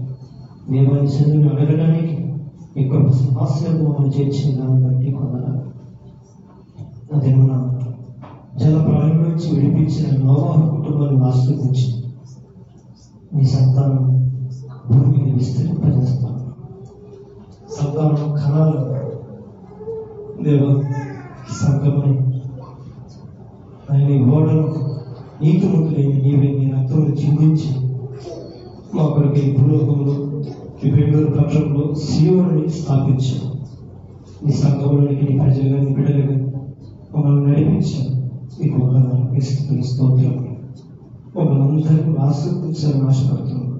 దేవాన్ని సన్నిధిని అడగడానికి ఈ గొప్ప సింహాసనం మమ్మల్ని చేర్చిన దాన్ని బట్టి కొందనాలు. అదే మన జల ప్రళయం నుంచి విడిపించిన నోవాహు కుటుంబాన్ని ఆశీర్వదించి నీ సంతానం భూమి మీద విస్తరింపజేస్తాను. సంతానం కణాలు దేవ సంఘమని ఆయన ఓడను నీకు ముందులేని నీవే నీ రక్తంలో చిందించి మా కొరకు ఈ భూలోకంలో, ఈ బెంగళూరు పట్టణంలో సీయోనుని స్థాపించాం. నీ సంఘంలోనికి నీ ప్రజలుగా, నీ బిడ్డలుగా మమ్మల్ని నడిపించాం. నీకు వందనాలు, నీ స్తుతులు, స్తోత్రాలు. మమ్మల్ని అందరికీ ఆశీర్వదించాలని ఆశపడుతున్నాం.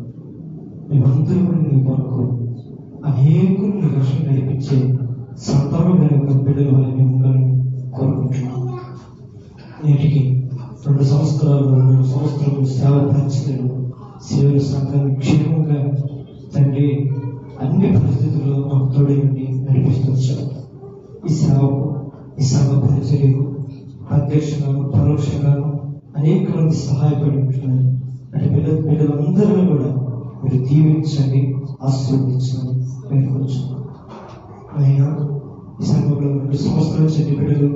మేమందరూ కూడా నీ కొరకు అనేకులు నీ రక్షణ నడిపించే సంతానం కనుక బిడ్డల వల్ల మేము ఉండాలని కోరుకుంటున్నాం. నేటికి 2 సంవత్సరాలు సేవ పరిచయలు సేవల సంఘాన్ని క్షేమంగా తండ్రి అన్ని పరిస్థితుల్లో మాకు తోడై ఉండి నడిపిస్తూ వచ్చాము. ఈ సేవకు, ఈ సంఘ పరిచర్యకు ప్రత్యక్షంగాను పరోక్షంగాను అనేక మంది సహాయపడి ఉంటున్నారు. అంటే బిడ్డలందరినీ కూడా మీరు దీవించండి, ఆశీర్వదించండి వేడుకొచ్చున్నాం. అయినా ఈ సంఘంలో 2 సంవత్సరాల చెంది బిడ్డలు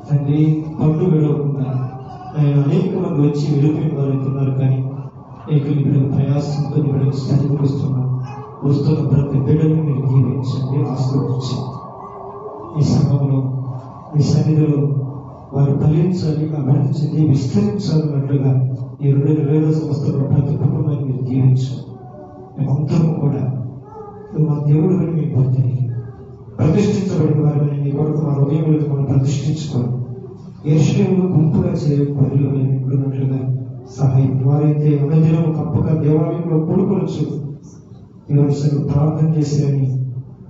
తండ్రి పండు విడవకుండా ఆయన అనేక మంది వచ్చి వెళ్ళిపోయిన వారు అవుతున్నారు. కానీ ఏకలి బిడ్డలు ప్రయాసంతో బిడ్డలు స్థితిస్తున్నారు. వస్తున్న ప్రతి బిడ్డను మీరు దీవించండి, ఆశీర్వదించండి. ఈ సంఘంలో మీ సన్నిధిలో వారు ఫలించాలి, అభివృద్ధి చెంది విస్తరించాలన్నట్లుగా ఈ 2020 సంవత్సరంలో ప్రతి కుటుంబాన్ని మీరు దీవించండి. మేమందరం కూడా నువ్వు మా దేవుడు అని మీ భక్తిని ప్రతిష్ఠించబడిన వారిని నీ కొరకు మా హృదయంలో మనం ప్రతిష్ఠించుకోవాలి. యెరూషలేములో గుంపుగా చేరే పనులు ఉన్నట్లుగా సహాయం. వారైతే అనుదినం తప్పగా దేవాలయంలో కూడుకొనొచ్చు, దేవుని సన్నిధిలో ప్రార్థన చేసేదని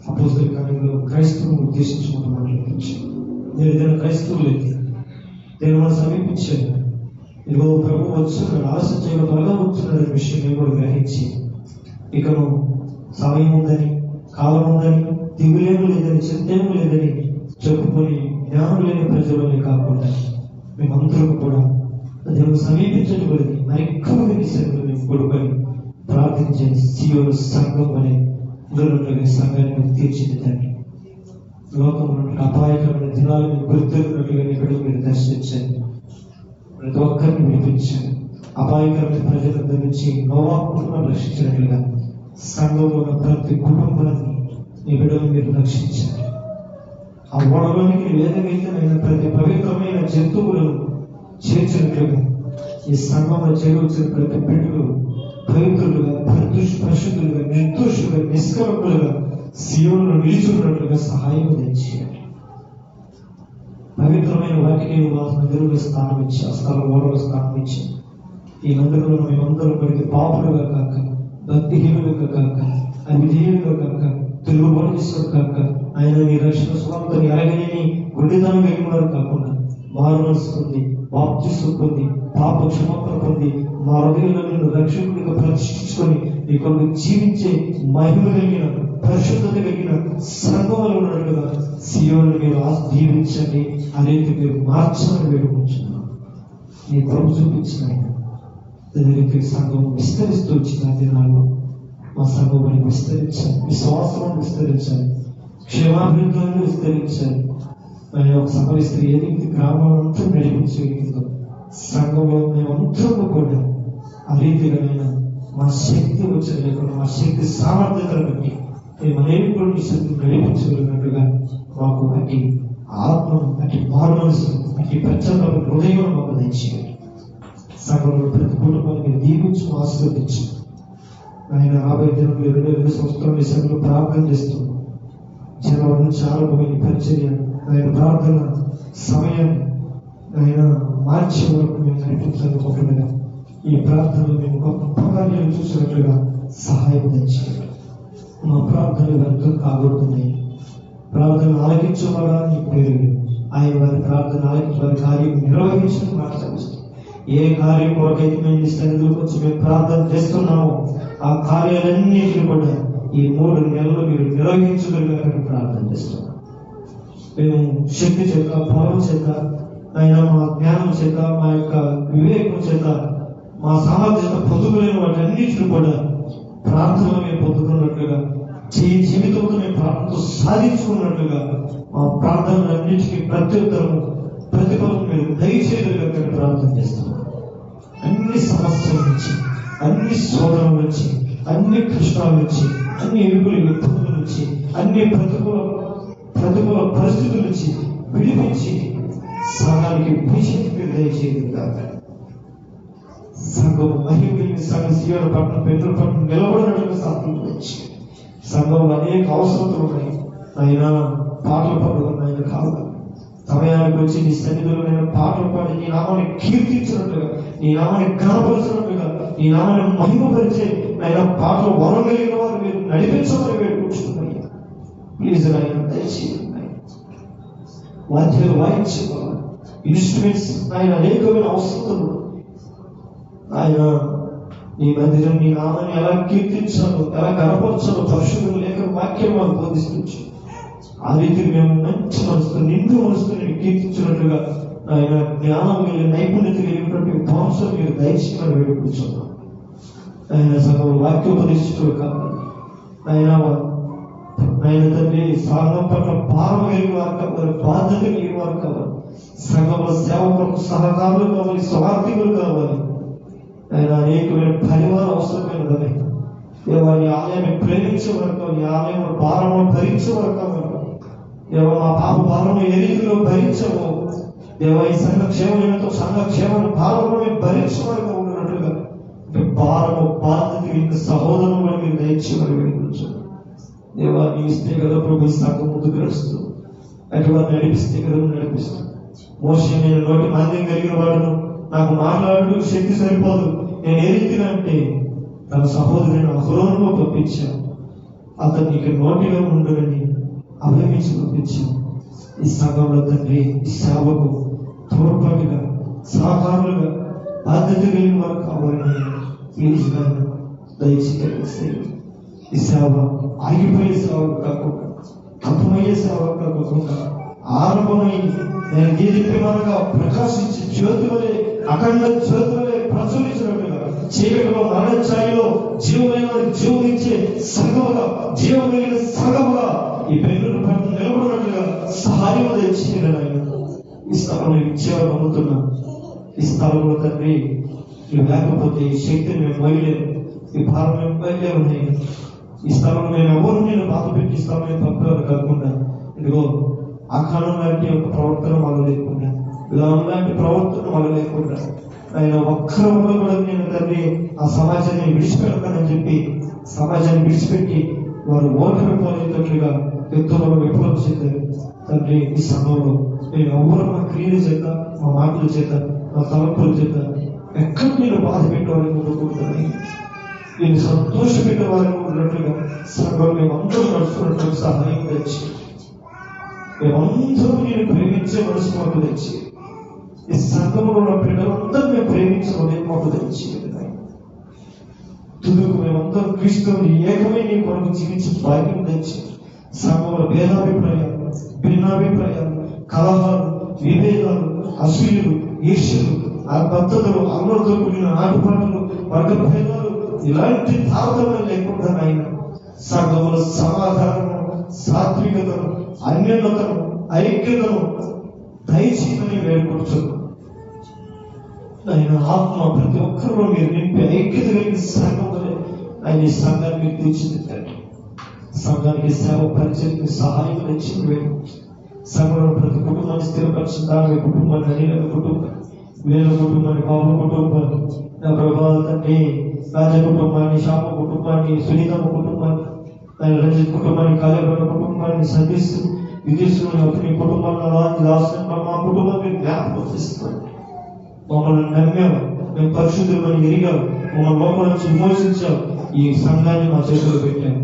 అపోస్తలుల కార్యంలో క్రైస్తవులను ఉద్దేశించుకుంటూ మాట్లాడించి నేను ఏదైనా క్రైస్తవులు అయితే నేను మనం సమీపించాను. ఇదిగో ప్రభు వచ్చున్నాడు, ఆలస్యం చేయడం త్వరగా వచ్చున్నాడు విషయం మేము కూడా గ్రహించి ఇకను సమయం ఉందని, కాలం ఉందని, దిగులేము లేదని, చింతేము లేదని చెప్పుకొని జ్ఞానం లేని ప్రజలని కాకుండా మేమందరం కూడా దేవుని సమీపించబడింది మరెక్కువ విషయంలో మేము కొడుకొని ప్రార్థించే సీయోను సంఘం అనే గురువులుగా సంఘాన్ని తీర్చిదిద్దండి. లోకంలో అపాయకరమైన దినాలను గుర్తున్నట్లుగా ఇక్కడ మీరు దర్శించండి. ప్రతి ఒక్కరిని వినిపించండి. అపాయకరమైన ప్రజలందరి నుంచి నోవా కుటుంబాన్ని రక్షించినట్లుగా సంఘంలో ఉన్న ప్రతి కుటుంబాన్ని నీ బిడ్డలు మీరు రక్షించారు. ఆ ఓడలోనికి వేదమైతే ప్రతి పవిత్రమైన జంతువులను చేర్చినట్లుగా ఈ సంఘంలో చేరవచ్చిన ప్రతి బిడ్డలు పవిత్రులుగా, పరిశుద్ధులుగా, నిర్దోషులుగా, నిష్కలంకులుగా సీయోనులో నిలిచున్నట్లుగా సహాయం తెచ్చేయాలి. పవిత్రమైన వాటికి మందిరంలో స్థానం ఇచ్చి, ఆ స్థలం ఓడలో స్థానం ఇచ్చి, ఈ మందిరంలో మేమందరం పడితే పాపులుగా కాక, భక్తిహీనులుగా కాక, అవిధేయులుగా కాక, తెలుగుబడిస్తారు కాక, ఆయన నీ రక్షణ స్వామిని ఎరగని గుడిదానం కలిగిన వారు కాకుండా మారు మనసు పొంది, బాప్తిసం పొంది, పాప క్షమాపణ పొంది, మా హృదయంలో నిన్ను రక్షకుడిగా ప్రతిష్ఠించుకొని నీ కొరకు జీవించే మహిమ కలిగిన, పరిశుద్ధత కలిగిన సంఘంలో ఉన్నట్లుగా సీయోను మీరు దీవించండి. అనేది మీరు మార్చమని వేడుకుంటున్నాను. నీ కృప చూపించిన రీతికి సంఘం విస్తరిస్తూ వచ్చిన దినాల్లో మా సంఘం విస్తరించాలి, విశ్వాసం విస్తరించాలి, క్షేమాభివృద్ధాన్ని విస్తరించాలి. ఆయన ఒక సంభవిస్తే ఏ రీతి గ్రామం అంతా నడిపించగలిగిందో సంఘంలో మేమంతా కూడా ఆ రీతిగా నేను మా శక్తి వచ్చిన లేకుండా మా శక్తి సామర్థ్యతను బట్టి మేము అనేక కొన్ని శక్తి నడిపించగలిగినట్లుగా మాకు అట్టి ఆత్మను, అట్టి మారు మనసు, అట్టి పశ్చాత్తాప హృదయం మాకు తెచ్చేయాలి. సంఘంలో ప్రతి కుటుంబానికి దీవించు, ఆశీర్వదించు. ఆయన రాబోయే దినంలో 2020 సంవత్సరం ఈ సభలో ప్రార్థన చేస్తున్నాం. జనవరి నుంచి ఆరంభమైన పరిచర్య ఆయన ప్రార్థన సమయం ఆయన మార్చి వరకు మేము నడిపించాలనుకుంటుండగా ఈ ప్రార్థనలు మేము గొప్ప కార్యాలు చూసినట్లుగా సహాయం తెచ్చేయాలి. మా ప్రార్థనలు వ్యర్థం కాబోతున్నాయి. ప్రార్థన ఆలకించబడా నీ పేరు ఆయన వారి ప్రార్థన ఆలకించి వారి కార్యం నిర్వహించడం మాట్లాడుతుంది. ఏ కార్యం కొరకైతే మేము సన్నిధిలోకి వచ్చి మేము ప్రార్థన చేస్తున్నామో ఆ కార్యాలన్నింటినీ కూడా ఈ 3 నెలలు మీరు నిర్వహించగలిగారని ప్రార్థన చేస్తున్నాం. మేము శక్తి చేత, బలం చేత, ఆయన మా జ్ఞానం చేత, మా యొక్క వివేకం చేత, మా సామర్థ్యత పొందుకోలేని వాటన్నింటిని కూడా ప్రార్థనలో మేము పొందుకున్నట్లుగా, జీవితంలో మేము ప్రార్థనతో సాధించుకున్నట్లుగా మా ప్రార్థనలన్నింటికీ ప్రత్యుత్తరము, ప్రతిఫలం మీరు దయచేయగలిగిన ప్రార్థన చేస్తున్నాం. అన్ని సమస్యల నుంచి, అన్ని శోధనల నుంచి, అన్ని కష్టాల నుంచి, అన్ని ఇరుకుల ఇబ్బందుల నుంచి, అన్ని ప్రతికూల పరిస్థితుల నుంచి విడిపించి సంఘానికి విజయం మీరు దయచేయగలిగారు. సంఘం మహిళ సంఘ సీఎం పట్టణం, పెట్రోల్ పట్టణం నిలబడినట్లుగా సాధన వచ్చి సంఘంలో అనేక అవసరాలు ఉన్నాయి. ఆయన పాటలు పాడడం ఆయన కావాలి. సమయానికి వచ్చి నీ సన్నిధిలో నేను పాటలు పాడి నీ నామాన్ని కీర్తించినట్లుగా, నీ నామాన్ని కనపరిచినట్లుగా, నీ నామాన్ని మహిమపరిచే ఆయన పాటలు వరం కలిగిన వారు మీరు నడిపించమని వేడుకుంటున్నాయి. ప్లీజ్ ఆయన దయచేయండి. వాద్యాలు వాయించేవారు, ఇన్స్ట్రుమెంట్స్ ఆయన అనేకమైన అవసరాలు. ఆయన నీ మందిరం నీ నామాన్ని ఎలా కీర్తించాలో, ఎలా కనపరచాలో పరిశుద్ధులు లేక వాక్యం మాకు బోధిస్తుంది. ఆ రీతికి మేము మంచి మనసుతో, నిండు మనసుతో నేను కీర్తించినట్లుగా ఆయన జ్ఞానం కలిగిన, నైపుణ్యత కలిగినటువంటి భాషలు మీరు దయచేయమని వేడుకుంటున్నాం. ఆయన సగం వాక్యోపదేశిస్తుడు కావాలి. ఆయన తండ్రి సంఘం పట్ల భారం కలిగిన వారు కావాలి, బాధ్యత కలిగిన వారు కావాలి. సంఘంలో సేవకులకు సహకారులు కావాలి, స్వార్థికులు కావాలి. ఆయన అనేకమైన పరివారం అవసరమైనదని నీ ఆలయాన్ని ప్రేమించేవారు కావాలి, నీ ఆలయంలో భారమును భరించేవారు కావాలి. మా పాప భారము ఏ రీతిలో భరించము ఈ సంఘ క్షేమంతో సంఘ క్షేమం భారము భరించేవారుగా ఉన్నట్లుగా భారము బాధ్యత ఇంకా సహోదరం కూడా మీరు దయచేయమని వేడుకుంటున్నాను. దేవా నీ ఇస్తే కదా ప్రభు సంఘం ముందుకు నడుస్తూ అటువంటి నడిపిస్తే కదా నడిపిస్తూ. మోషే నేను నోటి మాంద్యం కలిగిన వాడును, నాకు మాట్లాడు శక్తి సరిపోదు, నేను ఏ రీతిగా అంటే తన సహోదరుని అహరోనులో పంపించాను, అతనికి నోటిలో ఉండడని అభిమించి పంపించాను. ఈ సంఘంలో తండ్రి ఈ సేవకు తోడ్పాటుగా, సహకారులుగా, బాధ్యత కలిగిన వారు కావాలని ప్లీజ్ దయచేసి ఈ సేవ ఆగిపోయే సేవ కాకుండా, అంతమయ్యే సేవ కాకుండా ఆరంభమై నేను దీనిగా ప్రకాశించి జ్యోతి వలె, అఖండ జ్యోతి వలె ప్రచురించినట్టుగా చీకటిలో మరణ ఛాయలో జీవమైన జీవనిచ్చే సంఘముగా, జీవమైన సంఘముగా ఈ బెంగళూరు పట్టణం నిలబడినట్లుగా సహాయం తెచ్చేయాలని ఆయన ఈ స్థలంలో ఇచ్చేవారు నమ్ముతున్నా. ఈ స్థలంలో తండ్రి ఇవి లేకపోతే ఈ శక్తిని మేము మోయలేము, ఈ భారం మేము మోయలేము నాయన. ఈ స్థలం మేము ఎవరు నేను బాధ పెట్టి స్థలం పంపేవారు కాకుండా, ఇదిగో ఆకారం లాంటి ఒక ప్రవర్తన మాకు లేకుండా, విధానం లాంటి ప్రవర్తన మాకు లేకుండా ఆయన ఒక్కరంలో కూడా నేను తండ్రి ఆ సమాజాన్ని విడిచిపెడతానని చెప్పి సమాజాన్ని విడిచిపెట్టి వారు ఓటమి పోలేటట్లుగా యుద్ధంలో విప్లవం చెందారు తండ్రి. ఈ సమయంలో మేము ఎవరు మా క్రియల చేత, మా మాటల చేత, మా తలంపుల చేత ఎక్కడ నేను బాధ పెట్టేవారిని ఉండకూడదని, నేను సంతోష పెట్టేవారిని ఉన్నట్లుగా సంఘంలో మేమందరూ నడుచుకున్నట్టు సహాయం తెచ్చి, మేమందరూ నేను ప్రేమించే మనసు మాకు తెచ్చి, ఈ సంఘంలో ఉన్న పిల్లలందరూ మేము ప్రేమించమని మాకు తెచ్చి, తుదుకు మేమందరం క్రీస్తుని ఏకమై నీ కొరకు జీవించి భాగ్యం తెచ్చి, సంఘంలో భేదాభిప్రాయాలు, భిన్నాభిప్రాయాలు, కలహాలు, విభేదాలు, అసూయలు, ఈర్ష్యలు, ఆ పద్ధతులు, అమలుతో కూడిన ఆటపాటలు, వర్గ భేదాలు, ఇలాంటి తారతమ్యం లేకుండా ఆయన సంఘంలో సమాధానము, సాత్వికతను, అన్యోన్యతను, ఐక్యతను దయచేయమని వేడుకొచ్చున్నాం. ఆయన ఆత్మ ప్రతి ఒక్కరిలో మీరు నింపి ఐక్యత కలిగిన సంఘంలో ఆయన ఈ సంఘాన్ని మీరు తీర్చిదిద్దండి. సంఘానికి సేవ పరిచయకి సహాయం తెచ్చి సంఘంలో ప్రతి కుటుంబాన్ని స్థిరపరిచిన దాని కుటుంబాన్ని, అనిల కుటుంబాన్ని, వీళ్ళ కుటుంబాన్ని, బాబు కుటుంబాన్ని, నా ప్రభావ తండ్రి రాజ కుటుంబాన్ని, శాప కుటుంబాన్ని, సునీతమ్మ కుటుంబాన్ని, ఆయన రంజిత్ కుటుంబాన్ని, కాలేబన్న కుటుంబాన్ని, సతీష్ విదేశంలో అతని కుటుంబాన్ని, మా కుటుంబాన్ని జ్ఞాపకం చేస్తున్నాడు. మమ్మల్ని నమ్మావు, మేము పరిశుద్ధులని ఎరిగావు, మమ్మల్ని లోపల నుంచి విమోచించావు. ఈ సంఘాన్ని మా చేతిలో పెట్టాము.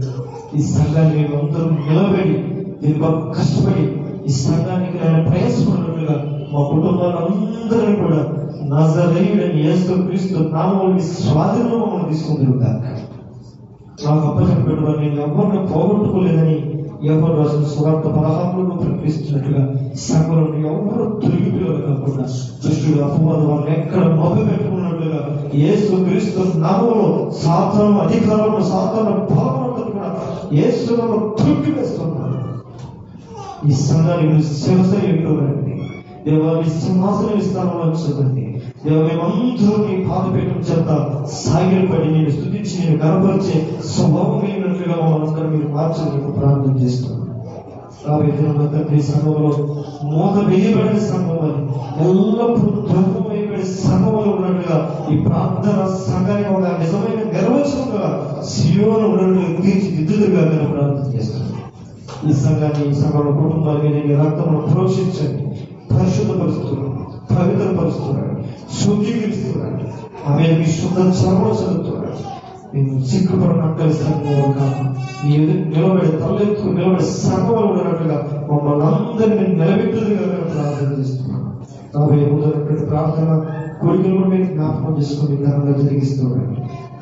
ఈ సంఘాన్ని మేము అందరూ నిలబడి దీనికి కష్టపడి ఈ సంఘానికి ఆయన ప్రయాసపడినట్లుగా మా కుటుంబాలందరినీ కూడా నజరేయుడైన యేసుక్రీస్తు నామములో స్వాధీనంలో మమ్మల్ని తీసుకుంటున్నాక నాకు అప్పచెప్పేటప్పుడు నేను ఎవరిని పోగొట్టుకోలేదని ఎవరు రాసిన సువార్త 16లో ప్రకటిస్తున్నట్టుగా సంఘంలో ఎవరు తొలగిపోయారు కాకుండా దుష్టుడు అపవాదు వాళ్ళని ఎక్కడ మభ్య పెట్టుకున్నట్లుగా యేసుక్రీస్తు నామములో సాతాను అధికారంలో, సాతాను బలమంతా కూడా యేసులో తొలగివేస్తున్నారు. ఈ సంఘాన్ని శివసైండి దేవాన్ని సింహాసనం స్థానంలో ఉంచండి. దేవ మేమందరూ నీ పాదపీఠం చేత సాగిలపడి నేను స్తుతించి నేను కనపరిచే స్వభావం అయినట్లుగా మనందరం మీరు మార్చడానికి ప్రార్థన చేస్తున్నాను. రాబోయే దినంలో తండ్రి సంఘంలో మోత వేయబడిన సంఘం అని ఎల్లప్పుడూ ధ్రువం వేయబడే సంఘంలో ఉన్నట్లుగా ఈ ప్రార్థన సంఘాన్ని ఒక నిజమైన గర్వచంగా సియోను ఉన్నట్లుగా తీర్చిదిద్దుగా నేను ప్రార్థన చేస్తున్నాను. ఈ సంఘాన్ని, ఈ సంఘంలో కుటుంబాన్ని నేను రక్తమును ప్రోక్షించండి, పరిశుద్ధపరుస్తున్నాడు, పవిత్రపరుస్తున్నాడు, శుద్ధీకరిస్తున్నాడు, ఆమె మీ శుద్ధ చర్మం చదువుతున్నాడు. నేను సిగ్గుపడినట్టు సంఘం కాదు, నీ ఎదురు నిలబడే తలెత్తుకు నిలబడే సంఘంలో ఉన్నట్టుగా మమ్మల్ని అందరినీ నిలబెట్టుగా ప్రార్థన చేస్తున్నాను. రాబోయే ముందు ప్రార్థన కోరికలు కూడా మీరు జ్ఞాపకం చేసుకుని ఘనంగా జరిగిస్తున్నాడు.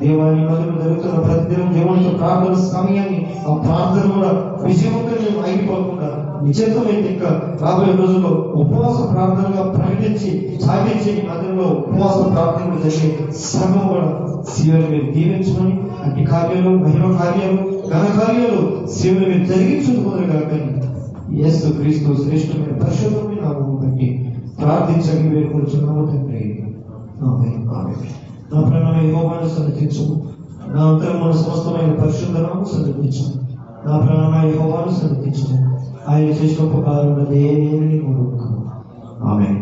దేవాన్ని మొదలు జరుగుతున్న ప్రతిదినం దేవునితో ప్రార్థన సమయాన్ని, ఆ ప్రార్థన కూడా విజయవంతంగా మేము ఆగిపోకుండా నిజమైతే ఇంకా రాబోయే రోజుల్లో ఉపవాస ప్రార్థనగా ప్రకటించి సాగించి మధ్యలో ఉపవాస ప్రార్థనలు జరిగే సంఘం కూడా శివుని మీరు దీవించుకొని అన్ని కార్యాలు, మహిమ కార్యాలు, ఘన కార్యాలు శివుని మీరు జరిగించుకున్నారు కానీ యేసుక్రీస్తు శ్రేష్టమైన పరిశుద్ధమైన నామమును బట్టి ప్రార్థించండి వేడుకొంచున్నాము తండ్రి. ఆమేన్. నా ప్రేమను యెహోవాను సన్నిధించు, నా అంతరమున సమస్తమైన పరిశుద్ధనామము సన్నిధించు. నా ప్రాణమైన యెహోవాను సన్నిధించు, ఆయన చేసిన ఉపకారములు దేనిని కోరుకు. ఆమేన్.